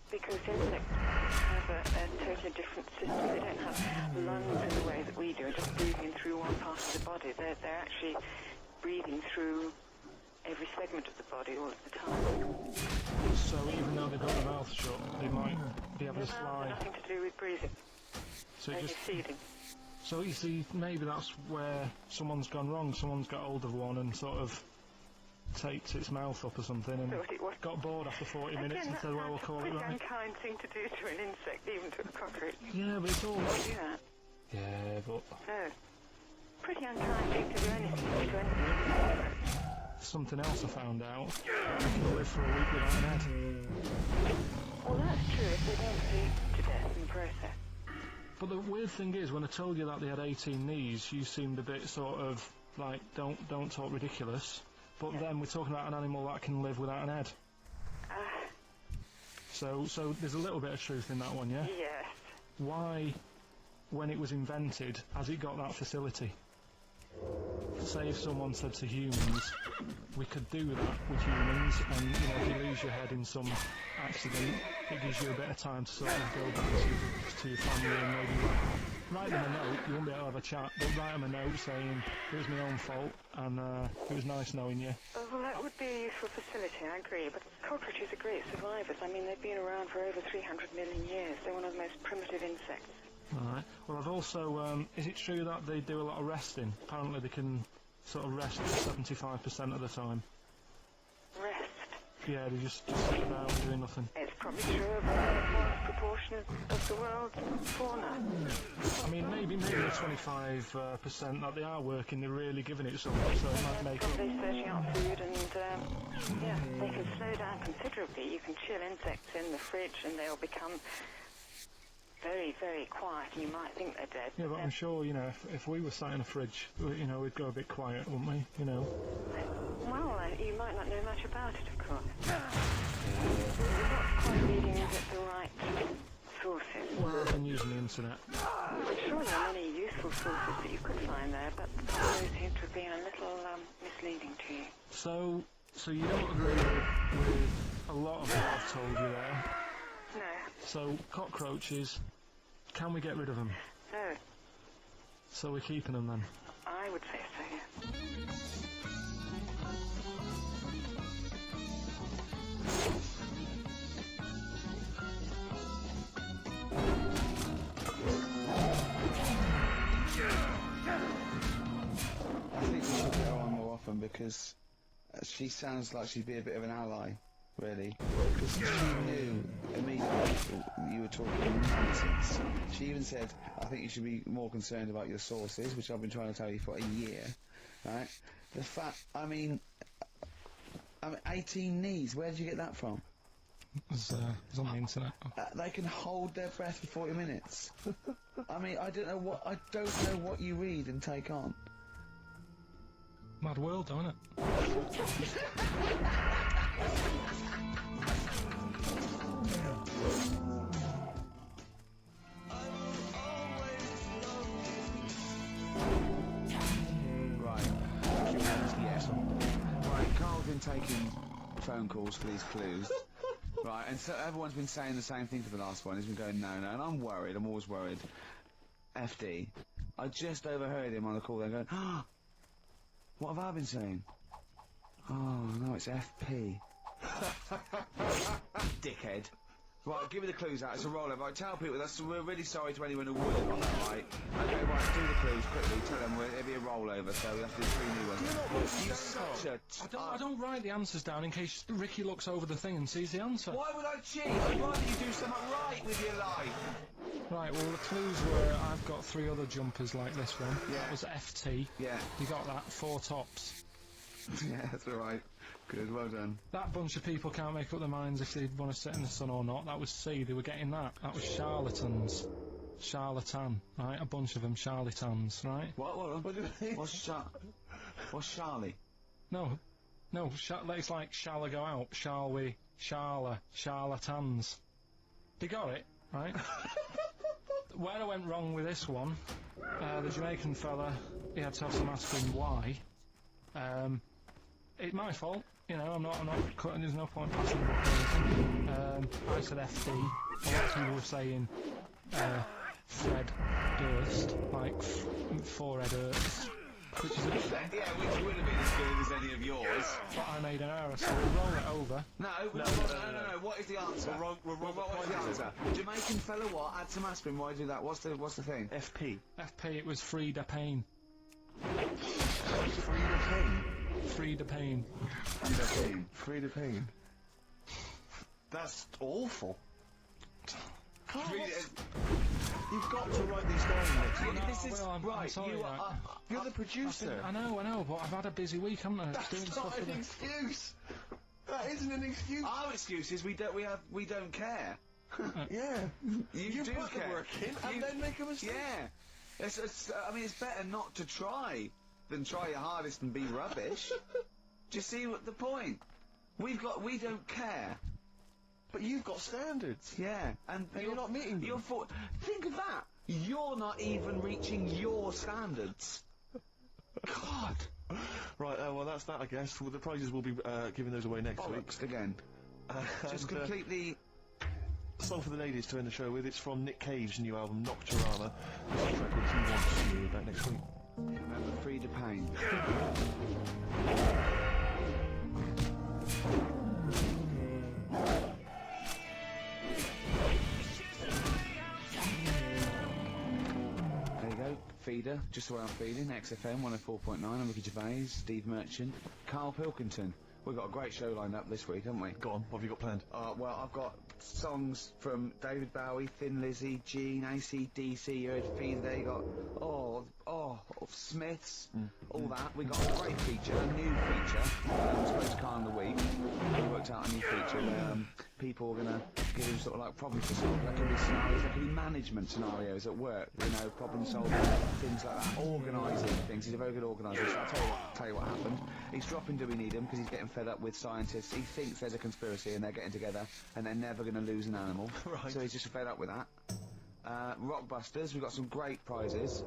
Because insects have a totally different system. They don't have lungs in the way that we do, just breathing through one part of the body. They're actually breathing through every segment of the body all of the time. So even though they've got their mouth shut, they might be able to Their mouths slide. have nothing to do with breathing, So it only just... feeding. So you see, maybe that's where someone's gone wrong. Someone's got hold of one and sort of taped its mouth up or something and Thought it was. got bored after 40 minutes Again, and said, well, we'll call it pretty right. unkind thing to do to an insect, even to a cockroach. Yeah, but it's all... Do that. Yeah, but No. Pretty unkind thing to do anything to anything. something else I found out. You can live for a week without an head. Well, that's true if they don't bleed to death in the process. But the weird thing is, when I told you that they had 18 knees, you seemed a bit sort of like, don't talk ridiculous. But then we're talking about an animal that can live without an head. So there's a little bit of truth in that one, yeah? Yes. Why, when it was invented, has it got that facility? Say if someone said to humans, we could do that with humans, and you know, if you lose your head in some accident, it gives you a bit of time to sort of go back to your family and maybe write them a note. You won't be able to have a chat, but write them a note saying it was my own fault and it was nice knowing you. Well, that would be a useful facility, I agree, but cockroaches are great survivors. I mean, they've been around for over 300 million years. They're one of the most primitive insects. Alright. Well, I've also, is it true that they do a lot of resting? Apparently they can sort of rest 75% of the time. Rest. Yeah, they just sit about doing nothing. It's probably true of a large proportion of the world's fauna. I mean, maybe the 25% that they are working, they're really giving it something, so it might make it... Probably searching out food and, yeah, they can slow down considerably. You can chill insects in the fridge and they'll become very, very quiet, and you might think they're dead. Yeah, but I'm sure, you know, if we were sat in a fridge, you know, we'd go a bit quiet, wouldn't we? You know. Well, you might not know much about it, of course. You're not quite reading the right sources. Well, I've been using the internet. I'm sure there are many useful sources that you could find there, but those seem to have been a little misleading to you. So you don't agree with a lot of what I've told you there. No. So, cockroaches, can we get rid of them? No. So we're keeping them then? I would say so, yeah. I think we should get her on more often because she sounds like she'd be a bit of an ally, really. Because she knew immediately you were talking nonsense. She even said, I think you should be more concerned about your sources, which I've been trying to tell you for a year, right? The fact, I mean 18 knees, where did you get that from? It's on the internet. They can hold their breath for 40 minutes. I mean, I don't know what you read and take on. Mad world, don't it? Right. Yes. Right, Carl's been taking phone calls for these clues. Right, and so everyone's been saying the same thing for the last one. He's been going, no, and I'm worried, I'm always worried. FD. I just overheard him on the call there going, ah, what have I been saying? Oh, no, it's FP. Dickhead. Right, give me the clues out. It's a rollover. Right, tell people we're really sorry to anyone who would have got that right. Okay, right, do the clues quickly. Tell them it'll be a rollover, so we have to do 3 new ones. You're such a... I don't write the answers down in case Ricky looks over the thing and sees the answer. Why would I cheat? I'd rather you do something right with your life. Right, well the clues were, I've got 3 other jumpers like this one. Yeah. That was FT. Yeah. You got that, 4 tops. Yeah, that's all right. Good, well done. That bunch of people can't make up their minds if they want to sit in the sun or not. That was C. They were getting that. That was charlatans. Charlatan, right? A bunch of them charlatans, right? What do you mean? What's Charlie? No, it's like, shall I go out? Shall we? Charlatans. They got it, right? Where I went wrong with this one, the Jamaican fella, he had to have some aspirin. Why? It's my fault. You know, I'm not cutting, there's no point passing the book or anything. I said FD. A lot of people were saying, Fred Durst, like, forehead Durst. Which is a bit... Yeah, which would have been as good as any of yours. But I made an error, so we'll roll it over. No. What is the answer? What's the answer? Jamaican fella what? Add some aspirin, why do that? What's the thing? FP. FP, it was Free the Pain. Free the pain. Free the Pain. Free the pain. That's awful. You've got to write these down, Nick. No, This is I'm right. sorry, You're the producer. I know, but I've had a busy week, haven't I? Doing That's stuff not with an the- excuse. That isn't an excuse. Our excuse is we don't care. Yeah. You do put care. the work in and then make a mistake. Yeah. I mean, it's better not to try than try your hardest and be rubbish. Do you see what the point? We don't care. But you've got standards. Yeah, and you're not meeting them. Think of that. You're not even reaching your standards. God. Right, well, that's that, I guess. Well, the prizes will be giving those away next week. Bollocks again. Just completely... Song for the ladies to end the show with. It's from Nick Cave's new album, Nocturama. This is a track called He Wants You. Back next week. Remember, free to pain. There you go, Feeder, just the way I'm feeling, XFM 104.9, I'm Ricky Gervais, Steve Merchant, Carl Pilkington. We've got a great show lined up this week, haven't we? Go on, what have you got planned? Well, I've got songs from David Bowie, Thin Lizzy, Gene, AC/DC, you heard Feeder there, you got, Smiths, all that. We got a great feature, a new feature, spoke to Carl in the week. We worked out a new feature where people are going to give him sort of like problems to solve. There can be scenarios, there can be management scenarios at work, you know, problem solving, things like that, organising things. He's a very good organiser, so I'll tell you what happened. He's dropping Do We Need Him because he's getting fed up with scientists. He thinks there's a conspiracy and they're getting together and they're never going to lose an animal. Right. So he's just fed up with that. Rockbusters, we've got some great prizes.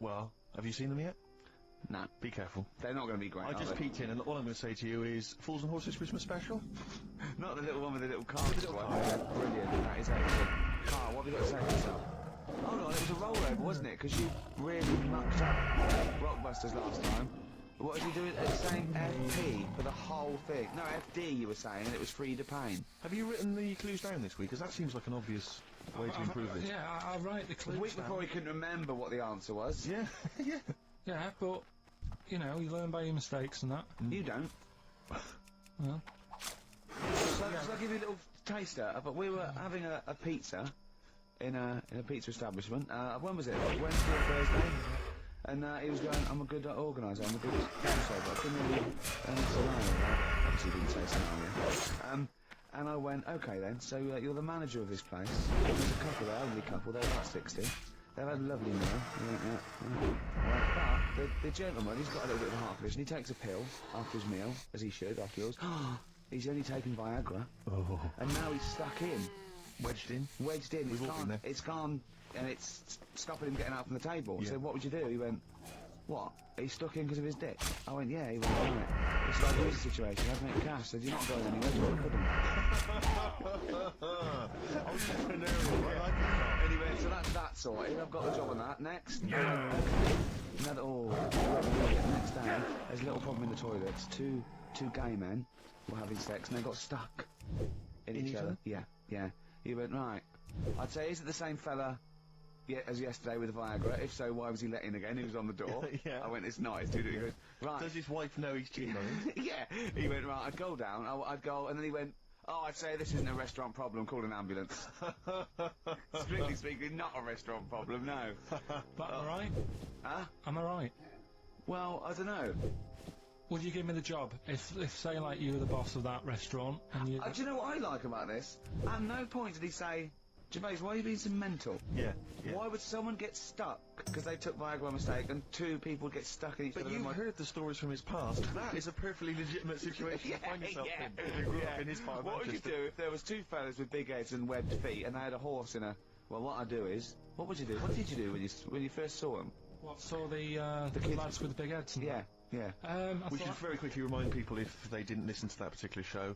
Well, have you seen them yet? No, Be careful. they're not going to be great. I just peeked in, and all I'm going to say to you is Fools and Horses Christmas Special. Not the little one with the little car. With the little car. Yeah, brilliant. That is excellent. Carl, what have you got to say for yourself? Hold on, it was a rollover, wasn't it? Because you really mucked up Rockbusters last time. What was he doing? Saying FP for the whole thing. No, FD you were saying, and it was Free to Pain. Have you written the clues down this week? Because that seems like an obvious way to improve this. Yeah, I'll write the The clues week down. before he couldn't remember what the answer was. Yeah, yeah. Yeah, but, you know, you learn by your mistakes and that. You don't. Well, So I'll give you a little taster. But we were having a pizza in a pizza establishment. When was it? Wednesday or Thursday? And he was going, I'm a good organiser, I'm a good producer, but give me a scenario. Obviously he didn't say scenario. And I went, okay then, so you're the manager of this place. There's a couple there, elderly couple, they're about 60. They've had a lovely meal. But the gentleman, he's got a little bit of a heart condition. He takes a pill after his meal, as he should, after yours. He's only taken Viagra. Oh. And now he's stuck in. Wedged in. Wedged in. We've all been there. It's gone, and it's stopping him getting out from the table. Yeah. So what would you do? He went, what? He's stuck in because of his dick? I went, yeah. He went, right. It's like a situation. I have to make cash. So you're not going anywhere. You're not couldn't. Entrepreneurial. I like it. Anyway, so that's that sorted. I've got the job on that. Next. Next day, there's a little problem in the toilets. Two gay men were having sex and they got stuck in each other. Yeah. He went, right. I'd say, is it the same fella as yesterday with the Viagra? If so, why was he let in again? He was on the door. Yeah. I went, it's not. It's too difficult. He goes, right. Does his wife know he's cheating on him? Yeah. He went, right, I'd go down. I'd go, and then he went, oh, I'd say this isn't a restaurant problem. Call an ambulance. Strictly speaking, not a restaurant problem, no. but am I right? Huh? Am I right? Well, I don't know. would you give me the job if say like you were the boss of that restaurant and you? Do you know what I like about this? At no point did he say, Gervais, why are you being so mental? Yeah. Why would someone get stuck because they took Viagra by mistake, and two people get stuck in each But other? you've and heard the stories from his past. That is a perfectly legitimate situation to find yourself in. If you grew up in his part of What would you Manchester. do if there was two fellas with big heads and webbed feet, and they had a horse in a? Well, what I'd do is, what would you do? What did you do when you first saw them? What, saw the kids- lads with the big heads? And Yeah. I We should thought, very quickly remind people, if they didn't listen to that particular show,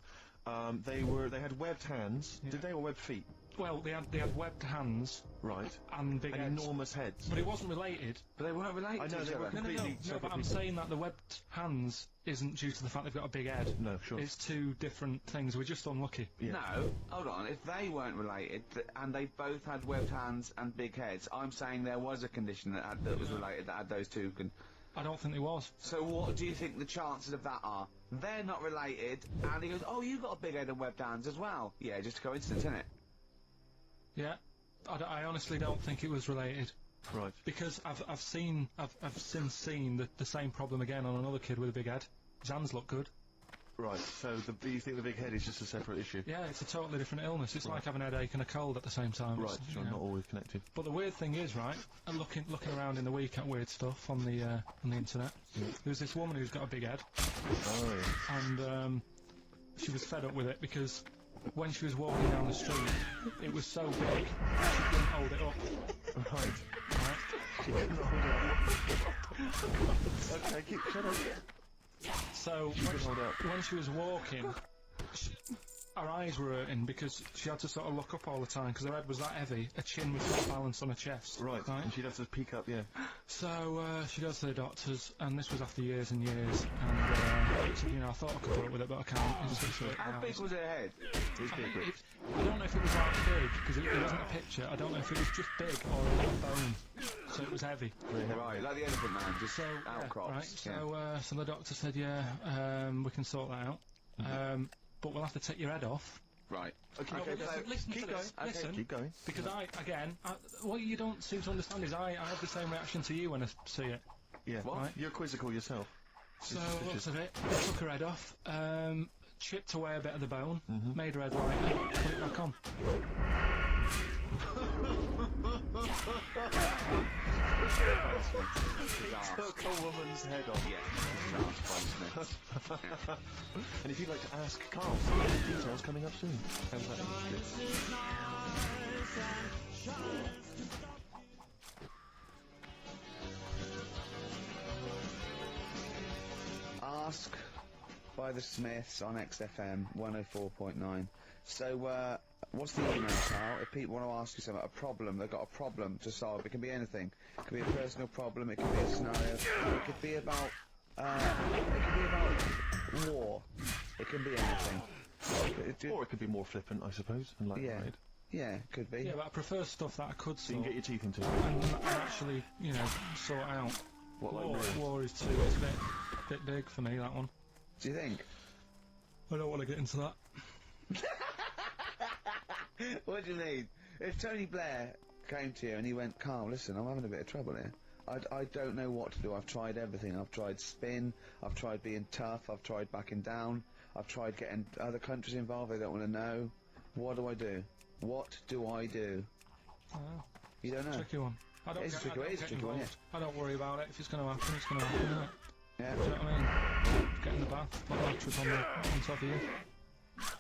they had webbed hands. Did they, or webbed feet? well, they had webbed hands Right. and big And heads. enormous heads. But it wasn't related. But they weren't related I to know, each they were other. completely No, separate but I'm people. saying that the webbed hands isn't due to the fact they've got a big head. No, sure. It's two different things. We're just unlucky. Yeah. No, hold on. If they weren't related, and they both had webbed hands and big heads, I'm saying there was a condition that was related that had those two. I don't think there was. So what do you think the chances of that are? They're not related, and he goes, oh, you got a big head and webbed hands as well. Yeah, just a coincidence, isn't it? Yeah. I honestly don't think it was related. Right. Because I've since seen the same problem again on another kid with a big head. His hands look good. Right. So you think the big head is just a separate issue? Yeah, it's a totally different illness. It's like having a headache and a cold at the same time. Right. It's, So you know. not always connected. But the weird thing is, right, and looking around in the week at weird stuff on the internet, there was this woman who's got a big head, Oh yeah. and she was fed up with it because when she was walking down the street, it was so big she couldn't hold it up. Right. Right? She couldn't hold it up. Okay, keep shut up. So She couldn't hold it up. when she was walking, her eyes were hurting because she had to sort of look up all the time because her head was that heavy. Her chin was not balanced on her chest. Right. And she'd have to peek up. Yeah. So she goes to the doctors, and this was after years and years. And so, you know, I thought I could put up with it, but I can't. It's just How big was her head? It's big. Rick. I don't know if it was like big because it wasn't a picture. I don't know if it was just big or a bone. So it was heavy. Right, like the Elephant Man, just So outcrops. right. So the doctor said, yeah, we can sort that out. But we'll have to take your head off. Right. Okay. No, but listen keep to going. this. Okay. Listen. Keep going. Because what you don't seem to understand is I have the same reaction to you when I see it. Yeah. What? Right. You're quizzical yourself. So lots of it. They took her head off, chipped away a bit of the bone, made her head lighter, put it back on. Took a woman's head off. Yeah. And if you'd like to ask Carl, some of the details coming up soon. How's that? Ask by the Smiths on XFM 104.9. So, what's the email, Carl? If people want to ask you something, a problem, they've got a problem to solve. It can be anything. It could be a personal problem. It could be a scenario. It could be about. War. It can be anything. Or it could be more flippant, I suppose, and light-hearted. Yeah, could be. Yeah, but I prefer stuff that I could So you sort can get your teeth into it. and actually, you know, sort out. What, like War, real? war is too. It's a bit big for me, that one. Do you think? I don't want to get into that. What do you mean? If Tony Blair came to you and he went, Carl, listen, I'm having a bit of trouble here. I don't know what to do. I've tried everything. I've tried spin. I've tried being tough. I've tried backing down. I've tried getting other countries involved. They don't want to know. What do I do? What do I do? You don't know? Tricky one. I don't It is get, tricky, I don't it is get tricky one, involved. I don't worry about it. If it's going to happen, it's going to happen, isn't it? Yeah. Do you know what I mean? Get in the bath, put a mattress on top of you.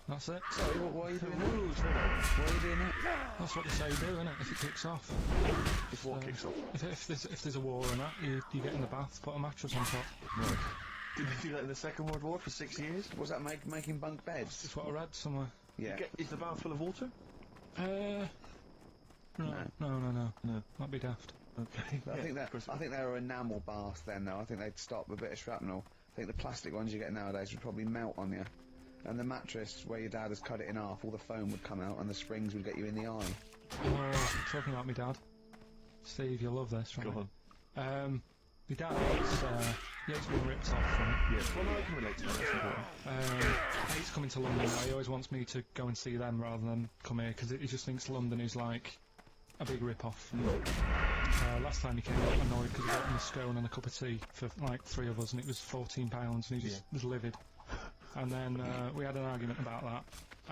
That's it. Sorry, why are you doing that? Why are you doing that? That's what they say you do, isn't it? If it kicks off. If what kicks off? If there's a war and that, you get in the bath, put a mattress on top. Right. Did they do that in the Second World War for 6 years? Was that making bunk beds? That's what I read somewhere. Yeah. Is the bath full of water? No. That'd be daft. Okay. I think they're enamel baths then, though. I think they'd stop a bit of shrapnel. I think the plastic ones you get nowadays would probably melt on you. And the mattress, where your dad has cut it in half, all the foam would come out and the springs would get you in the eye. Talking about my dad. Steve, you'll love this, right? Go on. My dad hates being ripped off from it. Yeah. Well, I can relate to that. That's important. Hates coming to London now. He always wants me to go and see them rather than come here because he just thinks London is like a big rip-off. Last time he came out annoyed because he got him a scone and a cup of tea for like 3 of us, and it was £14, and he just was livid. And then we had an argument about that,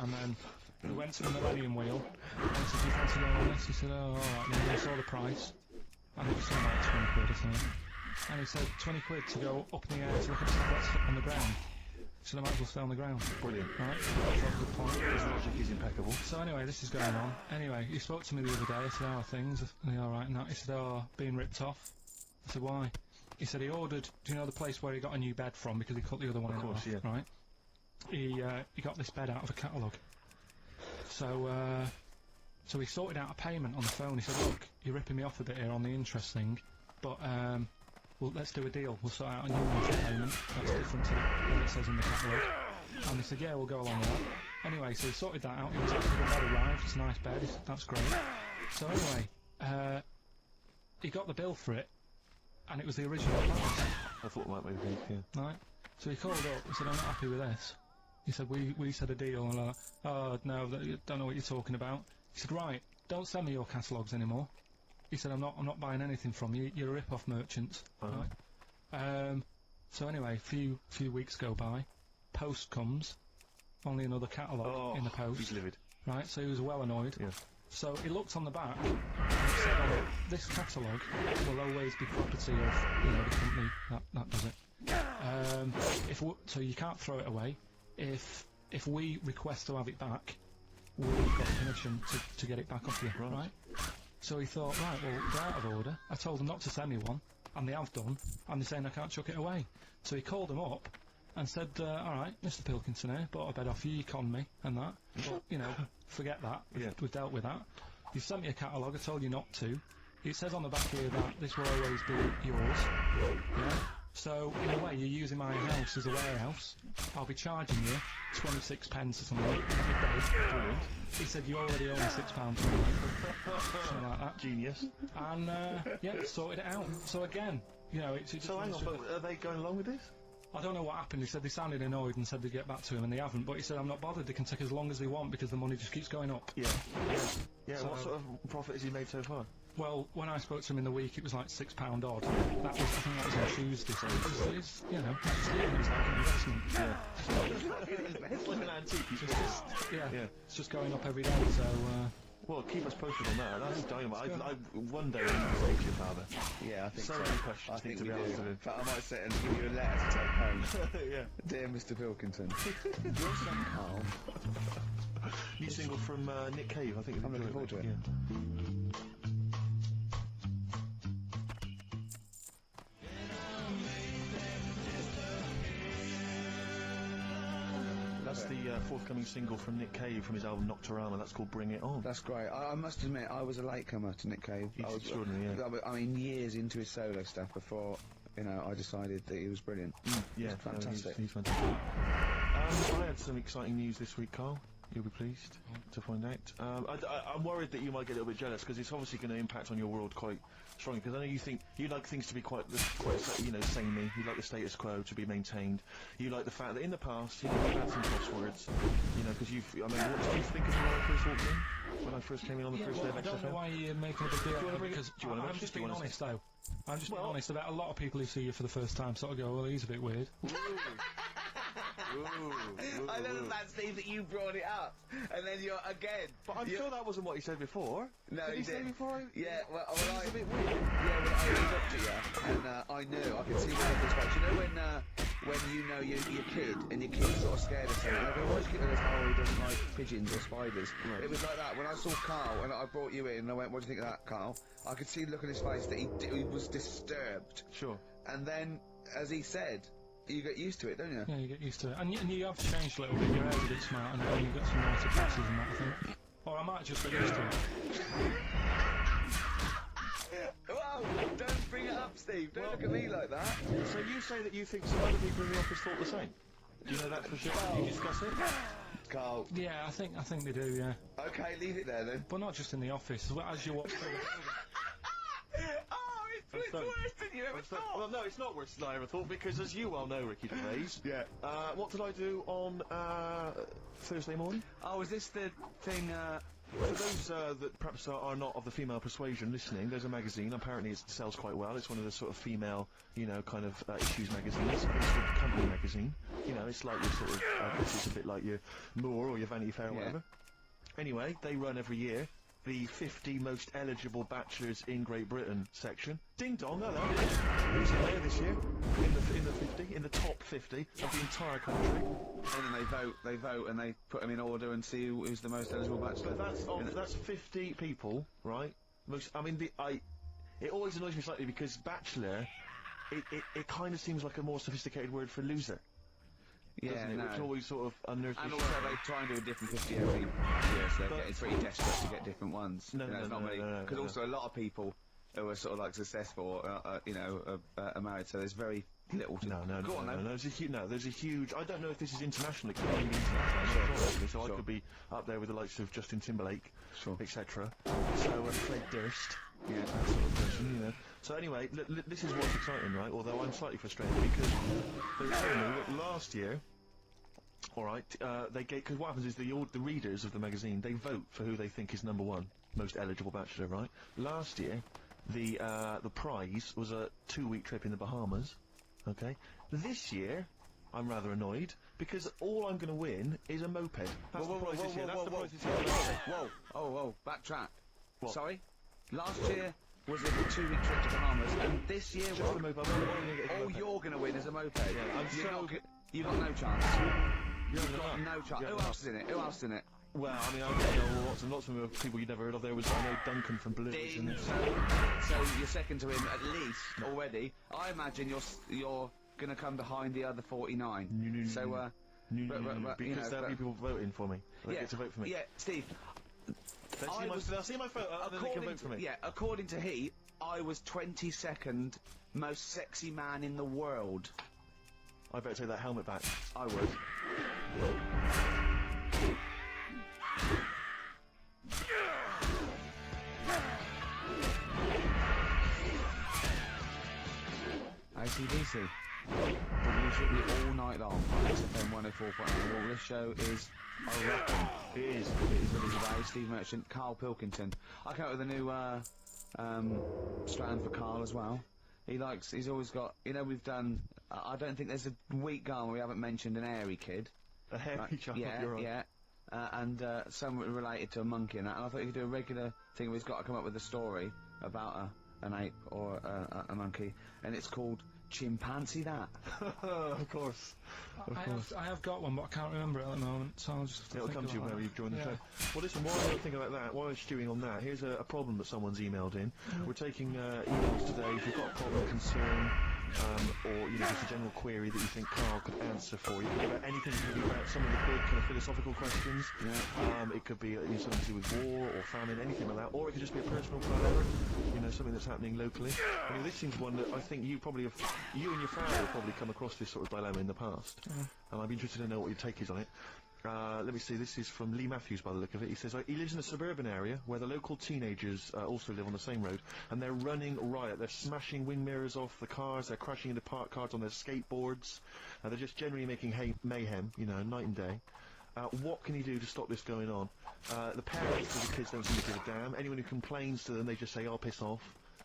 and then we went to the Millennium Wheel, and I said, do you fancy going on this? He said, oh, alright, and then I saw the price, and it was something like 20 quid or something. And he said, 20 quid to go up in the air to look at stuff that's on the ground. So I might as well stay on the ground. Brilliant. Right? That's a good point. His logic is impeccable. So anyway, this is going on. Anyway, he spoke to me the other day. I said, how are things? Are they alright? And that. He said, oh, being ripped off. I said, why? He said he ordered, do you know the place where he got a new bed from because he cut the other one in course, half, yeah. right? He got this bed out of a catalogue. So he sorted out a payment on the phone. He said, look, you're ripping me off a bit here on the interest thing, but well, let's do a deal. We'll sort out a new monthly payment that's different to what it says in the catalogue. And he said, yeah, we'll go along with that. Anyway, so he sorted that out. He was actually, the bed arrived. It's a nice bed. That's great. So anyway, he got the bill for it, and it was the original price. I thought it might be big, yeah. Right. So he called up and said, I'm not happy with this. He said, we said a deal. And I'm like, oh, no, don't know what you're talking about. He said, right, don't send me your catalogues anymore. He said, I'm not buying anything from you. You're a rip-off merchant. Right. So anyway, a few weeks go by. Post comes. Only another catalogue in the post. He's livid. Right, so he was well annoyed. Yeah. So he looked on the back, and it said on it, this catalogue will always be property of, the company that does it. So you can't throw it away. If we request to have it back, we've got permission to get it back off you, right? So he thought, right, well, they're out of order. I told them not to send me one, and they have done, and they're saying I can't chuck it away. So he called them up and said, all right, Mr. Pilkinson here, bought a bed off you, you conned me, and that. But, forget that. We've dealt with that. You sent me a catalogue, I told you not to. It says on the back here that this will always be yours. Yeah? So, in a way, you're using my house as a warehouse. I'll be charging you 26 pence or something every day. Brilliant. He said, you already owe me £6 something like that. Genius. And, sorted it out. So again, it's just... So hang on, but are they going along with this? I don't know what happened. He said they sounded annoyed and said they'd get back to him, and they haven't. But he said, I'm not bothered. They can take as long as they want because the money just keeps going up. Yeah. So what sort of profit has he made so far? Well, when I spoke to him in the week, it was like £6 odd. I think that was on Tuesday. So it's just leaving it as like an investment. Yeah. It's like an antique. It's just going up every day. So. Well, keep us posted on that. That's dynamite. One day I need to speak to your father. Yeah, I think so. So many questions I think to we be do. answered. In fact, I might sit and give you a letter to take home. Yeah. Dear Mr. Pilkington, your son Carl. New single from Nick Cave, I think. I'm looking forward to it. Yeah. That's the forthcoming single from Nick Cave from his album Nocturama. That's called Bring It On. That's great. I must admit, I was a latecomer to Nick Cave. He's I was extraordinary, yeah. I mean, years into his solo stuff before, I decided that he was brilliant. Yeah, fantastic. He's fantastic. I had some exciting news this week, Carl. You'll be pleased to find out. I'm worried that you might get a little bit jealous because it's obviously going to impact on your world quite strongly. Because I know you like things to be quite samey. You like the status quo to be maintained. You like the fact that in the past, you've had some crosswords. Because what did you think of me when I first walked in? When I first came in on the first day of XFL? I don't know why you're making a big deal out of it, because I'm just being honest, though. I'm just being honest about a lot of people who see you for the first time sort of go, well, he's a bit weird. I know that, Steve, that you brought it up, and then you're again. But I'm sure that wasn't what he said before. No, did he say before? Yeah, well, He's a bit weird. Yeah, well, I looked at you, and I knew. I could see one of his face. You know when you know your kid, and your kid's sort of scared of something. I go, why does your kid go, he doesn't like pigeons or spiders. Right. It was like that. When I saw Carl, and I brought you in, and I went, what do you think of that, Carl? I could see the look on his face that he was disturbed. Sure. And then, as he said, you get used to it, don't you? Yeah, you get used to it. And you have changed a little bit. Your hair's a bit smart, and you've got some nicer glasses and that, I think. Or I might just get used to it. Whoa! Don't bring it up, Steve. Don't look at me like that. So you say that you think some other people in the office thought the same? Do you know that for sure? Did you discuss it? Carl. Yeah, I think they do, yeah. Okay, leave it there then. But not just in the office, as you watch through It's worse than you ever thought. Well, no, it's not worse than I ever thought, because as you well know, Ricky Gervais, what did I do on Thursday morning? Oh, was this the thing For those that perhaps are not of the female persuasion listening, there's a magazine. Apparently, it sells quite well. It's one of the sort of female, you know, kind of issues magazines. It's called Company Magazine. You know, it's like your sort of, I guess it's a bit like your More or your Vanity Fair or whatever. Anyway, they run every year the 50 most eligible bachelors in Great Britain section. Ding dong, hello. Who's in there this year? In the top 50 of the entire country. And then they vote, and they put them in order and see who's the most eligible bachelor. But that's 50 people, right? It always annoys me slightly because bachelor, it kind of seems like a more sophisticated word for loser. Yeah, doesn't it? no. Which always sort of unnerves me. And also they try and do a different 50 every year, so they're getting pretty desperate to get different ones. No, because also a lot of people who are sort of like successful, are married, so there's very little to... No, there's a huge... I don't know if this is international, it could be international, so I could be up there with the likes of Justin Timberlake, etc. So, Fred Durst, that sort of person, you know. So anyway, this is what's exciting, right? Although I'm slightly frustrated because they were telling me that last year, alright, because what happens is the readers of the magazine, they vote for who they think is #1 most eligible bachelor, right? Last year, the prize was a 2-week trip in the Bahamas. Okay. This year, I'm rather annoyed because all I'm going to win is a moped. That's the prize this year. That's the prize this year. Whoa, backtrack. What? Sorry? Last year was a 2-week trip to Bahamas, and this year Just a moped. all you're going to win is a moped. Yeah, you've got no chance. You've got no chance. Yeah, Who else is in it? Who else is in it? Well, I mean, I know lots of people you've never heard of. I know Duncan from Blue. So you're second to him at least already. I imagine you're going to come behind the other 49. Because there'll be people voting for me. They get to vote for me. Yeah, Steve. They'll see my photo and then they can vote for me. Yeah, according to Heat, I was 22nd most sexy man in the world. I better take that helmet back. I would. ACDC. Publish it all night long on XFM 104.9. Well, this show is a reckon. It is released by Steve Merchant, Carl Pilkington. I came up with a new strand for Carl as well. He's always got, we've done, I don't think there's a week gone where we haven't mentioned an hairy kid. A hairy child, you're right. Yeah. And something related to a monkey and that. And I thought you could do a regular thing where he's got to come up with a story about an ape or a monkey, and it's called Chimpanzee That. Of course. I have got one, but I can't remember it at the moment, so I'll just It'll come to you whenever you've joined the show. Well, listen, while I think about that, while I'm stewing on that, here's a problem that someone's emailed in. We're taking emails today. If you've got a problem, concern, or just a general query that you think Carl could answer for you, it could be about anything. It could be about some of the big kind of philosophical questions. It could be something to do with war or famine, anything like that, or it could just be a personal dilemma, something that's happening locally. I mean, this seems one that I think you and your family have probably come across this sort of dilemma in the past, and I'd be interested to know what your take is on it. Let me see, this is from Lee Matthews by the look of it. He says, he lives in a suburban area where the local teenagers also live on the same road, and they're running riot. They're smashing wing mirrors off the cars, they're crashing into parked cars on their skateboards, they're just generally making mayhem, night and day. What can he do to stop this going on? The parents of the kids don't seem to give a damn. Anyone who complains to them, they just say, "Oh, piss off."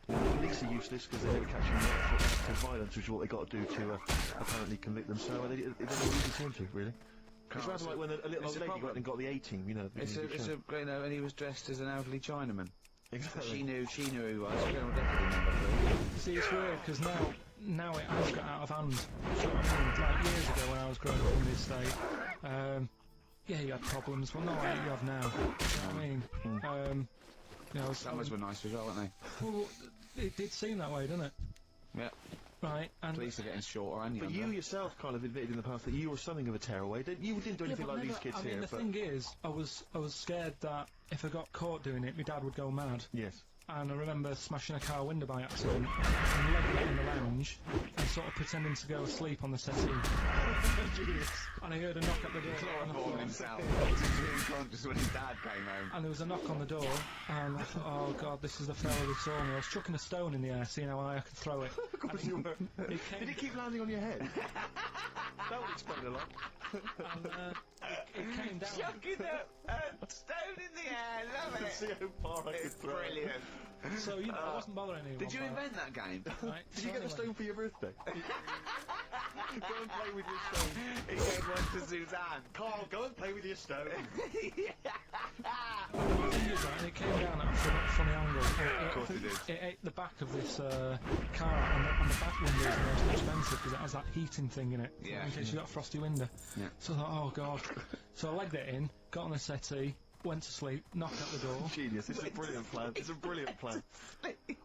The police are useless because they never catch them for violence, which is what they got to do to apparently convict them. So they don't know who to turn to, really. It's rather like when a little old lady went and got the A-team, and he was dressed as an elderly Chinaman. Exactly. She knew who he was. Colonel Deputy number 3. See, it's weird because now it has got out of hand. So, like years ago when I was growing up in the estate, you had problems, but not like you have now. You know what I mean? Summers were nice as well, weren't they? Well, it did seem that way, didn't it? Yeah. Right, and police are getting shorter and younger. But you yourself kind of admitted in the past that you were something of a tearaway. You didn't do anything like these kids here. The thing is, I was scared that if I got caught doing it, my dad would go mad. Yes. And I remember smashing a car window by accident and legging it in the lounge and sort of pretending to go asleep on the settee. And I heard a knock at the door. Chloroform himself. He was unconscious when his dad came home. And there was a knock on the door, and I thought, oh god, this is the fella who saw me. I was chucking a stone in the air, seeing how high I could throw it. Of course you were. Did it keep landing on your head? That would explain a lot. And it came down. Chucking a stone in the air, love it. See how far I could It's throw it. brilliant. So, you know, I wasn't bothering anyone. Did you by it, invent that game? Right? Did you get the So stone for your birthday? Go and play with your stone. He gave one to Suzanne. Carl, go and play with your stone. anyway, the thing is, right, it came down at a funny angle. Of course it did. It ate the back of this car, and the back window is the most expensive because it has that heating thing in it. Yeah. In case you got a frosty window. Yeah. So I thought, oh god. So I legged it in, got on the settee, went to sleep, knocked at the door. Genius, it's a brilliant plan. It's a brilliant plan.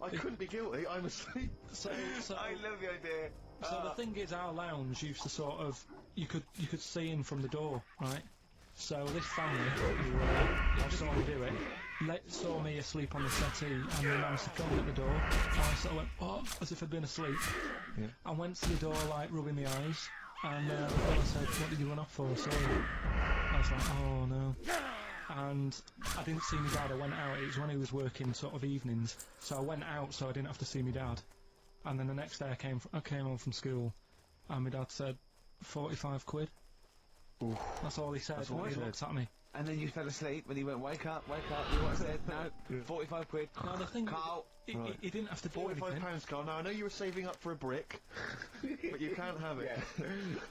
I couldn't be guilty, I'm asleep. So I love the idea. So the thing is, our lounge used to sort of you could see in from the door, right? So this family who saw me do it, saw me asleep on the settee, and they managed to come at the door. And I sort of went, oh, as if I'd been asleep. Yeah. I went to the door, like rubbing my eyes, and the fella said, "What did you run off for?" Sorry. I was like, oh no. And I didn't see my dad. I went out. It was when he was working sort of evenings, so I went out so I didn't have to see my dad. And then the next day I came home from school, and my dad said, 45 quid. Oof. That's all he said. That's all When he he said. looked at me. And then you fell asleep when he went, wake up, you know what I said? No, 45 quid. No, the thing Carl. he didn't have to do £45, anything. Carl. Now, I know you were saving up for a brick, but you can't have it.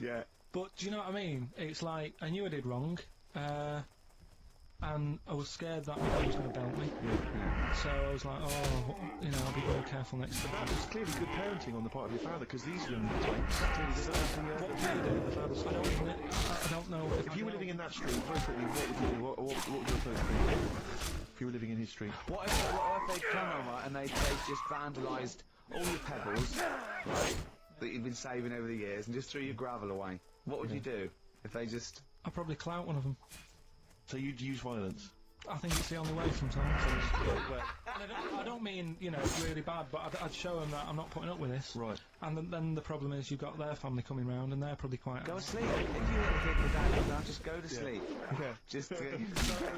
Yeah. But do you know what I mean? It's like, I knew I did wrong, and I was scared that my dad was going to belt me. So I was like, oh, you know, I'll be very careful next time. That was clearly good parenting on the part of your father, because these young types clearly they don't have What the, would you do? the father's I don't know. If you were living in that street, very quickly, what would you do? What would your first thing be? If you were living in his street? What if they'd come over and they just vandalised all your pebbles, right, that you've been saving over the years, and just threw your gravel away? What would you do if they just... I'd probably clout one of them. So you'd use violence? I think it's the only way sometimes. Well, I don't mean, you know, really bad, but I'd show them that I'm not putting up with this. right. And then the problem is you've got their family coming round, and they're probably quite... Go to sleep. If you hit a kid with that, now just go to sleep. Yeah. Just... Equally,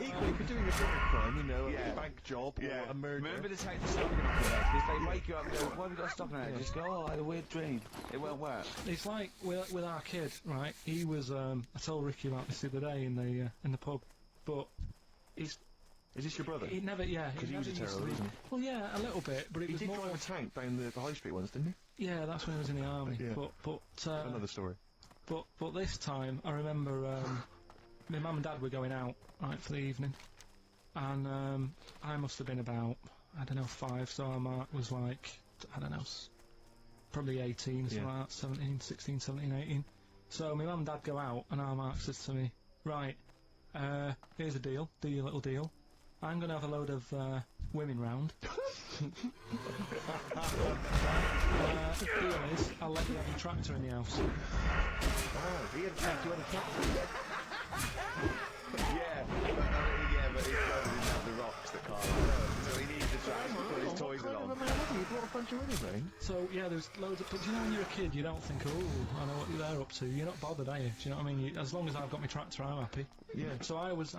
if you're doing a bigger crime, you know, Yeah. a bank job or a murder. Remember to take the stocking off your head, because they wake you up and go, why have you got a stocking on your head? Just go, oh, I had a weird dream. It won't work. It's like with our kid, right? He was. I told Ricky about this the other day in the pub, but he's. Is this your brother? He never. Yeah. Because he was a never used terror, to be- wasn't Well, yeah, a little bit, but it he was did more. drive a tank down the high street once, didn't he? Yeah, that's when he was in the army. Yeah. But Another story. but this time I remember my mum and dad were going out right for the evening, and I must have been about 5, so our Mark was like probably 18, something like that, 16, 17, 18. So my mum and dad go out, and our Mark says to me, right, here's a deal, do your little deal. I'm going to have a load of women round. The deal is, I'll let you have your tractor in the house. Oh, he had a tank, you had a tractor. Yeah, but his brother didn't have the rocks that Carl had. So he needed the tractor to put his toys What kind along. of a man was he? He brought a bunch of women round. So yeah, there's loads of. But you know, when you're a kid, you don't think, oh, I know what they're up to. You're not bothered, are you? Do you know what I mean? As long as I've got my tractor, I'm happy. Yeah. So I was. It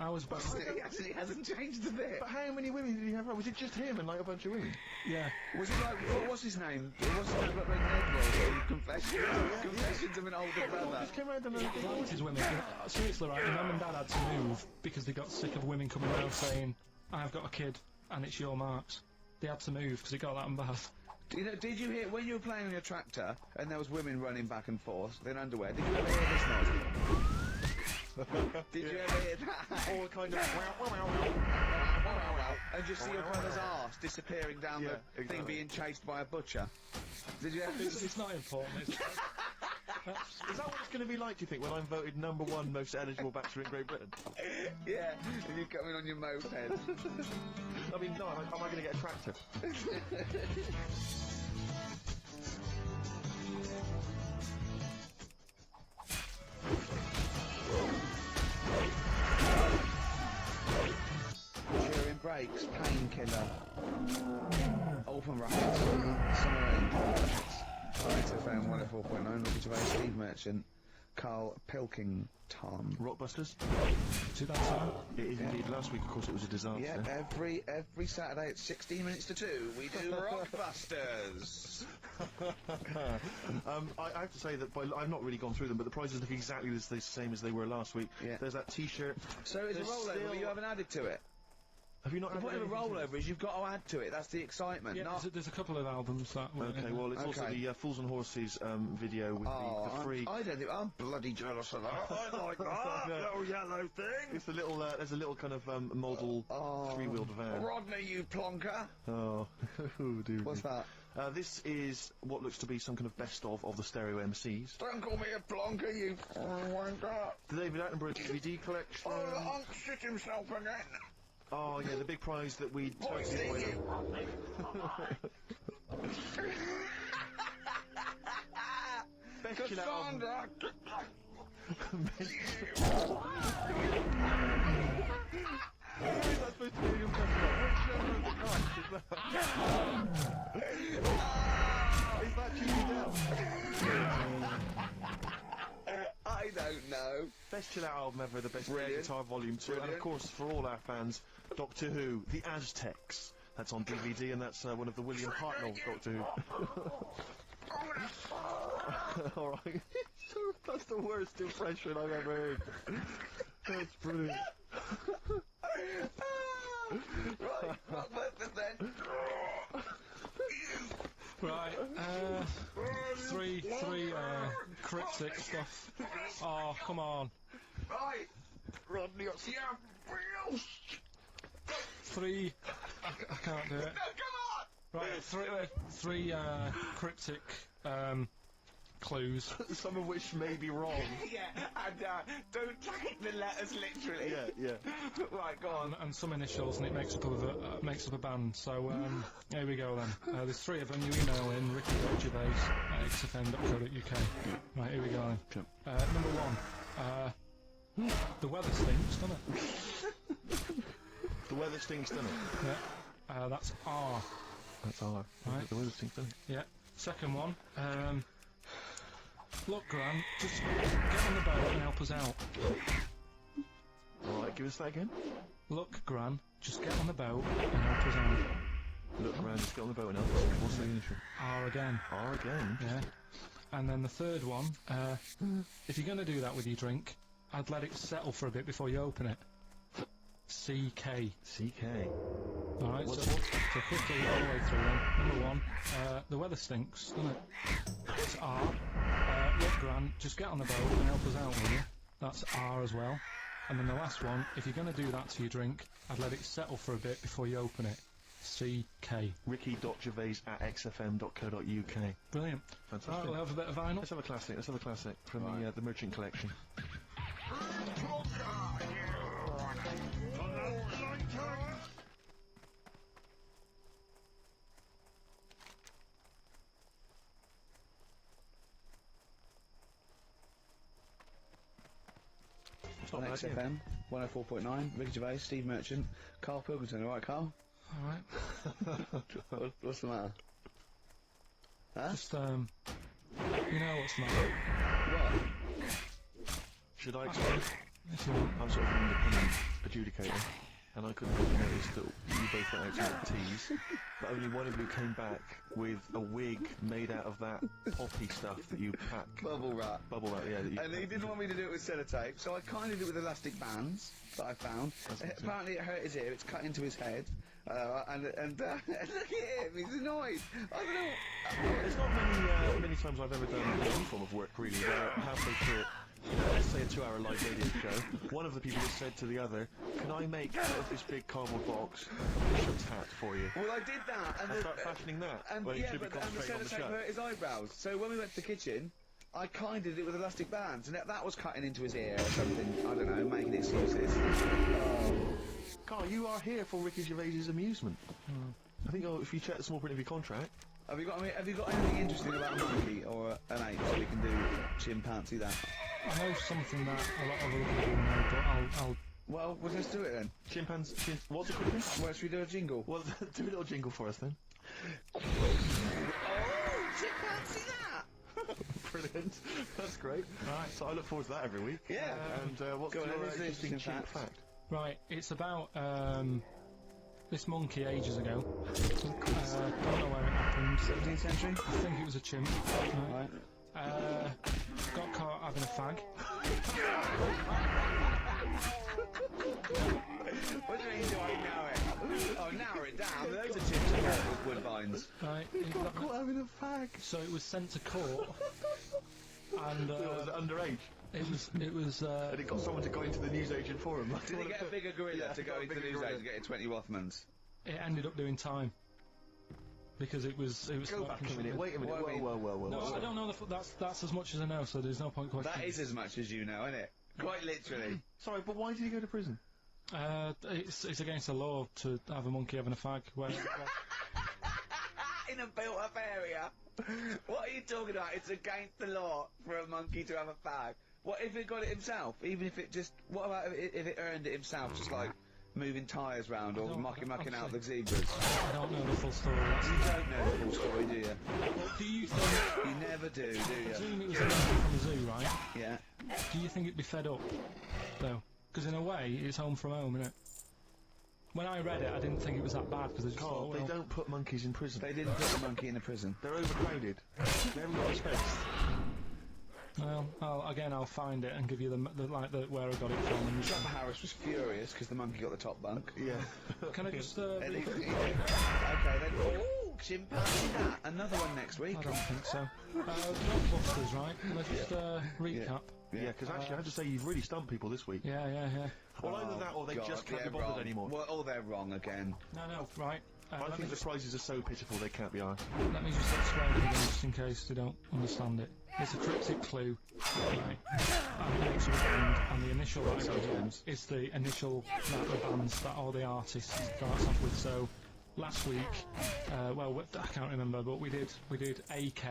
actually hasn't changed a bit. But how many women did he have around? Was it just him and like a bunch of women? Yeah. Was it like, what's his name? What's his name? Like Nedwell, Confessions of an Older Brother. Just came around and Loads of women. Seriously, right? My mum and dad had to move because they got sick of women coming around saying, "I've got a kid and it's your Mark's." They had to move because it got that in Bath. You know, did you hear, when you were playing on your tractor, and there was women running back and forth in underwear, did you ever hear this noise? Did you ever hear that? all kind of And just see your brother's arse disappearing down the thing exactly. being chased by a butcher? Did you ever... It's not important. It's, Is that what it's going to be like, do you think, when I'm voted #1 most eligible bachelor in Great Britain? Yeah, and you come in on your moped. I mean, no, how am I going to get a tractor? Cheering brakes, painkiller. Open rackets, summer end. Right, FM 104.9, Ricky Gervais, Steve Merchant. Carl Pilkington. Rockbusters? See that time? It is indeed. Last week, of course, it was a disaster. Yeah, every Saturday at 16 minutes to 2, we do Rockbusters. I have to say that I've not really gone through them, but the prizes look exactly the same as they were last week. Yeah. There's that T-shirt. So it's a There's rollover, still- but you haven't added to it. Have you not? The added point of a anything to rollover is you've got to add to it. That's the excitement. Yeah, not... there's a couple of albums that were. Okay, well, it's also Okay. the Fools and Horses video with the free. I don't think I'm bloody jealous of that. I like that little yellow thing. It's a little. There's a little kind of model three-wheeled van. Rodney, you plonker. Oh, dear. What's that? This is what looks to be some kind of best of the stereo MCs. Don't call me a plonker, you wanker. The David Attenborough DVD collection. Oh, the hunk shit himself again. Oh yeah, the big prize that we totally Pointing avoided. Best chill out album. Cassandra. Is that supposed to be your Is that Judy Dell? I don't know. Best chill out album ever, the best air Brilliant. guitar volume 2, and of Brilliant. course for all our fans, Doctor Who, The Aztecs. That's on DVD, and that's one of the William Hartnell Doctor Who. Alright. That's the worst impression I've ever heard. That's brilliant. Right, but then. Right, three cryptic stuff. Oh, come on. Right. Rodney, yeah, Bill. Three. I can't do it. No, come on. Right, three cryptic clues. Some of which may be wrong. Yeah, and don't take the letters literally. Yeah. Right, go on. And some initials, and it makes up a band. So here we go then. There's three of them. You email in ricky.gervais@xfm.co.uk. Right, here we go then. Number one. The weather stinks, doesn't it? The weather stinks, doesn't it? Yeah. That's R. That's all. Right. The weather stinks, doesn't it? Yeah. Second one. Look, Gran, just get on the boat and help us out. Alright, give us that again. Look, Gran, just get on the boat and help us out. Look around, just get on the boat and help us. What's the initial? R again. R again? Yeah. And then the third one, if you're going to do that with your drink, I'd let it settle for a bit before you open it. CK. CK. Alright, so What's- quickly all the way through then. Number one, the weather stinks, doesn't it? It's R. Look, Gran, just get on the boat and help us out, will you? That's R as well. And then the last one, if you're going to do that to your drink, I'd let it settle for a bit before you open it. CK. Ricky.gervais@xfm.co.uk. Brilliant. Fantastic. Alright, we'll have a bit of vinyl. Let's have a classic from the Merchant Collection. It's not On bad, yeah. XFM 104.9, Ricky Gervais, Steve Merchant, Carl Pilkington. Alright, Carl? Alright. What's the matter? Huh? Just, you know what's the matter. What? Should I explain? If you want. I'm sort of an independent adjudicator, and I couldn't really notice that you both went out to get teas, but only one of you came back with a wig made out of that poppy stuff that you pack. Bubble wrap. Bubble wrap, yeah. That you And he didn't want me to do it with sellotape, so I kind of did it with elastic bands that I found. Apparently it hurt his ear, it's cut into his head. And look at him, he's annoyed. I don't know. There's not many times I've ever done any form of work, really, where halfway through it, let's say a 2-hour live radio show, one of the people has said to the other, can I make out of this big cardboard box a bishop's hat for you? Well, I did that, and I start fashioning that, and when you yeah, should be but and the concentrating on the sellotape show. hurt his eyebrows. So when we went to the kitchen, I kind of did it with elastic bands, and that was cutting into his ear or something. I don't know, making excuses. Carl, you are here for Ricky Gervais's amusement. I think if you check the small print of your contract... Have you got anything interesting about a monkey or an ape so we can do chimpanzee that? I know something that a lot of other people know, but I'll Well, let's do it then. What's it called again? Well, should we do a jingle? Well, do a little jingle for us then. Oh, chimpanzee that! Brilliant. That's great. Right. So I look forward to that every week. Yeah. And what's Go your on, this is an interesting interesting chimp fact. fact? Right, it's about this monkey ages ago. Don't know where it happened. 17th century? I think it was a chimp. Right. Got caught having a fag. What do you mean, do I know it? Oh, narrow it down. Those are tips about Woodbines. Right, Caught having a fag. so it was sent to court, and Was it underage? it was And it got someone to go into the newsagent for him. Did he get a bigger gorilla Yeah, to go got a into the bigger newsagent gorilla. to get 20 Rothmans? it ended up doing time because it was Go back a minute. Wait a minute. What I mean- Whoa. No, I don't know. That's as much as I know, so there's no point questioning. That is as much as you know, isn't it? Quite literally. Sorry, but why did he go to prison? It's against the law to have a monkey having a fag. In a built-up area. What are you talking about? It's against the law for a monkey to have a fag. What if it got it himself? Even if it just... What about if it earned it himself, just like moving tyres round or don't- mucking out the obviously- zebras? I don't know the full story. That's You don't know the full story, do you? Do you think? You never do you? Presume it was a monkey from the zoo, right? Yeah. Do you think it'd be fed up, though? Because in a way, it's home from home, isn't it? When I read it, I didn't think it was that bad because I just Carl, thought, they well, don't put monkeys in prison. They didn't put the monkey in the prison. They're overcrowded. They haven't got the space. well, I'll find it and give you the where I got it from. And Trevor Harris was furious because the monkey got the top bunk. Yeah. can I just? And he did. Okay, then. Oh, chimpanzee hat. Another one next week. I don't think so. Blockbusters, right? Let's just recap. Yeah, because actually, I have to say, you've really stumped people this week. Yeah. Well, either that or they God, just can't yeah, be bothered wrong. anymore. Well, oh, they're wrong again. No, right. I Let me think the just prizes are so pitiful they can't be asked. let me just explain it again, just in case they don't understand it. It's a cryptic clue, right? And it makes you band, and the initial that it gives is the initial that the bands that all the artists starts off with. So last week, I can't remember, but we did AK,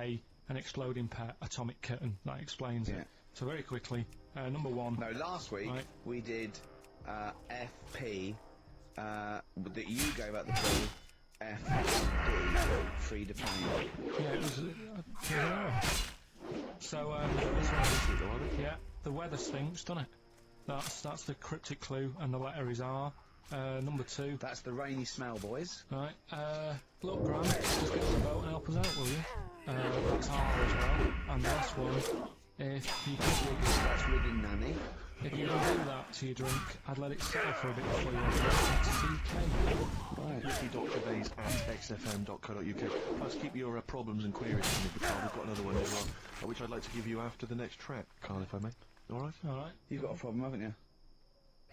an exploding pet, atomic kitten. That explains Yeah. it. So very quickly, number one. No, last week Right. we did FP that you gave out the clue. FD, free to play. Yeah, it was. So yeah, the weather stinks, doesn't it? That's the cryptic clue, and the letter is R. Number two. That's the rainy smell, boys. Right. Look, Grant, just get on the boat and help us out, will you? That's R as well. And the last one, if you could, That's rigging nanny. if you don't do that to your drink, I'd let it settle for a bit before you have TK. Right. Ricky.gervais at xfm.co.uk. Plus, keep your problems and queries coming, Carl. We've got another one as well, which I'd like to give you after the next track, Carl, if I may. Alright? All right. You've got a problem, haven't you?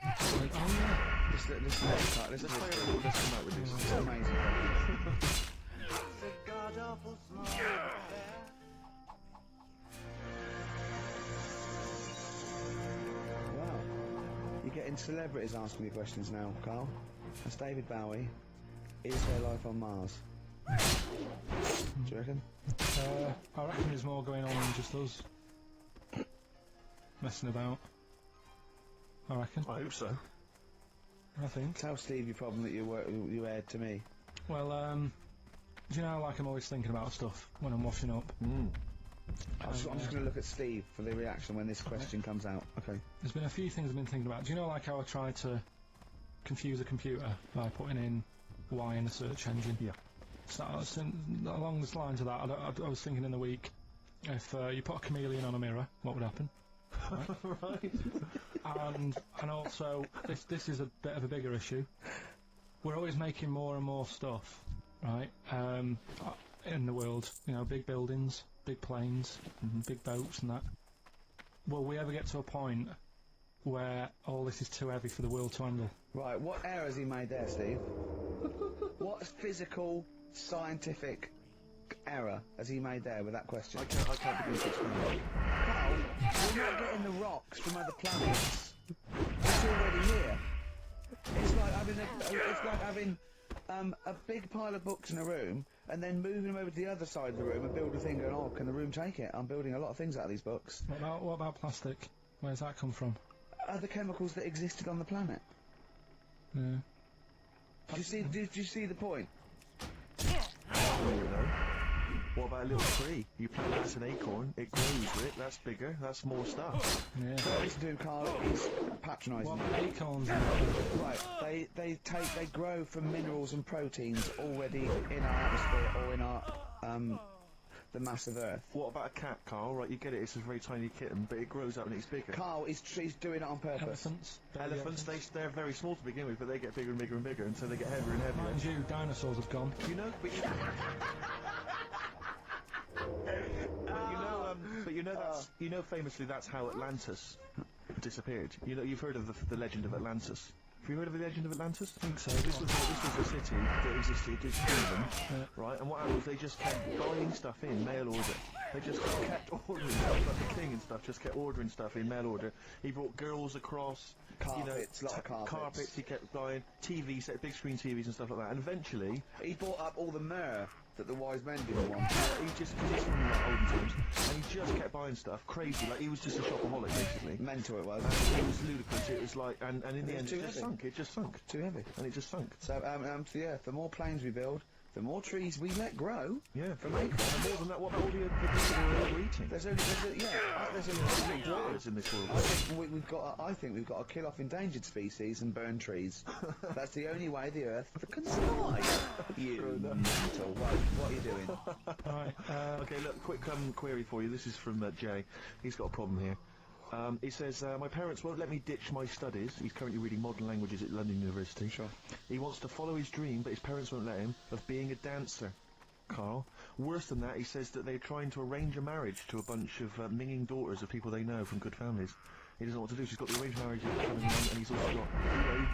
Oh yeah. Listen to this part. Listen to Let's this. play a let's come out with this. It's amazing. Wow. You're getting celebrities asking me questions now, Carl. That's David Bowie. Is there life on Mars? Do you reckon? I reckon there's more going on than just us messing about. I reckon. I hope so. I think. Tell Steve your problem that you aired to me. Well, do you know, like I'm always thinking about stuff when I'm washing up. I'm just going to look at Steve for the reaction when this question comes out. Okay. There's been a few things I've been thinking about. Do you know, like how I tried to confuse a computer by putting in Y in the search engine? Yeah. So along the lines of that, I was thinking in the week, if you put a chameleon on a mirror, what would happen? Right. And also, this is a bit of a bigger issue. We're always making more and more stuff, right? In the world, you know, big buildings, big planes, big boats, and that. Will we ever get to a point where all this is too heavy for the world to handle? Right, what error has he made there, Steve? What physical, scientific error has he made there with that question? I can't begin to explain. Carl, we're not getting the rocks from other planets. It's already here. It's like having a big pile of books in a room and then moving them over to the other side of the room and build a thing going, oh, can the room take it? I'm building a lot of things out of these books. What about plastic? Where's that come from? Other chemicals that existed on the planet. Yeah. Do you see the point? What about a little tree? You plant that as an acorn, it grows, Rick, that's bigger, that's more stuff. Yeah. What he's doing, Carl, is patronising What you. about acorns? And Right, they grow from minerals and proteins already in our atmosphere or in our the mass of Earth. What about a cat, Carl? Right, you get it, it's a very tiny kitten, but it grows up and it's bigger. Carl, he's doing it on purpose. elephants? Baby Elephants, they're very small to begin with, but they get bigger and bigger and bigger until they get heavier and heavier. Mind you, dinosaurs have gone. You know, but you know that's famously that's how Atlantis disappeared. You know, you've heard of the legend of Atlantis. Have you heard of the legend of Atlantis? I think so. This was a city that existed, it's kingdom, right? And what happened was they just kept buying stuff in mail order. They just kept ordering stuff, like the king and stuff, just kept ordering stuff in mail order. He brought girls across, Carpets, lot of carpets. He kept buying TV set, big screen TVs and stuff like that. And eventually, He bought up all the myrrh that the wise men didn't want. he just, because he's from like olden times, and he just kept buying stuff, crazy, like he was just a shopaholic basically. Mental it was. And it was ludicrous, it was like, and in the It was end too it just heavy. sunk, it just sunk. Too heavy. And it just sunk. So, to the Earth, the more planes we build, the more trees we let grow. Yeah. From acorns. And more than that, what about all the people we're eating? There's only three Birds in this world. I think we've got to kill off endangered species and burn trees. That's the only way the Earth can survive. You mental. What are you doing? Right. Okay, look, quick query for you. This is from Jay. He's got a problem here. He says, my parents won't let me ditch my studies. He's currently reading modern languages at London University. Sure. He wants to follow his dream, but his parents won't let him, of being a dancer. Carl. Worse than that, he says that they're trying to arrange a marriage to a bunch of minging daughters of people they know from good families. He doesn't know what to do. She's got the arranged marriage coming on, and he's also got,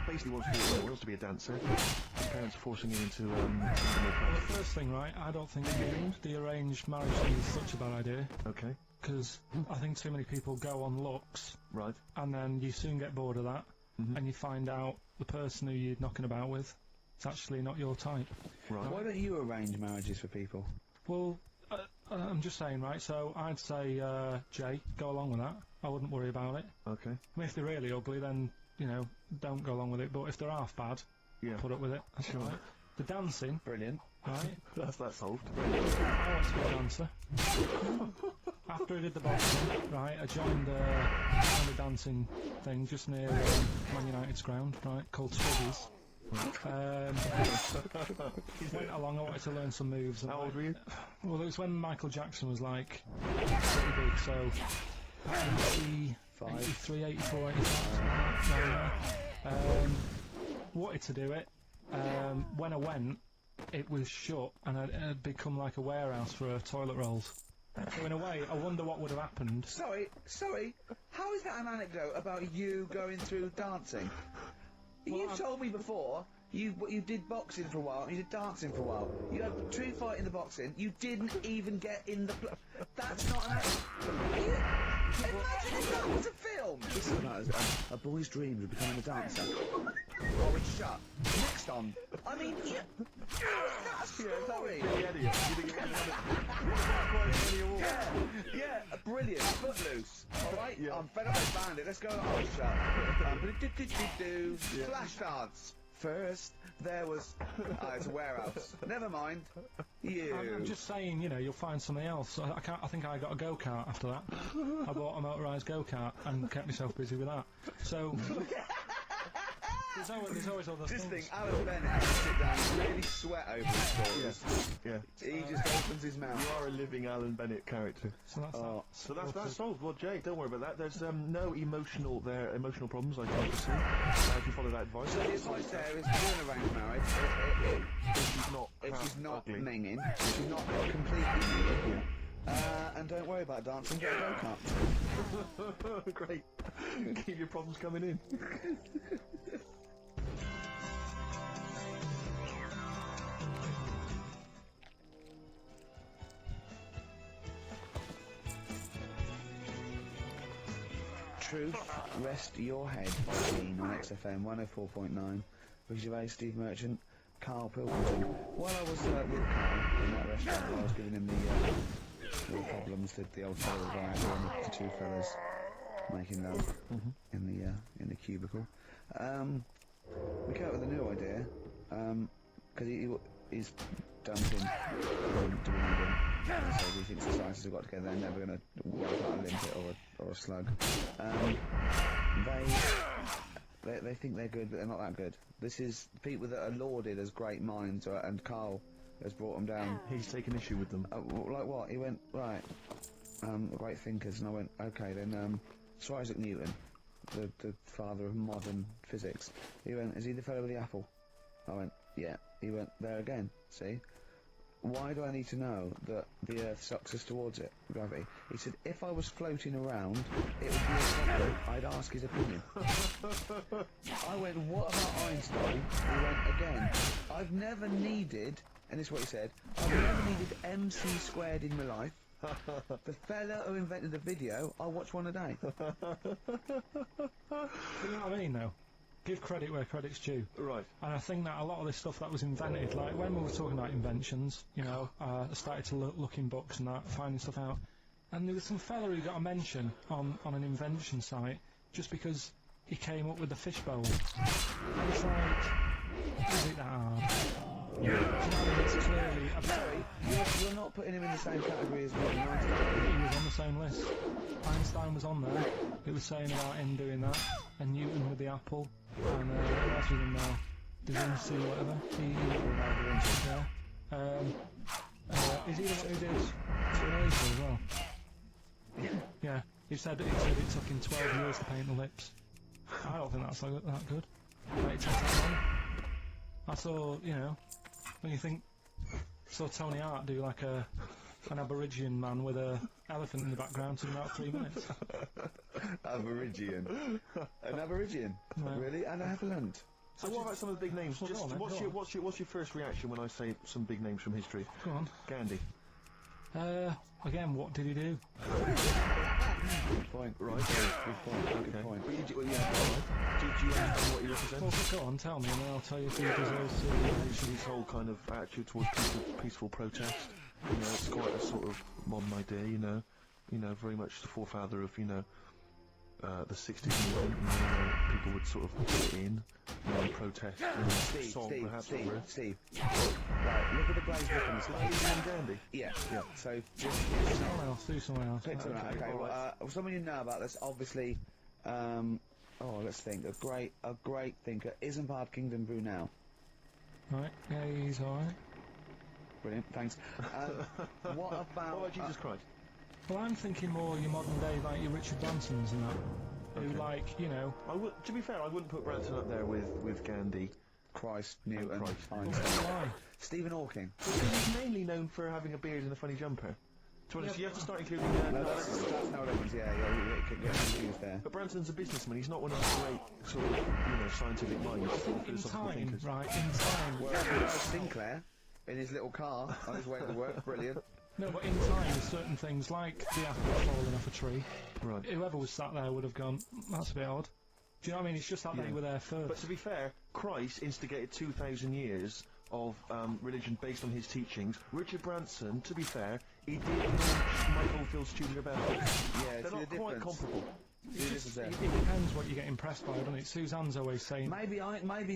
he basically wants to be, wants to be a dancer. His parents are forcing him into more Well, classes. the first thing, right, I don't think the arranged marriage thing is such a bad idea, Okay, because I think too many people go on looks, right. and then you soon get bored of that, and you find out the person who you're knocking about with is actually not your type. Right. Why don't you arrange marriages for people? Well, I'm just saying, right, so I'd say, Jay, go along with that. I wouldn't worry about it. Okay. I mean, if they're really ugly, then, you know, don't go along with it, but if they're half bad, Yeah. put up with it. That's all right. The dancing, Brilliant. right, That's that solved. I want to be a dancer. After I did the boxing, right, I joined the dancing thing just near Man United's ground, right, called Swiggies. Went along, I wanted to learn some moves. And How old were you? Well, it was when Michael Jackson was like pretty big, so 83, 84, 85, something like that. Wanted to do it. When I went, it was shut, and it had become like a warehouse for toilet rolls. So in a way, I wonder what would have happened. Sorry. How is that an anecdote about you going through dancing? You've told me before you did boxing for a while, you did dancing for a while. You had a true fight in the boxing. You didn't even get in the. That's not an. Imagine if that was a film. This is not a boy's dreams of becoming a dancer. Oh, it's shut. Next on. I mean, that's a story. Yeah, brilliant. Footloose. All right. Yeah. I'm fed up with Bandit. Let's go on. Oh, shut. Flash dance. First, there was. It's a warehouse. Never mind. I'm just saying, you know, you'll find something else. I think I got a go-kart after that. I bought a motorised go-kart and kept myself busy with that. So there's always other This things. thing, Alan Bennett has to sit down and really sweat over his stories. Yeah. He just opens his mouth. You are a living Alan Bennett character. So that's that. So that's solved. Well, Jay, don't worry about that. There's no emotional problems I can see. If you follow that advice. So the advice there is do an arranged marriage if she's not ugly. minging, if she's not completely minging. And don't worry about dancing, get a go-kart. Great. Keep your problems coming in. Truth, rest your head. Scene on XFM 104.9 with Gervais, Steve Merchant, Carl Pilkington. While I was with Carl in that restaurant, while I was giving him the problems, the old fellow guy and the two fellas making love in the cubicle. We came up with a new idea because he's dumping Dwindon. So he thinks the scientists have got together, they're never going to wipe out a limpet or a slug. They think they're good, but they're not that good. This is people that are lauded as great minds, and Carl has brought them down. He's taken issue with them. Like what? He went, right, great thinkers, and I went, okay, then, Sir Isaac Newton, the father of modern physics. He went, is he the fellow with the apple? I went, yeah. He went, there again, see? Why do I need to know that the Earth sucks us towards it, gravity? He said, if I was floating around, it would be a problem. I'd ask his opinion. I went, what about Einstein? He went, again, I've never needed, and this is what he said, I've never needed MC squared in my life. The fella who invented the video, I watch one a day. You know what I mean, though? Give credit where credit's due. Right. And I think that a lot of this stuff that was invented, like when we were talking about inventions, you know, I started to look in books and that, finding stuff out. And there was some fella who got a mention on an invention site just because he came up with the fishbowl. And it's like, is it that hard? Yeah. It's clearly You're not putting him in the same category as Newton. He was on the same list. Einstein was on there. It was saying about him doing that. And Newton with the apple. And who else was in there? Da Vinci, whatever. Is he the one who did Mona Lisa as well? Yeah. He said it took him 12 years to paint the lips. I don't think that's that good. Like, it takes that long. I saw, you know, when you think, saw Tony Hart do like an Aborigine man with a elephant in the background in about 3 minutes. Aborigine. An Aborigine? Yeah. Really? An elephant? So what about some of the big names? Well, Just, go on then, what's your first reaction when I say some big names from history? Go on. Gandhi. Again, what did he do? Good point. Right. Good point. Good point. But do you understand what he represents? Well, go on, tell me, and then I'll tell you if he deserves to. His whole kind of attitude towards peaceful protest. You know, it's quite a sort of modern idea. You know, very much the forefather of the 60s movement. People would sort of put it in, protest, Steve. Right, look at the glazed look on his face. Gandhi. Yeah. So just Do someone else. pick someone out. Okay. Well, someone you know about this, obviously. Let's think. A great thinker. Isambard Kingdom Brunel. Right, yeah, he's alright. Brilliant. Thanks. What about? What about Jesus Christ? Well, I'm thinking more your modern day, like your Richard Bransons and that. Who, like, you know... To be fair, I wouldn't put Branson up there with Gandhi. Christ, Newton, Why? Einstein. Stephen Hawking. Because he's mainly known for having a beard and a funny jumper. To be honest, you have to start including... That's no reference, yeah, you get confused there. But Branson's a businessman, he's not one of the great sort of, scientific minds. I think in time, right, in time... Well, Sinclair, in his little car, on his way to work, brilliant. No, but in time, there's certain things, like the apple falling off a tree. Right. Whoever was sat there would have gone, that's a bit odd. Do you know what I mean? It's just that they were there first. But to be fair, Christ instigated 2,000 years of religion based on his teachings. Richard Branson, to be fair, he did Mike Oldfield's Tudor Bells. Yeah, they're not quite comparable. It depends what you get impressed by, doesn't it? Suzanne's always saying... Maybe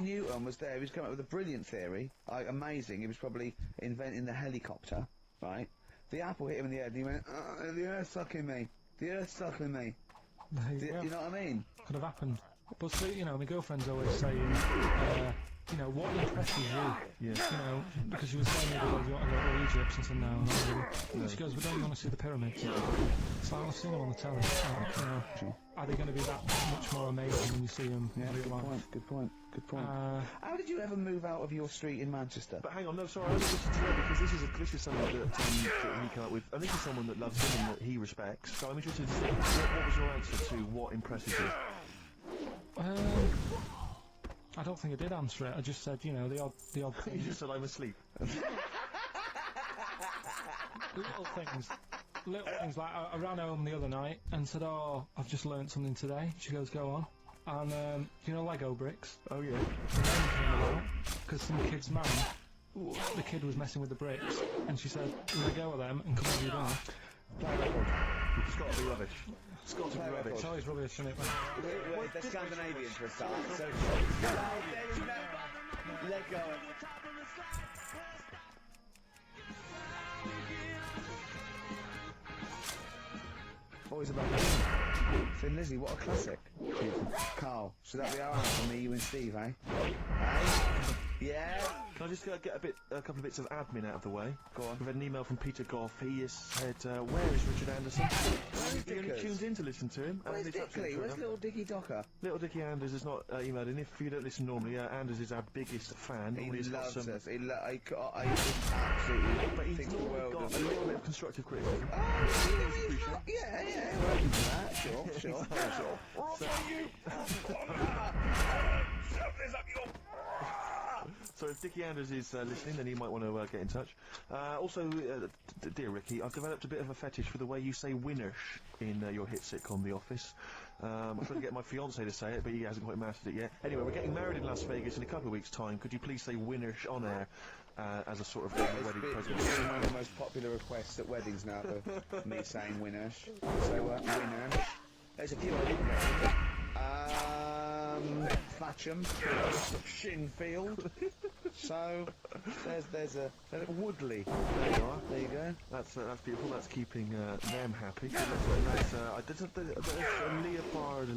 Newton was there, he was coming up with a brilliant theory, amazing, he was probably inventing the helicopter, right? The apple hit him in the head and he went, the earth's sucking me, the earth's sucking me. You know what I mean? Could have happened. But see, you know, my girlfriend's always saying, you know, what impresses you? Yeah. You know, because she was saying the other day, do you want to go to Egypt? I said, no, not really. She goes, but don't you want to see the pyramids? It's like, I've seen them on the telly. You know, are they going to be that much more amazing when you see them in real life? Good point. How did you ever move out of your street in Manchester? But hang on, no, sorry, I only listened to that because this is something that he came up with. And this is someone that loves him and that he respects. So I'm interested to see, what was your answer to what impresses you? I don't think I did answer it. I just said, you know, the odd You things. just said I'm asleep. Little things like I ran home the other night and said, oh, I've just learnt something today. She goes, go on. And, you know Lego bricks? Oh, yeah. Because some kid's mum, the kid was messing with the bricks, and she said, let go of them and come over your door. Play record. It's got to be rubbish. It's got to be rubbish. It's always rubbish, isn't it? They're Scandinavian for a start. So, let go. Always about me. Thin Lizzy, what a classic. Carl, should that be our answer, me, you and Steve, eh? Yeah? Can I just get a couple of bits of admin out of the way? Go on. We've had an email from Peter Goff. He has said, where is Richard Anderson? He only Dickers? tuned in to listen to him. Where's and he's Dickley? absolutely Where's fair little Dicky Docker? enough. Little Dickie Anders has not emailed in. If you don't listen normally, Anders is our biggest fan. He Normally he's got loves some, us. I absolutely but he's think the normally world got of a little bit of constructive criticism. Yeah, we're open to that. Sure. So if Dickie Anders is listening, then he might want to get in touch. Also, dear Ricky, I've developed a bit of a fetish for the way you say "winnersh" in your hit sitcom The Office. I'm trying to get my fiancé to say it, but he hasn't quite mastered it yet. Anyway, we're getting married in Las Vegas in a couple of weeks' time. Could you please say "winnersh" on air as a sort of wedding present? It's one of the most popular requests at weddings now, me saying winners. So, winners. There's a few I didn't get. Thatcham, Shinfield. So, there's a Woodley. There you are. There you go. That's beautiful. That's keeping them happy. That's I did a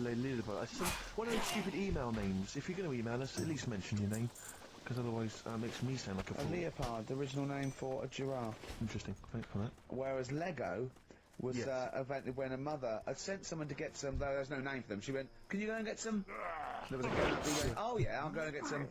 leopard. I said one of those stupid email names. If you're going to email us, at least mention your name, because otherwise it makes me sound like a A fool. leopard, the original name for a giraffe. Interesting. Thanks for that. Whereas Lego was Yes. invented when a mother had sent someone to get some, though there's no name for them. She went, "Can you go and get some?" There was a gap. He went, "Oh yeah, I'll go and get some."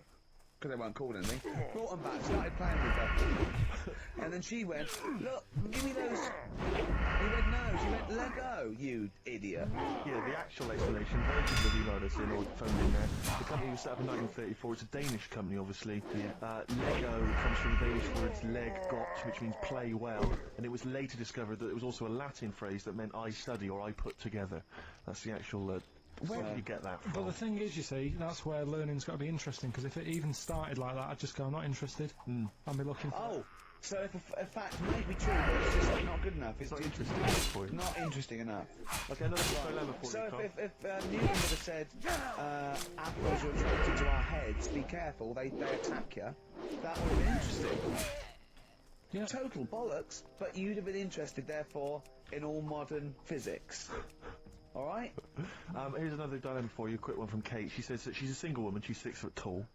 Because they weren't called anything. Brought them back, started playing with them. And then she went, "Look, give me those." He went, "No." She went, "Lego, you idiot." Yeah, the actual explanation, very people have emailed us in or phoned in there. The company was set up in 1934. It's a Danish company, obviously. Lego comes from the Danish words leg got, which means play well. And it was later discovered that it was also a Latin phrase that meant I study or I put together. That's the actual... where did you get that from? But the thing is, you see, that's where learning's got to be interesting, because if it even started like that, I'd just go, I'm not interested. I'd be looking for... Oh, so if a fact may be true, but it's just not good enough. It's not interesting enough for you. Not interesting enough. Okay, another dilemma for So you, Carl. if Newton would have said, apples are attracted to our heads, be careful, they attack you, that would have been interesting. Yeah. Total bollocks, but you'd have been interested, therefore, in all modern physics. Alright? Here's another dilemma for you, a quick one from Kate. She says that she's a single woman, she's 6 foot tall.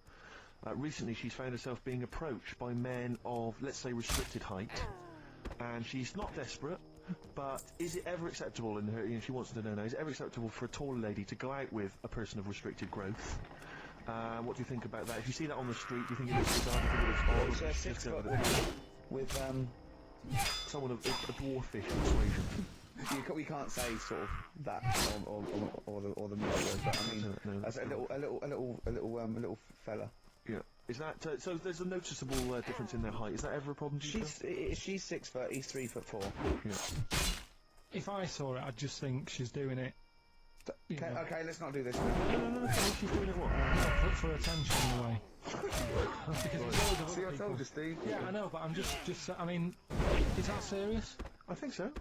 Recently she's found herself being approached by men of, let's say, restricted height. And she's not desperate, but is it ever acceptable in her, she wants to know now, is it ever acceptable for a tall lady to go out with a person of restricted growth? What do you think about that? If you see that on the street, do you think it looks bizarre? Do you think it looks odd? Or So should she 6 just go foot with it? woman with, Someone of a dwarfish persuasion. we can't say sort of that or the middle, but I mean, No, as a little fella. Yeah. Is that, so there's a noticeable difference in their height. Is that ever a problem to you? She's 6 foot, he's 3 foot 4. Yeah. If I saw it, I'd just think she's doing it... you know, Okay, let's not do this now. No, she's doing it what? for attention in a way. Because it's loads of See, other I told people. you, Steve. Yeah, I know, but I'm just, I mean, is that serious? I think so.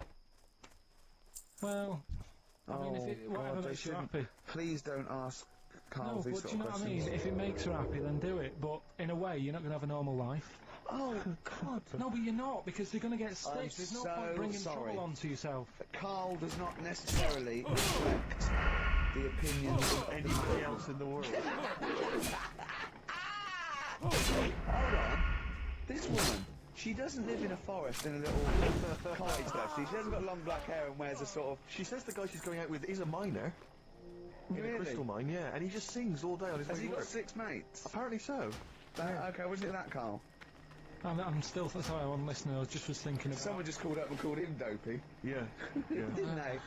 Well, I mean, if it, God, whatever they makes you shouldn't. happy. Please don't ask Carl No, these but sort do you know of what I questions. mean? If it makes her happy, then do it. But in a way, you're not going to have a normal life. Oh, God. No, but you're not, because you're going to get stitched. There's no so point bringing sorry. trouble onto yourself. Carl does not necessarily reflect the opinions of Anybody else in the world? Hold on. This woman, she doesn't live in a forest in a little cottage, does she? She hasn't got long black hair and wears a sort of... She says the guy she's going out with is a miner. In a Really? crystal mine, yeah. And he just sings all day on his Has way he to got work. 6 mates? Apparently so. Okay, what do you think of that, Carl? I'm still, sorry, I wasn't listening. I was thinking about... Someone just called up and called him dopey. Yeah. Yeah. Didn't they?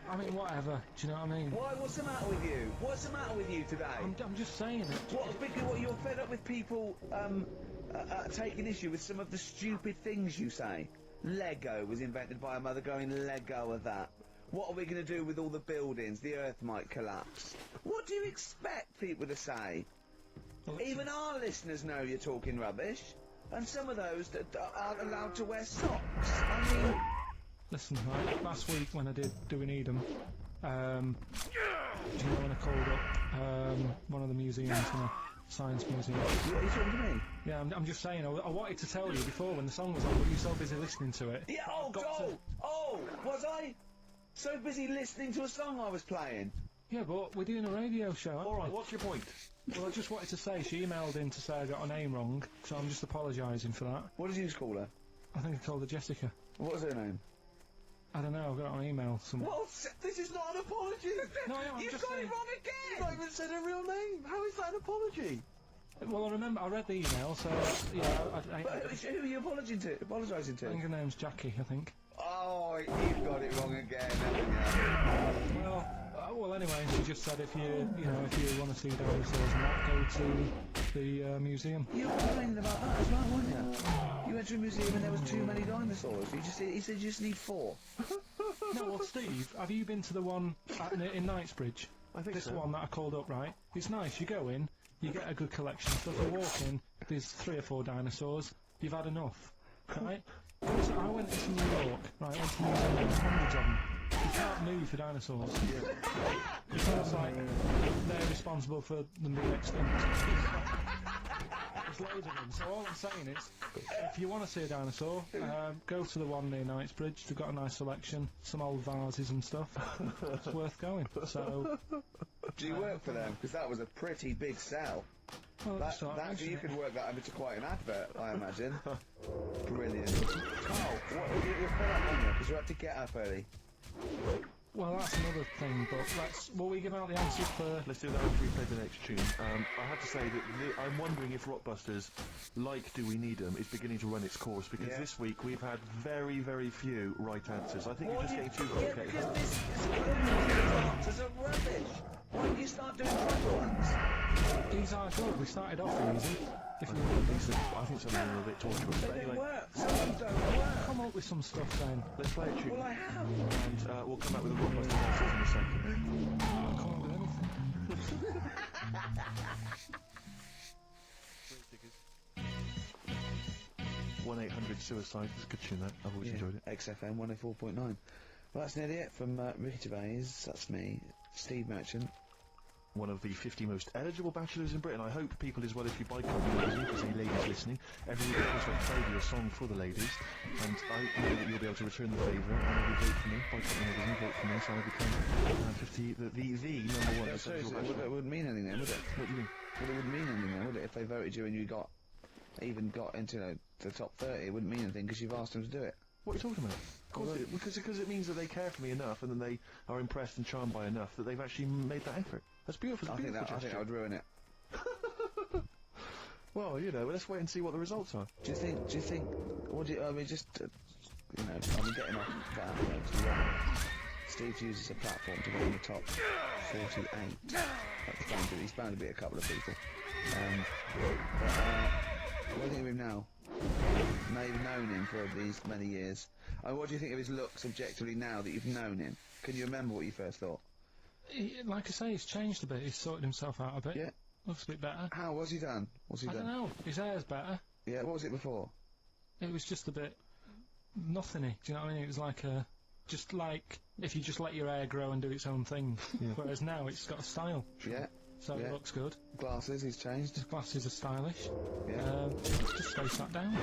I mean, whatever. Do you know what I mean? Why? What's the matter with you? What's the matter with you today? I'm just saying it. What, you're fed up with people taking issue with some of the stupid things you say? Lego was invented by a mother going, Lego of that. What are we going to do with all the buildings? The earth might collapse. What do you expect people to say? Even our listeners know you're talking rubbish. And some of those that aren't allowed to wear socks. I mean... Listen, right, last week when I did Doing Edom, do you know when I called up one of the museums, Science Museum? Are you talking to me? Yeah, I'm just saying, I wanted to tell you before when the song was on, but you were so busy listening to it. Yeah, was I? So busy listening to a song I was playing. Yeah, but we're doing a radio show, aren't All right, we? what's your point? Well, I just wanted to say, she emailed in to say I got her name wrong, so I'm just apologising for that. What did you call her? I think I called her Jessica. What was her name? I don't know, I got it on email somewhere. What? This is not an apology. No, I'm You've just got saying. it wrong again! You've not even said her real name. How is that an apology? Well, I remember, I read the email, so, yeah, I But who are you apologising to? think her name's Jackie, I think. Oh, you've got it wrong again, haven't you? Well, anyway, she just said if you want to see dinosaurs and that, go to the museum. You were complaining about that as well, weren't you? You went to a museum and there was too many dinosaurs. He said you just need 4. No, well, Steve, have you been to the one in Knightsbridge? I think This so. one that I called up, right? It's nice, you go in, you get a good collection, so if you walk in, there's 3 or 4 dinosaurs, you've had enough, right? I went to New York, right, went to the museum, there was hundreds of them. You can't move for dinosaurs. It's almost like they're responsible for them being extinct. There's loads of them. So all I'm saying is, if you want to see a dinosaur, go to the one near Knightsbridge. They've got a nice selection, some old vases and stuff. It's worth going. So, Do you work for them? Because that was a pretty big sell. well, that's all right, You isn't could it? work that into quite an advert, I imagine. Brilliant. Carl, you're fed up, aren't you? Because you had to get up early. Well, that's another thing, but will we give out the answers for... Let's do that after we play the next tune. I have to say that I'm wondering if Rockbusters, like Do We Need Them, is beginning to run its course, because Yeah. this week we've had very, very few right answers. I think you're just getting too Yeah, complicated. because these answers are rubbish. Why don't you start doing proper ones? These are good. We started off easy. If I we think some of them are a bit torturous. They But don't anyway, work. Some of them don't work. come up with some stuff then. let's play a tune. Well, I have. And we'll come back with the Rockbusters answers in a second. I can't come up with anything. 1-800-SUICIDE. It's a good tune, that. I've always enjoyed it. XFM 104.9. Well, that's nearly it from Ricky Gervais. That's me, Steve Merchant. One of the 50 most eligible bachelors in Britain. I hope people as well, if you buy Company Magazine, because any ladies listening, every week of course I play you a song for the ladies, and I know that you'll be able to return the favour, and if you vote for me, buy Company Magazine, vote for me, so I become the number one Yeah, eligible seriously, bachelor. it wouldn't mean anything then, would it? What do you mean? Well, it wouldn't mean anything then, would it? If they voted you and you even got into the top 30, it wouldn't mean anything because you've asked them to do it. What are you talking about? Of course because it means that they care for me enough, and then they are impressed and charmed by enough that they've actually made that effort. That's beautiful. It's a I think beautiful that would ruin it. Well, let's wait and see what the results are. Do you think, I mean, just, getting off that, Steve uses a platform to get in the top 48. He's bound to be a couple of people. What do you think of him now? Now you've known him for these many years. What do you think of his looks objectively now that you've known him? Can you remember what you first thought? Like I say, he's changed a bit. He's sorted himself out a bit. Yeah. Looks a bit better. How? What's he done? I don't know. His hair's better. Yeah, what was it before? It was just a bit nothingy. Do you know what I mean? It was like just like if you just let your hair grow and do its own thing. Whereas now it's got a style. Yeah. So Yeah. it looks good. Glasses, he's changed. His glasses are stylish. Yeah. Just stay sat down.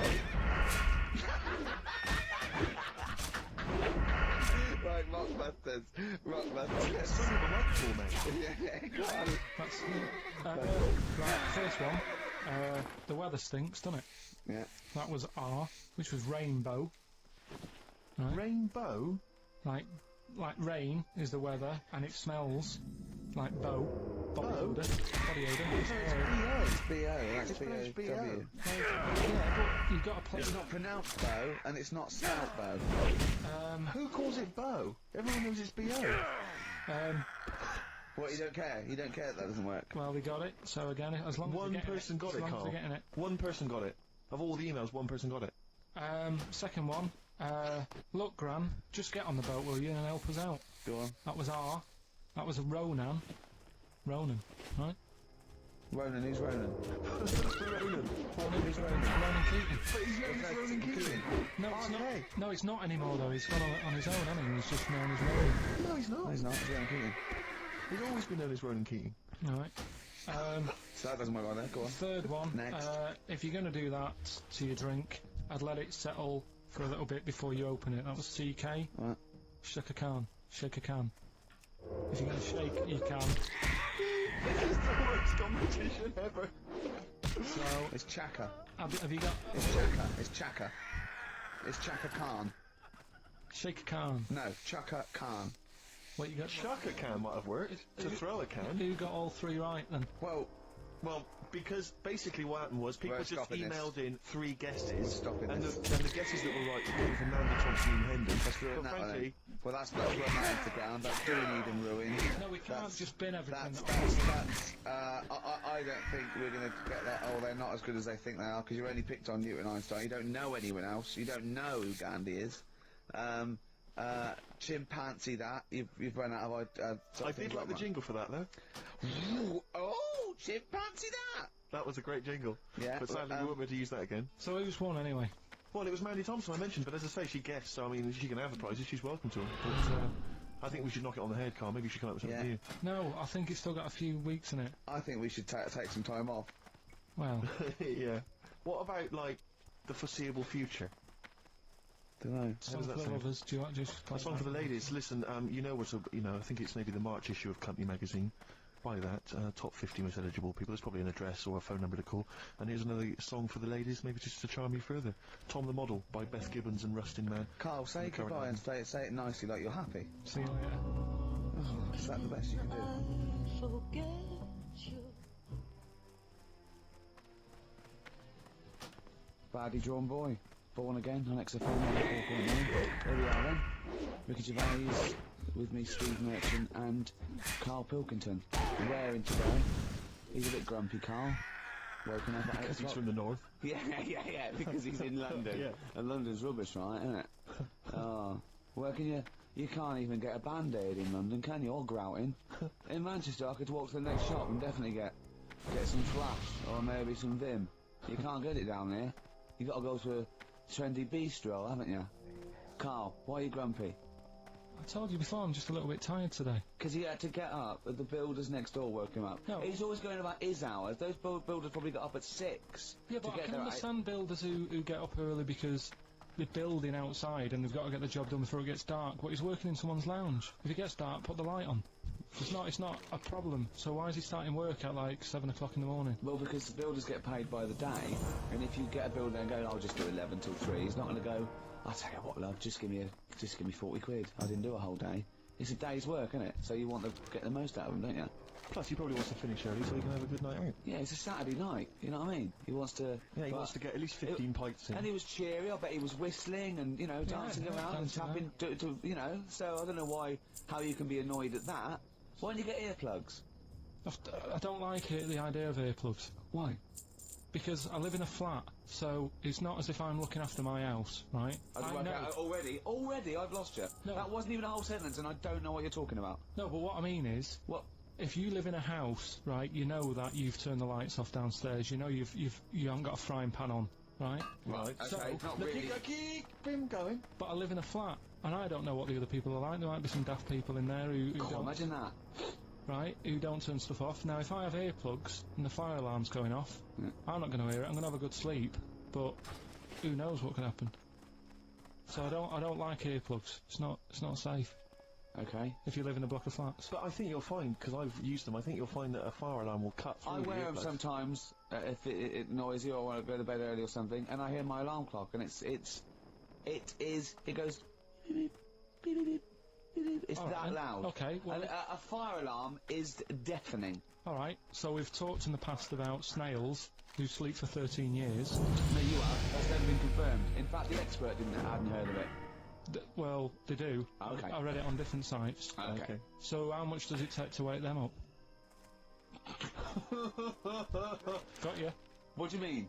Right, Rockbusters. Some of them like cool, mate. Yeah, go on. That's right. First one. The weather stinks, doesn't it? Yeah. That was R, which was rainbow. Right. Rainbow? Like rain is the weather, and it smells like bow. Body Bow? odour. Body odour. It's B.O. That's It's pronounced B.O.W. Yeah, but you've got to play. It's not pronounced bow, and it's not spelled bow. Who calls it bow? Everyone knows it's B.O. What, you don't care? You don't care that doesn't work? Well, we got it. So again, as long as One we're getting person got as it, long as Carl. we're getting it. One person got it. Of all the emails, one person got it. Second one. Look, Gran, just get on the boat, will you, and help us out. Go on. That was R. That was a Ronan, right? Ronan, who's Ronan? Ronan. Who's Ronan? Ronan Keating. But his name is Ronan Keating. No, it's not. Okay. No, it's not anymore though. He's gone on his own, hasn't he? He's just known as Ronan. No, he's not. No, he's not. He's Ronan Keating. He's always been known as Ronan Keating. All right. So that doesn't work like that. Go on. Third one. Next. If you're going to do that to your drink, I'd let it settle for a little bit before you open it. That was CK. Right. Shaka Khan. Shake a can. If you're going to shake, you can. This is the worst competition ever. So, It's Chaka. have you got... It's Chaka. It's Chaka. It's Chaka Khan. Shake a can. No, Chaka Khan. What you got? Chuck a can might have worked. To throw a can. Who got all three right then? Well, because basically what happened was people We're just stopping this. emailed in 3 guesses, We're stopping and this. the guesses that were right were coming from Mandy Thompson and Hendon. Ruin But that one, frankly, Well, that's run that into the ground. That's doing Eden ruin. No, we can't That's- just bin everything. I don't think we're going to get that. Oh, they're not as good as they think they are because you only picked on Newton Einstein. You don't know anyone else. You don't know who Gandhi is. Chimpanzee that. You've run out of I did like the jingle for that though. Oh, chimpanzee that. That was a great jingle. Yeah, But sadly, we won't be able to use that again. So who's won anyway? Well, it was Mandy Thompson I mentioned, but as I say, she guessed, so I mean, she can have the prizes, she's welcome to them. But I think we should knock it on the head, Carl. Maybe you should come up with something new. No, I think it's still got a few weeks in it. I think we should take some time off. Well, Yeah. What about, like, the foreseeable future? Don't know. song does for that the sound? lovers. Do you want to just play A song that? for the ladies. Listen, you know what's, I think it's maybe the March issue of Company Magazine. Buy that. Top 50 most eligible people. There's probably an address or a phone number to call. And here's another song for the ladies, maybe just to charm you further. Tom the Model by Beth Gibbons and Rustin Man. Carl, say The current goodbye and album. say it nicely, like you're happy. See you later. Oh, is that the best you can do? Forget you. Badly drawn boy. Born again on XFM 4.9. There we are then. Ricky Gervais with me, Steve Merchant and Carl Pilkington. Raring today. He's a bit grumpy, Carl. Woken up at 8 Because he's o'clock. from the north. Yeah, because he's in London. Yeah. And London's rubbish, right, isn't it? Oh. Where can you can't even get a Band-Aid in London, can you? Or grouting. In Manchester, I could walk to the next shop and definitely get some Flash, or maybe some Vim. You can't get it down there. You gotta go to a trendy bistro, haven't you? Carl, why are you grumpy? I told you before, I'm just a little bit tired today. Because he had to get up, the builders next door woke him up. No. He's always going about his hours. Those builders probably got up at 6. Yeah, to but I get can there at understand builders who get up early because they're building outside and they've got to get the job done before it gets dark. But he's working in someone's lounge. If it gets dark, put the light on. It's not a problem. So why is he starting work at like 7 o'clock in the morning? Well, because the builders get paid by the day, and if you get a builder and go, I'll just do 11 till 3, he's not going to go, I'll tell you what, love, just give me 40 quid. I didn't do a whole day. It's a day's work, isn't it? So you want to get the most out of him, don't you? Plus, he probably wants to finish early so he can have a good night out. Yeah, it's a Saturday night, you know what I mean? He wants to... Yeah, he but- wants to get at least 15 pints in. And he was cheery, I bet he was whistling and, dancing yeah, around and dancing tapping, so I don't know how you can be annoyed at that. Why don't you get earplugs? I don't like it, the idea of earplugs. Why? Because I live in a flat, so it's not as if I'm looking after my house, right? I know. Already, I've lost you. No. That wasn't even a whole sentence and I don't know what you're talking about. No, but what I mean is, What? if you live in a house, right, you know that you've turned the lights off downstairs, you know you haven't got a frying pan on, right? Right. Okay, So, not the really. Keep him going. But I live in a flat, and I don't know what the other people are like. There might be some daft people in there who God, don't, imagine that. right, who don't turn stuff off. Now, if I have earplugs and the fire alarm's going off, Yeah. I'm not going to hear it. I'm going to have a good sleep, but who knows what can happen? So I don't like earplugs. It's not safe Okay. if you live in a block of flats. But I think you'll find, because I've used them, I think you'll find that a fire alarm will cut through I the wear them earplugs. sometimes if it's noisy or I want to go to bed early or something, and I hear my alarm clock, and it goes. Beep, beep, beep, beep, beep, beep. It's All that right. loud. Okay, well- And a fire alarm is deafening. All right. So we've talked in the past about snails who sleep for 13 years. No, you have. That's never been confirmed. In fact, the expert hadn't heard of it. Well, they do. Okay. I read it on different sites. Okay. So how much does it take to wake them up? Got you. What do you mean?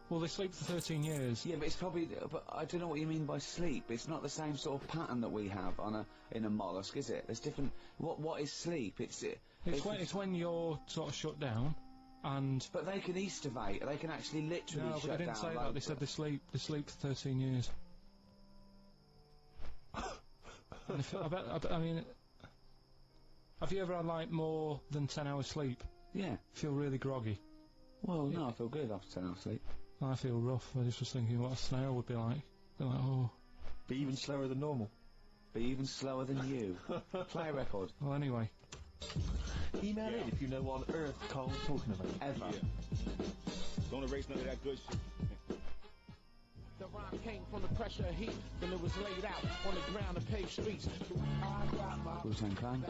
Well, they sleep for 13 years. Yeah, but it's probably. But I don't know what you mean by sleep. It's not the same sort of pattern that we have in a mollusk, is it? There's different. What is sleep? It's when you're sort of shut down, and But they can estivate. They can actually literally no, shut but they didn't down. say like- that. They said they sleep for 13 years. And I mean, have you ever had like more than 10 hours sleep? Yeah. Feel really groggy. Well, no, I feel good after 10 hours sleep. I feel rough. I just was thinking what a snail would be like. Be like, oh, Be even slower than normal. be even slower than you. Play a record. Well, anyway. Email in if you know what on earth Carl's talking about. Ever. Don't erase none of that good shit. The rhyme came from the pressure of heat, then it was laid out on the ground of paved streets. Wu-Tang Clan.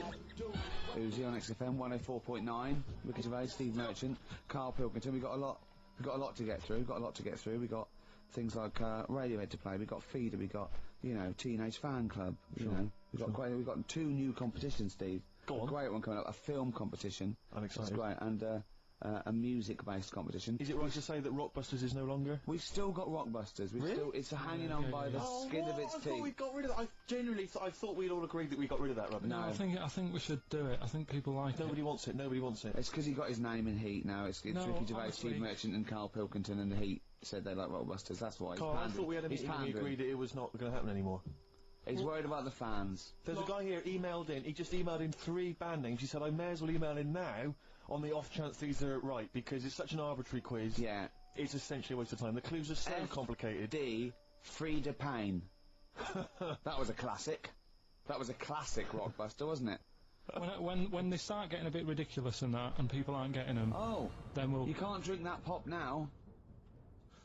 Uzi on XFM 104.9. Ricky Gervais, Steve Merchant, Carl Pilkington. We've got a lot to get through. We got things like Radiohead to play. We got Feeder. We got Teenage Fan Club. You know, we've got 2 new competitions, Steve. Go on. A great one coming up. A film competition. I'm excited. That's great. And a music-based competition. Is it right to say that Rockbusters is no longer? We've still got Rockbusters. It's hanging on by the skin of its I teeth. thought we got rid of that. I thought we'd all agreed that we got rid of that rubbish. No. I think we should do it. I think people like Nobody wants it. Nobody wants it. It's because he got his name in Heat now. It's No, Ricky Gervais, honestly- Steve Merchant, and Carl Pilkington, and the Heat said they like Rockbusters. That's why. Carl, I thought we had a meeting and we agreed that it was not going to happen anymore. He's worried about the fans. There's a guy here emailed in. He just emailed in 3 band names. He said I may as well email in now on the off chance these are right because it's such an arbitrary quiz. Yeah. It's essentially a waste of time. The clues are so complicated. D. Frida Payne. That was a classic. That was a classic Rockbuster, wasn't it? When they start getting a bit ridiculous and that, and people aren't getting them, then we'll. You can't drink that pop now.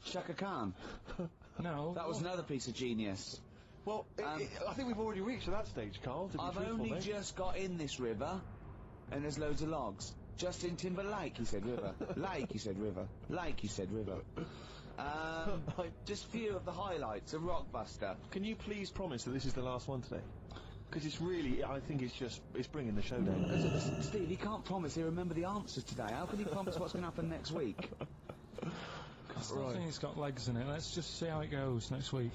Shaka Khan. No. That was another piece of genius. Well, I think we've already reached that stage, Carl. To be I've truthful, only mate. just got in this river, and there's loads of logs. Justin Timberlake, he said river. Lake, he said river. Lake, he said river. Just a few of the highlights of Rockbuster. Can you please promise that this is the last one today? Because it's really, I think it's bringing the show down. Steve, he can't promise he'll remember the answers today. How can he promise what's going to happen next week? I still think it's got legs in it. Let's just see how it goes next week.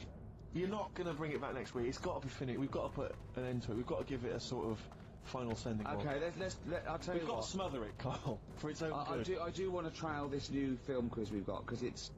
You're not going to bring it back next week. It's got to be finished. We've got to put an end to it. We've got to give it a sort of final sending off. Okay, I'll tell you We've got what. to smother it, Carl, for its own good. I do want to trial this new film quiz we've got, because it's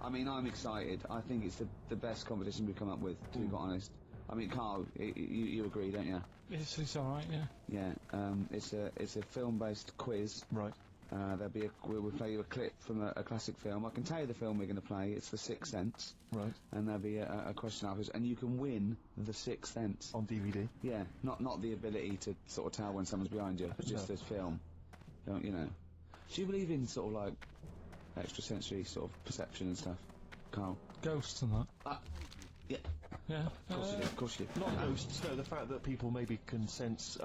I mean, I'm excited. I think it's the best competition we've come up with, to be quite honest. I mean, Carl, you agree, don't you? It's alright, yeah. Yeah, it's a film-based quiz. Right. We'll play you a clip from a classic film. I can tell you the film we're going to play. It's The Sixth Sense. Right. And there'll be a question afterwards, and you can win The Sixth Sense. On DVD? Yeah, not the ability to sort of tell when someone's behind you, just this film. Don't you know? Do you believe in sort of like extrasensory sort of perception and stuff, Carl? Ghosts and that? Yeah. Yeah. Of course you do. Not ghosts, no, the fact that people maybe can sense,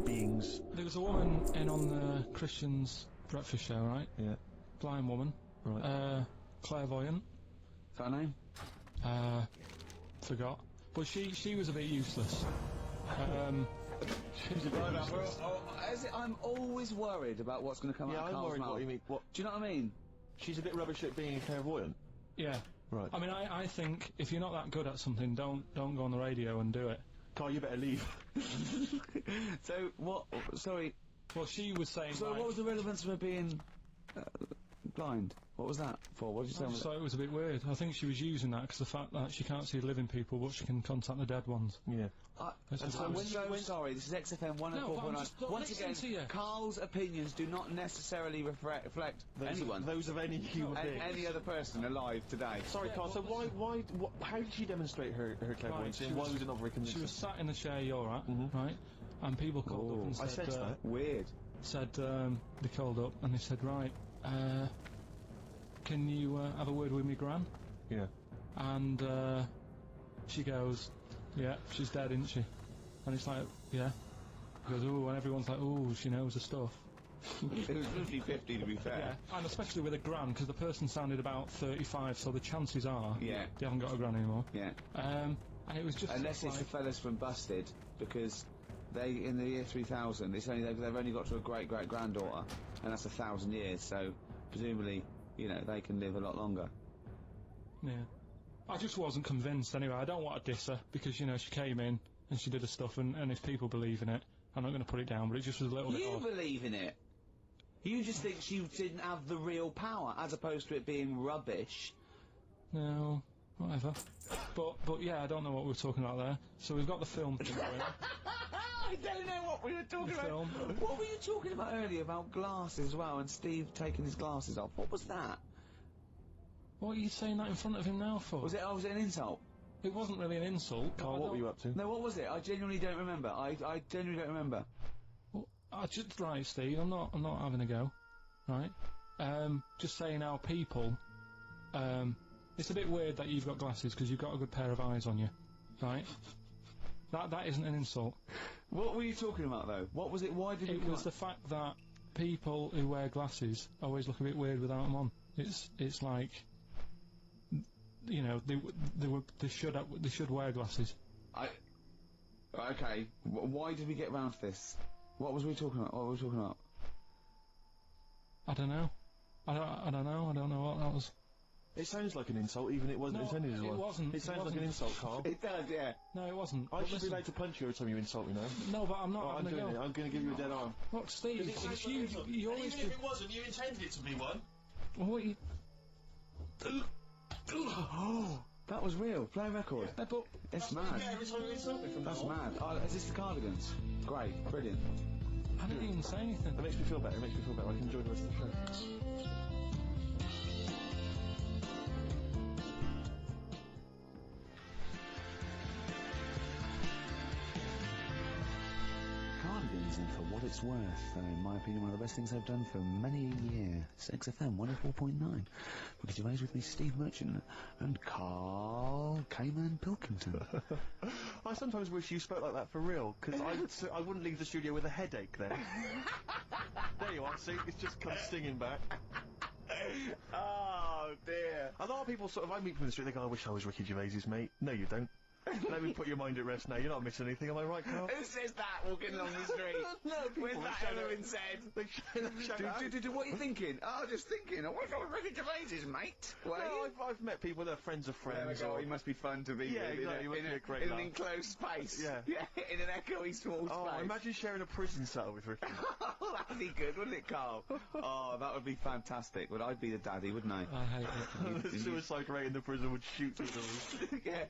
beings. There was a woman in on the Christian's breakfast show, right? Yeah. Blind woman. Right. Clairvoyant. Is that her name? Forgot. But she was a bit useless. She's a bit useless. I'm always worried about what's going to come out of I'm Carl's worried mouth. what you mean. What? Do you know what I mean? She's a bit rubbish at being a clairvoyant. Yeah. Right. I mean, I think if you're not that good at something, don't go on the radio and do it. Carl, you better leave. So, what... Sorry. Well, she was saying, So what was the relevance of her being blind? What was that for? What did you say? I just thought it was a bit weird. I think she was using that because the fact that she can't see living people, but she can contact the dead ones. Yeah. I'm so sorry, this is XFM 104.9. Once again, Carl's opinions do not necessarily reflect anyone. Those of any human being. Any other person alive today. Sorry, Carl, so how did she demonstrate her clairvoyance? Right, Why was it not very convincing? She was sat in the chair you're at, right? And people called up and said... I sensed that. Weird. They called up and they said, right, can you have a word with me, Gran? Yeah. And she goes, yeah, she's dead, isn't she? And it's like, yeah. He goes, ooh, and everyone's like, ooh, she knows her stuff. It was 50-50 to be fair. Yeah, and especially with a Gran, because the person sounded about 35, so the chances are they haven't got a Gran anymore. Yeah. And it was just... Unless it's the fellas from Busted, because they, in the year 3000, they've only got to a great-great-granddaughter, and that's 1,000 years, so presumably, they can live a lot longer. Yeah. I just wasn't convinced anyway. I don't want to diss her, because, she came in and she did her stuff, and if people believe in it, I'm not going to put it down, but it just was a little bit odd. You believe in it? You just think she didn't have the real power, as opposed to it being rubbish. No, whatever. But yeah, I don't know what we were talking about there. So we've got the film thing going. I don't know what we were talking about. Film. What were you talking about earlier about glasses as well, and Steve taking his glasses off? What was that? What are you saying that in front of him now for? Was it an insult? It wasn't really an insult. Carl, what were you up to? No, what was it? I genuinely don't remember. I genuinely don't remember. Well, I just right, Steve. I'm not having a go, right? Just saying how people. It's a bit weird that you've got glasses because you've got a good pair of eyes on you, right? That isn't an insult. What were you talking about though? What was it? Why did It was the fact that people who wear glasses always look a bit weird without them on. It's like, you know, they should wear glasses. Okay. Why did we get round to this? What was we talking about? What were we talking about? I don't know. I don't know. I don't know what that was. It sounds like an insult, even it wasn't intended as one. It wasn't. It sounds like an insult, Carl. It does, yeah. No, it wasn't. I should be allowed to punch you every time you insult me, no? No, but I'm not I'm having a doing it. go. I'm going to give you a dead arm. Look, Steve, if you always Even if it wasn't, you intended it to be one. what you... Oh, that was real. Play a record. but It's mad. Yeah, every time you insult me from That's now on. mad. Oh, is this the Cardigans? Great, brilliant. I didn't even say anything. It makes me feel better. It makes me feel better. I can enjoy the rest of the show. Cardigans, and for what it's worth, in my opinion, one of the best things they've done for many a year. 6FM 104.9. Ricky Gervais with me, Steve Merchant, and Carl Cayman Pilkington. I sometimes wish you spoke like that for real, because I wouldn't leave the studio with a headache then. There you are, see? It's just come stinging back. Oh, dear. A lot of people I meet from the street, they go, I wish I was Ricky Gervais's mate. No, you don't. Let me put your mind at rest now. You're not missing anything, am I right, Carl? Who says that walking along the street? No, people Where's that shout ever it. been said? They shout it out. What are you thinking? Oh, just thinking. I wish I was Ricky Gervais's mate. No, I've met people that are friends of friends. There we go. He must be fun to be Yeah, with. exactly. He must be a great in an laugh. enclosed space. Yeah. In an echoey small Oh, space. imagine sharing a prison cell with Ricky. Oh, that'd be good, wouldn't it, Carl? Oh, that would be fantastic. Well, I'd be the daddy, wouldn't I? I hate it. The suicide rate in the prison would shoot through the roof. Yeah.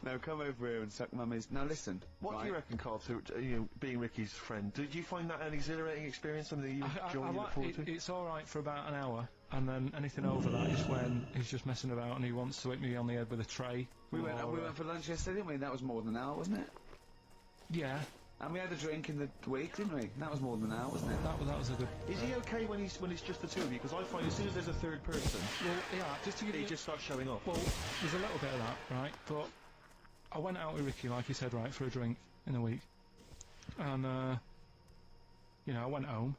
Now come over here and suck mummy's. Now listen. What do you reckon, Carl, to being Ricky's friend? Did you find that an exhilarating experience, something that you enjoy and look forward to? It's alright for about an hour, and then anything over that is when he's just messing about and he wants to hit me on the head with a tray. We went for lunch yesterday, didn't we? That was more than an hour, wasn't it? Yeah. And we had a drink in the week, didn't we? That was more than an hour, wasn't it? That was a good... Is he okay when it's just the two of you? Because I find as soon as there's a third person, Well, yeah, just to give he you... just starts showing off. Well, there's a little bit of that, right? But I went out with Ricky, like you said, right, for a drink in the week. And, you know, I went home,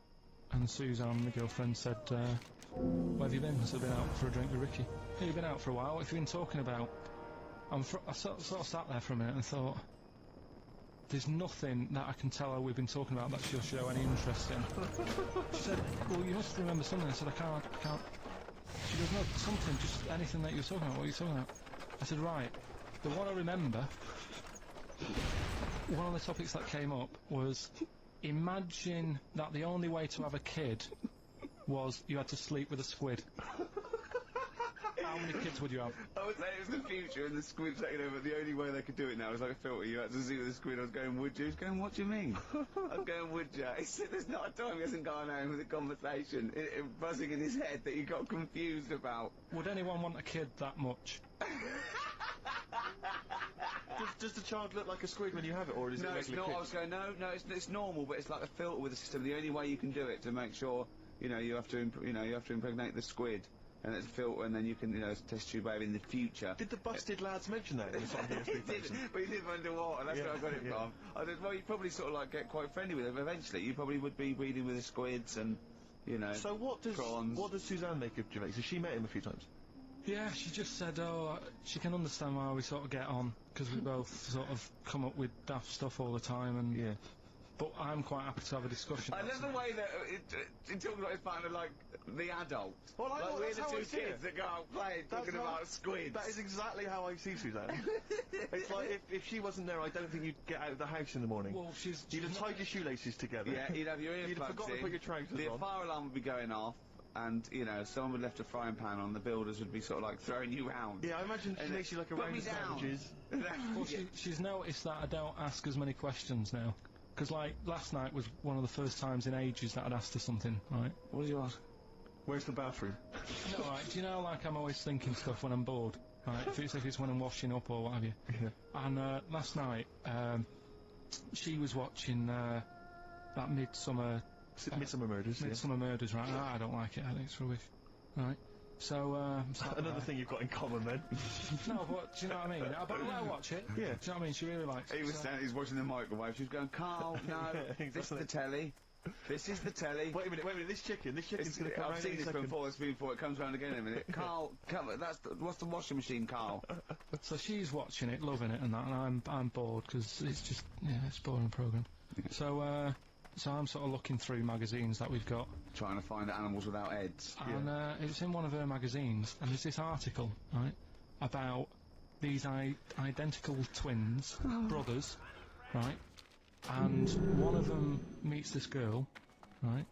and Suzanne, my girlfriend, said, where have you been? I said, I've been out for a drink with Ricky. Yeah, you've been out for a while. What have you been talking about? I sort of sat there for a minute and thought, there's nothing that I can tell her we've been talking about that she'll show any interest in. She said, well, you must remember something. I said, I can't. She goes, no, something, just anything that you're talking about. What are you talking about? I said, right. The one I remember, one of the topics that came up was, imagine that the only way to have a kid was you had to sleep with a squid. How many kids would you have? I would say it was the future and the squid taking over. The only way they could do it now is like a filter. You had to see with the squid. I was going, would you? He was going, what do you mean? I was going, would you? He said, there's not a time he hasn't gone home with a conversation buzzing in his head that he got confused about. Would anyone want a kid that much? Does the child look like a squid when you have it, or is it No, like it's not. I was going, no, it's normal, but it's like a filter with a system. The only way you can do it to make sure, you have to impregnate the squid. And it's a filter, and then you can, test tube baby in the future. Did the busted lads mention that in the song? He did, but he did underwater, that's where I got it from. I said, well, you probably sort of like get quite friendly with them eventually. You probably would be breeding with the squids and, So what does Suzanne make of Gervais? Has she met him a few times? Yeah, she just said, she can understand why we sort of get on, because we both sort of come up with daft stuff all the time, and... Yeah. But I'm quite happy to have a discussion. I love the way that it talks about his partner like the adult. Well, like we're the how I two see kids it. that go out playing, talking about squids. That is exactly how I see Suzanne. It's like if she wasn't there, I don't think you'd get out of the house in the morning. Well, you'd have tied your shoelaces together. Yeah, you'd have your earplugs You'd have forgotten to put your trousers the on. fire alarm would be going off. And, someone would have left a frying pan on, the builders would be sort of like throwing you round. Yeah, I imagine she makes you like a round of sandwiches. Well, she's noticed that I don't ask as many questions now. Because, like, last night was one of the first times in ages that I'd asked her something, right? What did you ask? Where's the bathroom? No, right, do you know, like, I'm always thinking stuff when I'm bored? right? If it's when I'm washing up or what have you. Yeah. And last night, she was watching that Midsummer Murders. Yeah. Midsummer Murders, right? I don't like it. I think it's rubbish, right? So, Another thing you've got in common, then. No, but do you know what I mean? But let her watch it. Yeah. Do you know what I mean? She really likes it. He was so- standing, he's watching the microwave. She was going, Carl, no, this is the telly. This is the telly. Wait a minute, this chicken's going to come I've round seen any this second. before, it comes round again in a minute. Carl, what's the washing machine, Carl? So she's watching it, loving it, and that, and I'm bored because it's just it's a boring program. So I'm sort of looking through magazines that we've got, Trying to find animals without heads. and it's in one of her magazines, and there's this article, right, about these identical twins, brothers, right, and one of them meets this girl, right,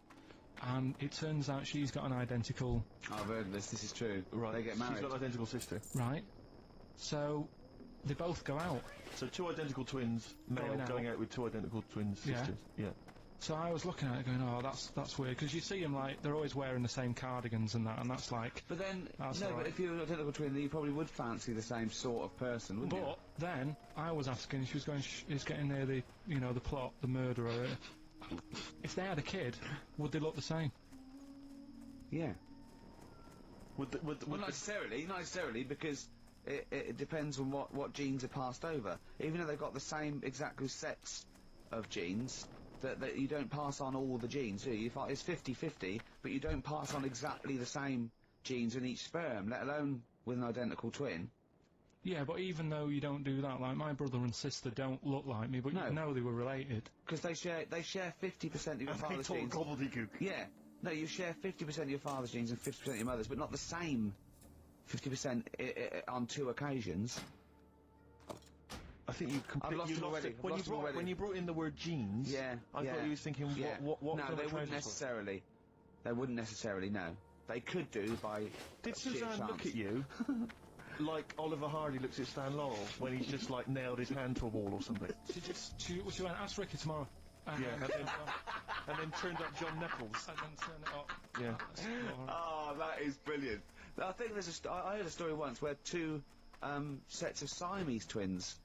and it turns out she's got an identical, I've heard of this is true. Right. They get married. She's got an identical sister. right, so they both go out. So two identical twins, male, going out with two identical twin Yeah. sisters. Yeah. So I was looking at it going, oh, that's weird, because you see them, like, they're always wearing the same cardigans and that, and that's like... But then, That's no, all but right. if you're an identical twin, then you probably would fancy the same sort of person, wouldn't But then, I was asking, she was going, it's getting near the, the plot, the murderer. If they had a kid, would they look the same? you? Yeah. Would Well, not necessarily, because it depends on what genes are passed over. Even though they've got the same exact sets of genes, that you don't pass on all the genes, do you? It's 50-50, but you don't pass on exactly the same genes in each sperm, let alone with an identical twin. Yeah, but even though you don't do that, like, my brother and sister don't look like me, but No. you know they were related. Because they share 50% of your father's genes. gobbledygook. Yeah. No, you share 50% of your father's genes and 50% of your mother's, but not the same 50% on two occasions. I think you completely lost it already. it. I've lost it already. When you brought in the word genes, Yeah, I yeah, thought you was thinking, yeah. what No, were they the wouldn't trousers for? necessarily. They wouldn't necessarily, no. They could do by Did sheer Suzanne chance. look at you like Oliver Hardy looks at Stan Laurel when he's just like nailed his hand to a wall or something? She went, ask Ricky tomorrow. Yeah, and then turned up John Nichols. And then turn it up. Yeah. Oh, that is brilliant. I think there's I heard a story once where two sets of Siamese twins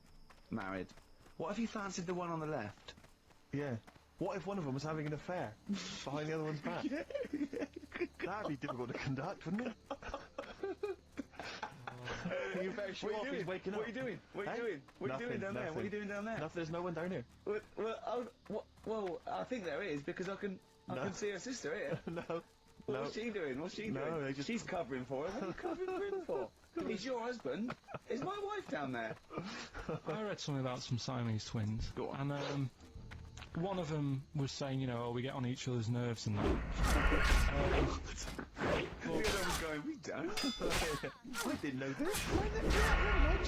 married. What if you fancied the one on the left? Yeah. What if one of them was having an affair behind the other one's back? That'd be difficult to conduct, wouldn't it? You better show off he's waking up. What are you doing? What are you Hey? doing? What are you doing Nothing, down there? What are you nothing. doing down there? Nothing, there's no one down here. Well, I think there is, because I can see her sister here. No. What's she doing? What's she No, doing? they just- She's covering for her. What are you covering for him for? He's your husband. Is my wife down there? I read something about some Siamese twins. Go on. And one of them was saying, we get on each other's nerves and that. The other was going, we don't. I didn't know this.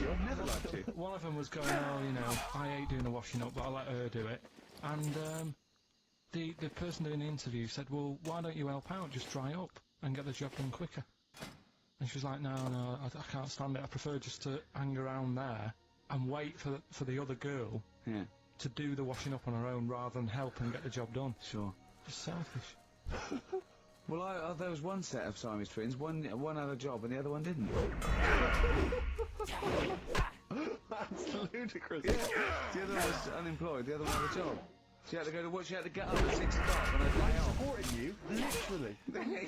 I've never liked you. One of them was going, I hate doing the washing up, but I let her do it. And the person doing the interview said, well, why don't you help out? Just dry up and get the job done quicker. And she was like, no, I can't stand it. I prefer just to hang around there and wait for the other girl Yeah, to do the washing up on her own rather than help and get the job done. sure. Just selfish. Well, there was one set of Siamese twins. One had a job and the other one didn't. That's ludicrous. Yeah. The other one was unemployed. The other one had a job. She had to go to work. She had to get up at 6 o'clock on her day off. Supporting you, literally.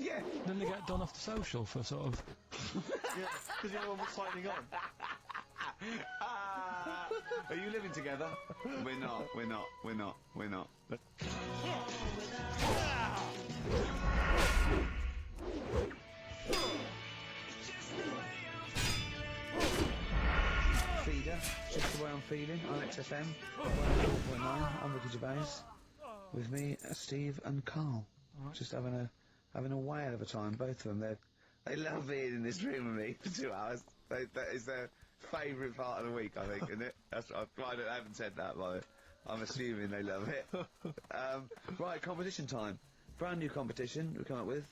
Yeah. Then they get done off the social for sort of... Yeah, because the other one was signing on. Are you living together? We're not. Feeder, just the way I'm feeling on XFM 1.9. I'm Ricky Gervais. With me, Steve and Carl. Just having a whale of a time. Both of them. They love being in this room with me for 2 hours. That is their favourite part of the week, I think, isn't it? I haven't said that, but I'm assuming they love it. Right, competition time. Brand new competition we come up with.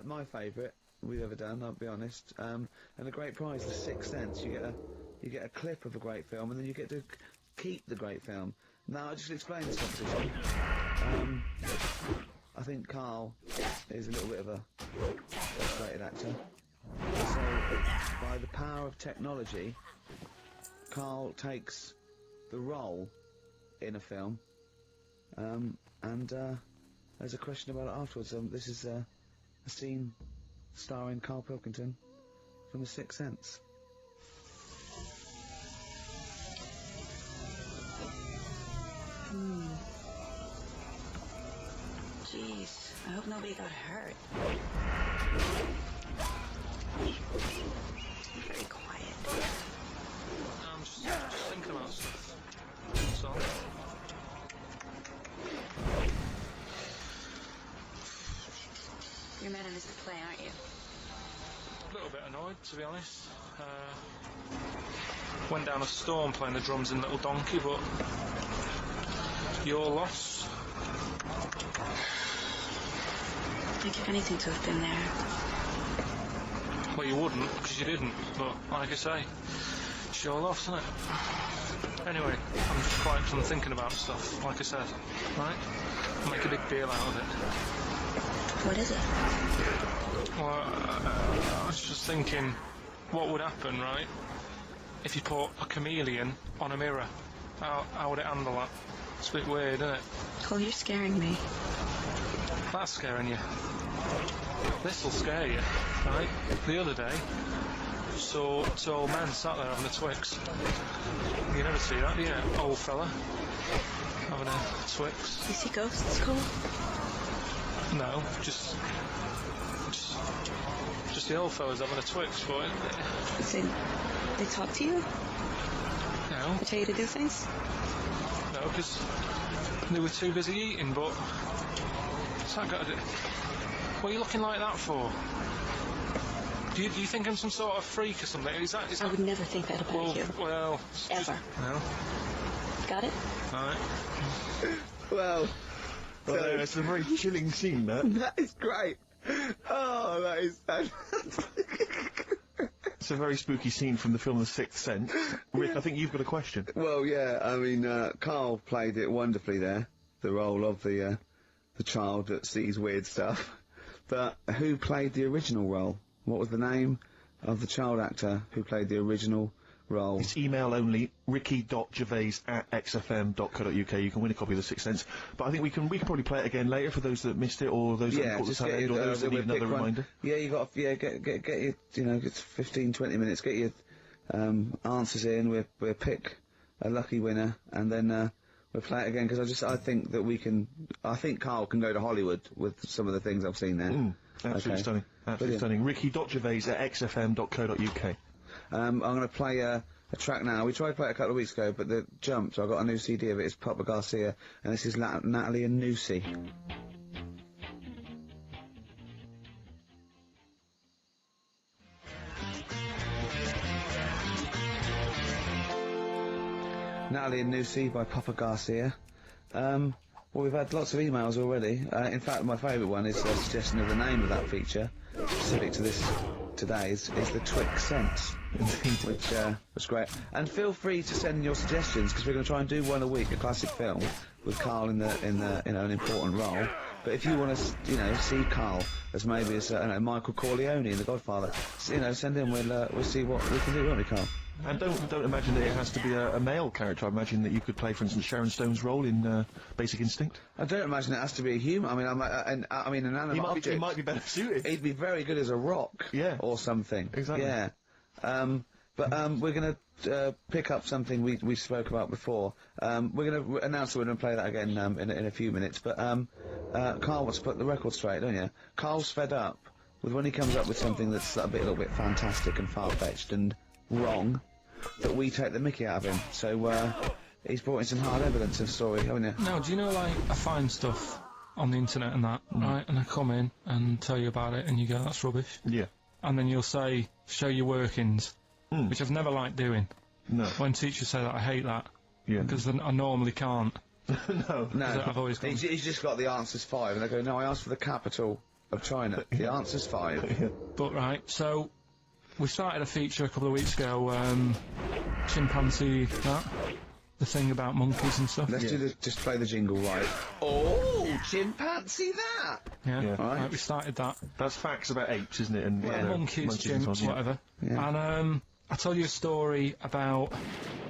My favourite we've ever done, I'll be honest. And a great prize, The Sixth Sense. You get a clip of a great film, and then you get to keep the great film. Now, I'll just explain this competition. I think Carl is a little bit of a frustrated actor. So, by by the power of technology, Carl takes the role in a film, and there's a question about it afterwards. This is a scene starring Carl Pilkington from The Sixth Sense. Jeez, I hope nobody got hurt. Very quiet. I'm just thinking about stuff. That's all. You're mad at Mrs. Clay, aren't you? A little bit annoyed, to be honest. Went down a storm playing the drums in Little Donkey, but your loss. I'd give anything to have been there. Well, you wouldn't, because you didn't, but like I say, it's your loss, isn't it? Anyway, I'm just quiet because I'm thinking about stuff, like I said, right? I'll make a big deal out of it. What is it? Well, I was just thinking, what would happen, right, if you put a chameleon on a mirror? How would it handle that? It's a bit weird, isn't it? Cole, you're scaring me. That's scaring you. This'll scare you, right? The other day, saw two old men sat there having a Twix. You never see that, do you? Old fella having a Twix. You see ghosts, Cole? No, just the old fellas having a Twix, but... They talk to you? No. They tell you to do things? No, because they were too busy eating, but... What's that got to do? What are you looking like that for? Do you think I'm some sort of freak or something? Is that... I would never think that about you. Well... Ever. No. Got it? Well... Well, it's a very chilling scene, that. That is great. Oh, that is fantastic. It's a very spooky scene from the film The Sixth Sense. Rick, I think you've got a question. Well, yeah, I mean, Carl played it wonderfully there, the role of the child that sees weird stuff. But who played the original role? What was the name of the child actor who played the original role? It's email only, ricky.gervais@xfm.co.uk. You can win a copy of The Sixth Sense. But I think we can probably play it again later for those that missed it, or those that caught the tail end, or those that need another reminder. Yeah, you got get your, it's 15, 20 minutes. Get your answers in. We'll pick a lucky winner, and then we'll play it again, because I think that we can. I think Carl can go to Hollywood with some of the things I've seen there. Absolutely stunning. Absolutely stunning. ricky.gervais@xfm.co.uk. I'm going to play a track now. We tried to play it a couple of weeks ago, but it jumped. So I got a new CD of it. It's Papa Garcia, and this is Natalie and Nusi. Natalie and Nusi by Papa Garcia. Well, we've had lots of emails already. In fact, my favourite one is a suggestion of the name of that feature, specific to this today's, is the Twix Sense, which was great. And feel free to send your suggestions, because we're going to try and do one a week, a classic film with Carl in an important role. But if you want to, see Carl as maybe as Michael Corleone in The Godfather, send in. We'll see what we can do, won't we, Carl? And don't imagine that it has to be a male character. I imagine that you could play, for instance, Sharon Stone's role in Basic Instinct. I don't imagine it has to be a human. I mean, an animate object. He might be better suited. He'd be very good as a rock. Yeah. Or something. Exactly. Yeah. But we're going to pick up something we spoke about before. We're going to announce that we're going to play that again in a few minutes. But Carl wants to put the record straight, don't you? Carl's fed up with when he comes up with something that's a little bit fantastic and far-fetched and wrong, that we take the mickey out of him. So he's brought in some hard evidence of the story, haven't you? No, do you know, like, I find stuff on the internet and that, right? And I come in and tell you about it, and you go, that's rubbish. Yeah. And then you'll say, show your workings, which I've never liked doing. No. When teachers say that, I hate that. Yeah. Because I normally can't. No. I've always gone. He's just got the answer's 5, and they go, no, I asked for the capital of China. The answer's 5. But, right, so we started a feature a couple of weeks ago, chimpanzee, the thing about monkeys and stuff. Let's just play the jingle, right? Oh, chimpanzee that? Yeah, Yeah. right. We started that. That's facts about apes, isn't it? And Monkeys, and chimps, so on, yeah. whatever. Yeah. And I told you a story about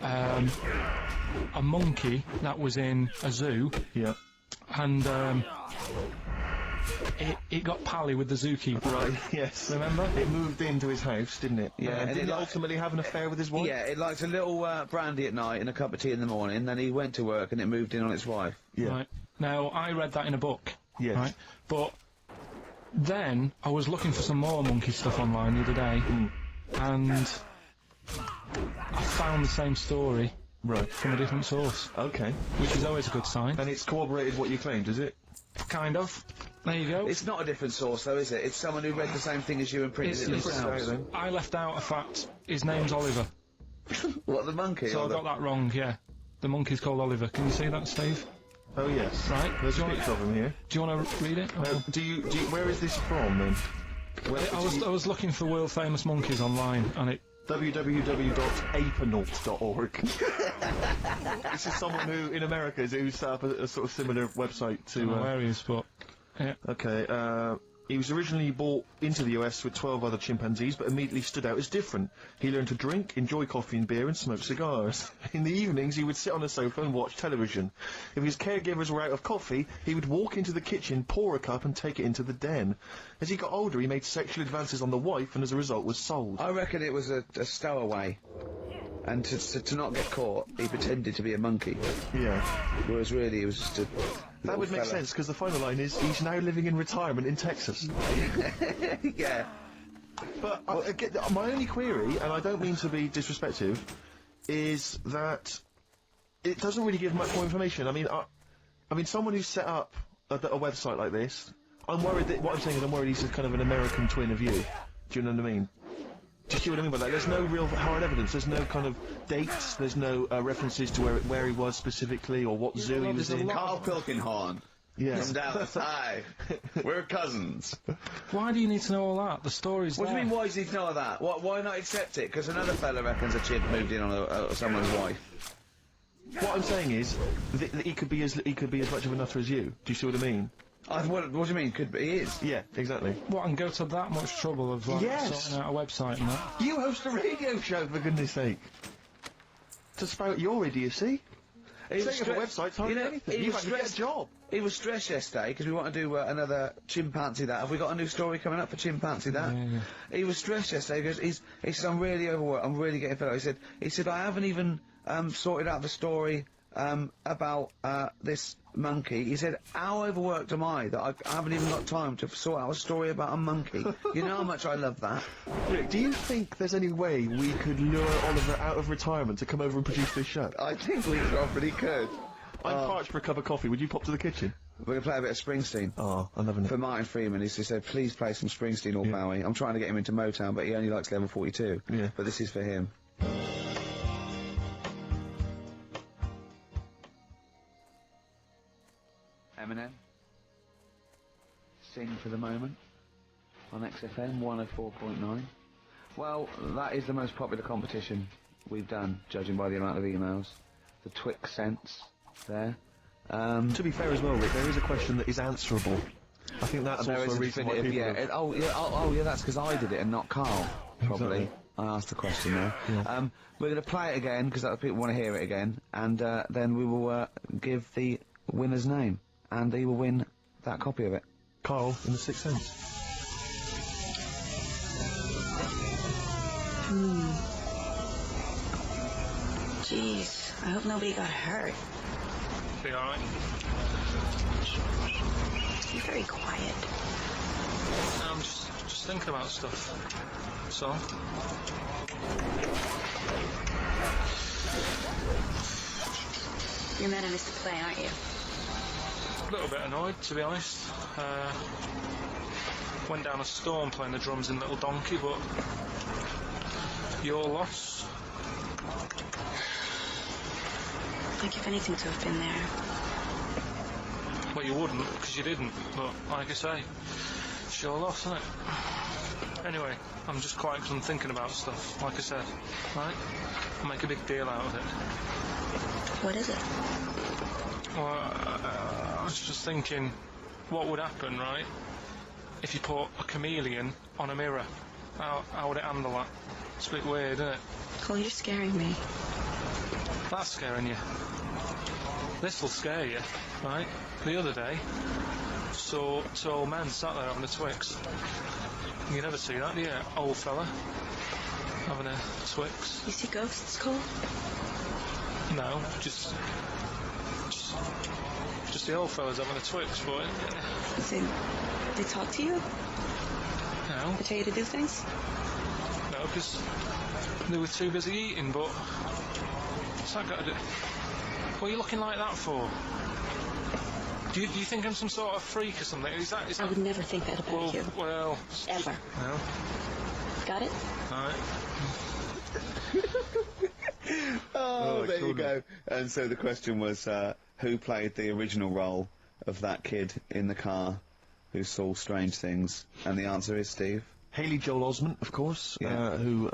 a monkey that was in a zoo, Yeah. and it got pally with the zookeeper. Right, yes. Remember? It moved into his house, didn't it? Yeah, and Didn't it it like- ultimately have an affair with his wife? Yeah, it liked a little brandy at night and a cup of tea in the morning. Then he went to work and it moved in on its wife. Yeah. Right. Now, I read that in a book. Yes. Right. But then I was looking for some more monkey stuff online the other day, and I found the same story Right. from a different source, Okay. which is always a good sign. And it's corroborated what you claimed, is it? Kind of. There you go. It's not a different source, though, is it? It's someone who read the same thing as you and printed it It's- themselves. I left out a fact. His name's Oliver. What, the monkey? So or I the- got that wrong, yeah. The monkey's called Oliver. Can you see that, Steve? Oh, yes. Right. There's Do a you picture of him here. Do you want to read it? or- Do you, where is this from, then? I was looking for world famous monkeys online, and it. www.apenaut.org. This is someone who, in America, who set up a sort of similar website I don't know to... where he is, but yeah. Okay, he was originally brought into the US with 12 other chimpanzees, but immediately stood out as different. He learned to drink, enjoy coffee and beer, and smoke cigars. In the evenings, he would sit on a sofa and watch television. If his caregivers were out of coffee, he would walk into the kitchen, pour a cup, and take it into the den. As he got older, he made sexual advances on the wife, and as a result was sold. I reckon it was a stowaway. And to not get caught, he pretended to be a monkey. Yeah. Whereas really, he was just a... That would make sense, because the final line is, he's now living in retirement in Texas. Yeah. But my only query, and I don't mean to be disrespectful, is that it doesn't really give much more information. I mean, someone who's set up a website like this, I'm worried that what I'm saying is I'm worried he's kind of an American twin of you. Do you know what I mean? Do you see what I mean by that? There's no real hard evidence. There's no kind of dates. There's no references to where he was specifically or what zoo he was in. Carl Pilkington. Yeah. From Dallas. Hi. We're cousins. Why do you need to know all that? The story's What do there. you mean, why does he know that? Why not accept it? Because another fella reckons a chimp moved in on someone's wife. What I'm saying is, that he could be as much of a nutter as you. Do you see what I mean? What do you mean? Could be? He is. Yeah, exactly. What, and go to that much trouble of, like, Yes. sorting out a website and that? You host a radio show, for goodness sake. To spout your idiocy. Setting up a website's hardly anything. You've actually got a job. He was stressed yesterday because we want to do another chimpanzee that. Have we got a new story coming up for chimpanzee that? Yeah. He was stressed yesterday because he said, I'm really overworked, I'm really getting fed up. He said, I haven't even sorted out the story about this monkey. He said, how overworked am I that I haven't even got time to sort out a story about a monkey? You know how much I love that? Rick, do you think there's any way we could lure Oliver out of retirement to come over and produce this show? I think we probably could. I'm parched for a cup of coffee. Would you pop to the kitchen? We're going to play a bit of Springsteen. Oh, I'm loving it. For Martin Freeman, he said, please play some Springsteen or Bowie. I'm trying to get him into Motown, but he only likes level 42. Yeah. But this is for him. Eminem. Sing for the moment. On XFM 104.9. Well, that is the most popular competition we've done, judging by the amount of emails. The Twix sense there. To be fair as well, Rick, there is a question that is answerable. I think that's There also is a reason why people... yeah, that's because I did it and not Carl, probably. Exactly. I asked the question there. Yeah. We're going to play it again, because people want to hear it again, and then we will give the winner's name, and he will win that copy of it. Carl in the Sixth Sense. Jeez, I hope nobody got hurt. Be alright. Be very quiet. I'm just thinking about stuff. So. You're mad I missed the play, aren't you? A little bit annoyed, to be honest. Went down a storm playing the drums in Little Donkey, but your loss. I'd give anything to have been there. Well, you wouldn't, because you didn't, but like I say, it's your loss, isn't it? Anyway, I'm just quiet because I'm thinking about stuff, like I said, right? I'll make a big deal out of it. What is it? Well, I was just thinking, what would happen, right, if you put a chameleon on a mirror? How would it handle that? It's a bit weird, isn't it? Cole, you're scaring me. That's scaring you. This'll scare you, right? The other day, saw two old men sat there having a Twix. You never see that, do you? Old fella having a Twix. You see ghosts, Cole? No, just the old fellas having a Twix, boy. They talk to you? No. They tell you to do things? No, because they were too busy eating, but... What's that got to do? What are you looking like that for? Do you think I'm some sort of freak or something? Is that... I would never think that about you. Well... Ever. No. Got it? Alright. Oh, there you go. And so the question was, who played the original role of that kid in the car who saw strange things? And the answer is, Steve? Haley Joel Osment, of course, Yeah. who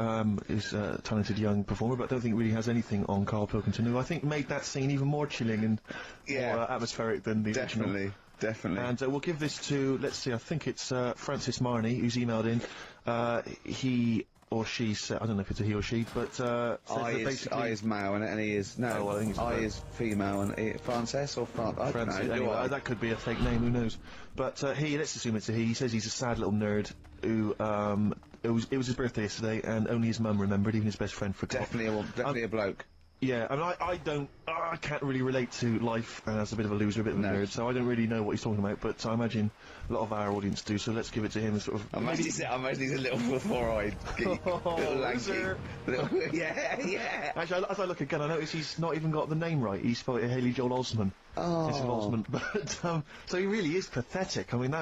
is a talented young performer, but I don't think really has anything on Carl Pilkington, who I think made that scene even more chilling and more atmospheric than the original. Definitely. And we'll give this to, let's see, I think it's Francis Marnie, who's emailed in. He or she said, I don't know if it's a he or she, but says that basically... I is male and he is... No, well, I think it's I is female and Frances or I don't know. Anyway, that could be a fake name, who knows. But let's assume it's a he. He says he's a sad little nerd who, it was his birthday yesterday and only his mum remembered, even his best friend forgot. Definitely a bloke. Yeah, I mean, I can't really relate to life as a bit of a loser, a bit of a nerd, so I don't really know what he's talking about, but I imagine a lot of our audience do, so let's give it to him as sort of... I imagine he's a little four-eyed geek. Little lanky. Yeah. Actually, as I look again, I notice he's not even got the name right. He spelled it Haley Joel Osment. Instead of Osment. But, so he really is pathetic. I mean,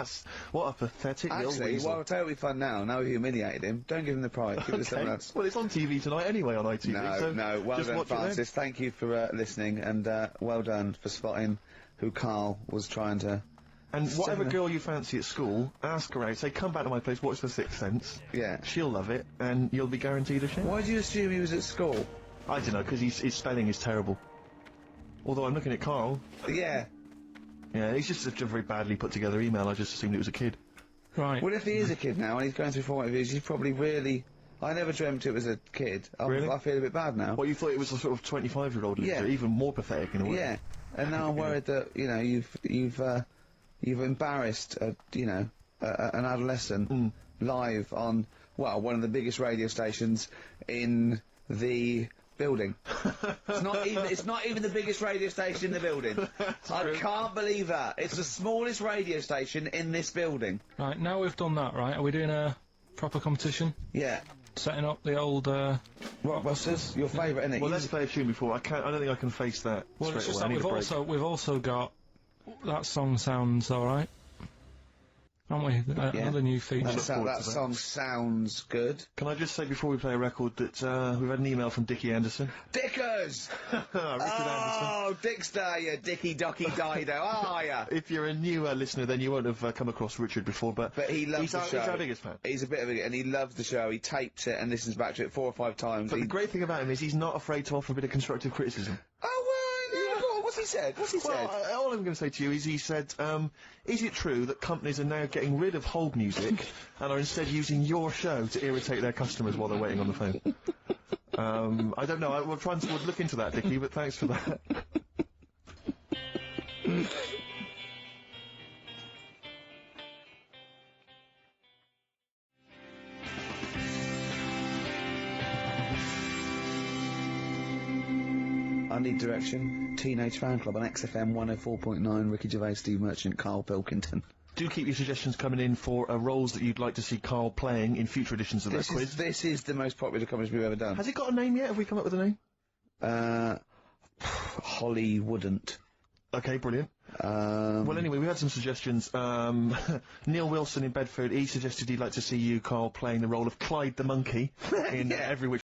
what a pathetic little weasel. Well, I'll tell you what we've done now. Now we humiliated him. Don't give him the prize. Give it to someone else. Well, it's on TV tonight anyway, on ITV. No, well done, Francis. Thank you for listening, and well done for spotting who Carl was trying to... And whatever girl you fancy at school, ask her out, say, come back to my place, watch The Sixth Sense. Yeah. She'll love it, and you'll be guaranteed a share. Why do you assume he was at school? I don't know, because his spelling is terrible. Although I'm looking at Carl. Yeah. Yeah, he's just such a very badly put together email, I just assumed it was a kid. Right. Well, if he is a kid now, and he's going through formative years, he's probably really... I never dreamt it was a kid. Really? I feel a bit bad now. Well, you thought it was a sort of 25-year-old loser, even more pathetic in a way. Yeah, and now I'm worried that, you know, you've embarrassed, an adolescent live on, well, one of the biggest radio stations in the building. It's not even the biggest radio station in the building. I can't believe that. It's the smallest radio station in this building. Right, now we've done that, right, are we doing a proper competition? Yeah. Setting up the old, Rockbusters? Your favourite, innit? Well, let's play a tune before. I don't think I can face that well, straight it's just away. that we've also got... That song sounds alright. Haven't we? Another new feature. That song sounds good. Can I just say before we play a record that we've had an email from Dickie Anderson. Dickers! Anderson. Dickster, you Dicky Ducky Dido, are ya? If you're a new listener, then you won't have come across Richard before, but he loves the show. He's our biggest fan. He's a bit of a... and he loves the show. He tapes it and listens back to it 4 or 5 times. But the great thing about him is he's not afraid to offer a bit of constructive criticism. What's he said? All I'm going to say to you is he said, is it true that companies are now getting rid of hold music and are instead using your show to irritate their customers while they're waiting on the phone? I don't know. We'll look into that, Dickie, but thanks for that. I Need Direction, Teenage Fan Club on XFM 104.9, Ricky Gervais, Steve Merchant, Carl Pilkington. Do keep your suggestions coming in for roles that you'd like to see Carl playing in future editions of that quiz. This is the most popular comedy we've ever done. Has it got a name yet? Have we come up with a name? Holly Wouldn't. Okay, brilliant. Well, anyway, we had some suggestions. Neil Wilson in Bedford, he suggested he'd like to see you, Carl, playing the role of Clyde the Monkey in Every Which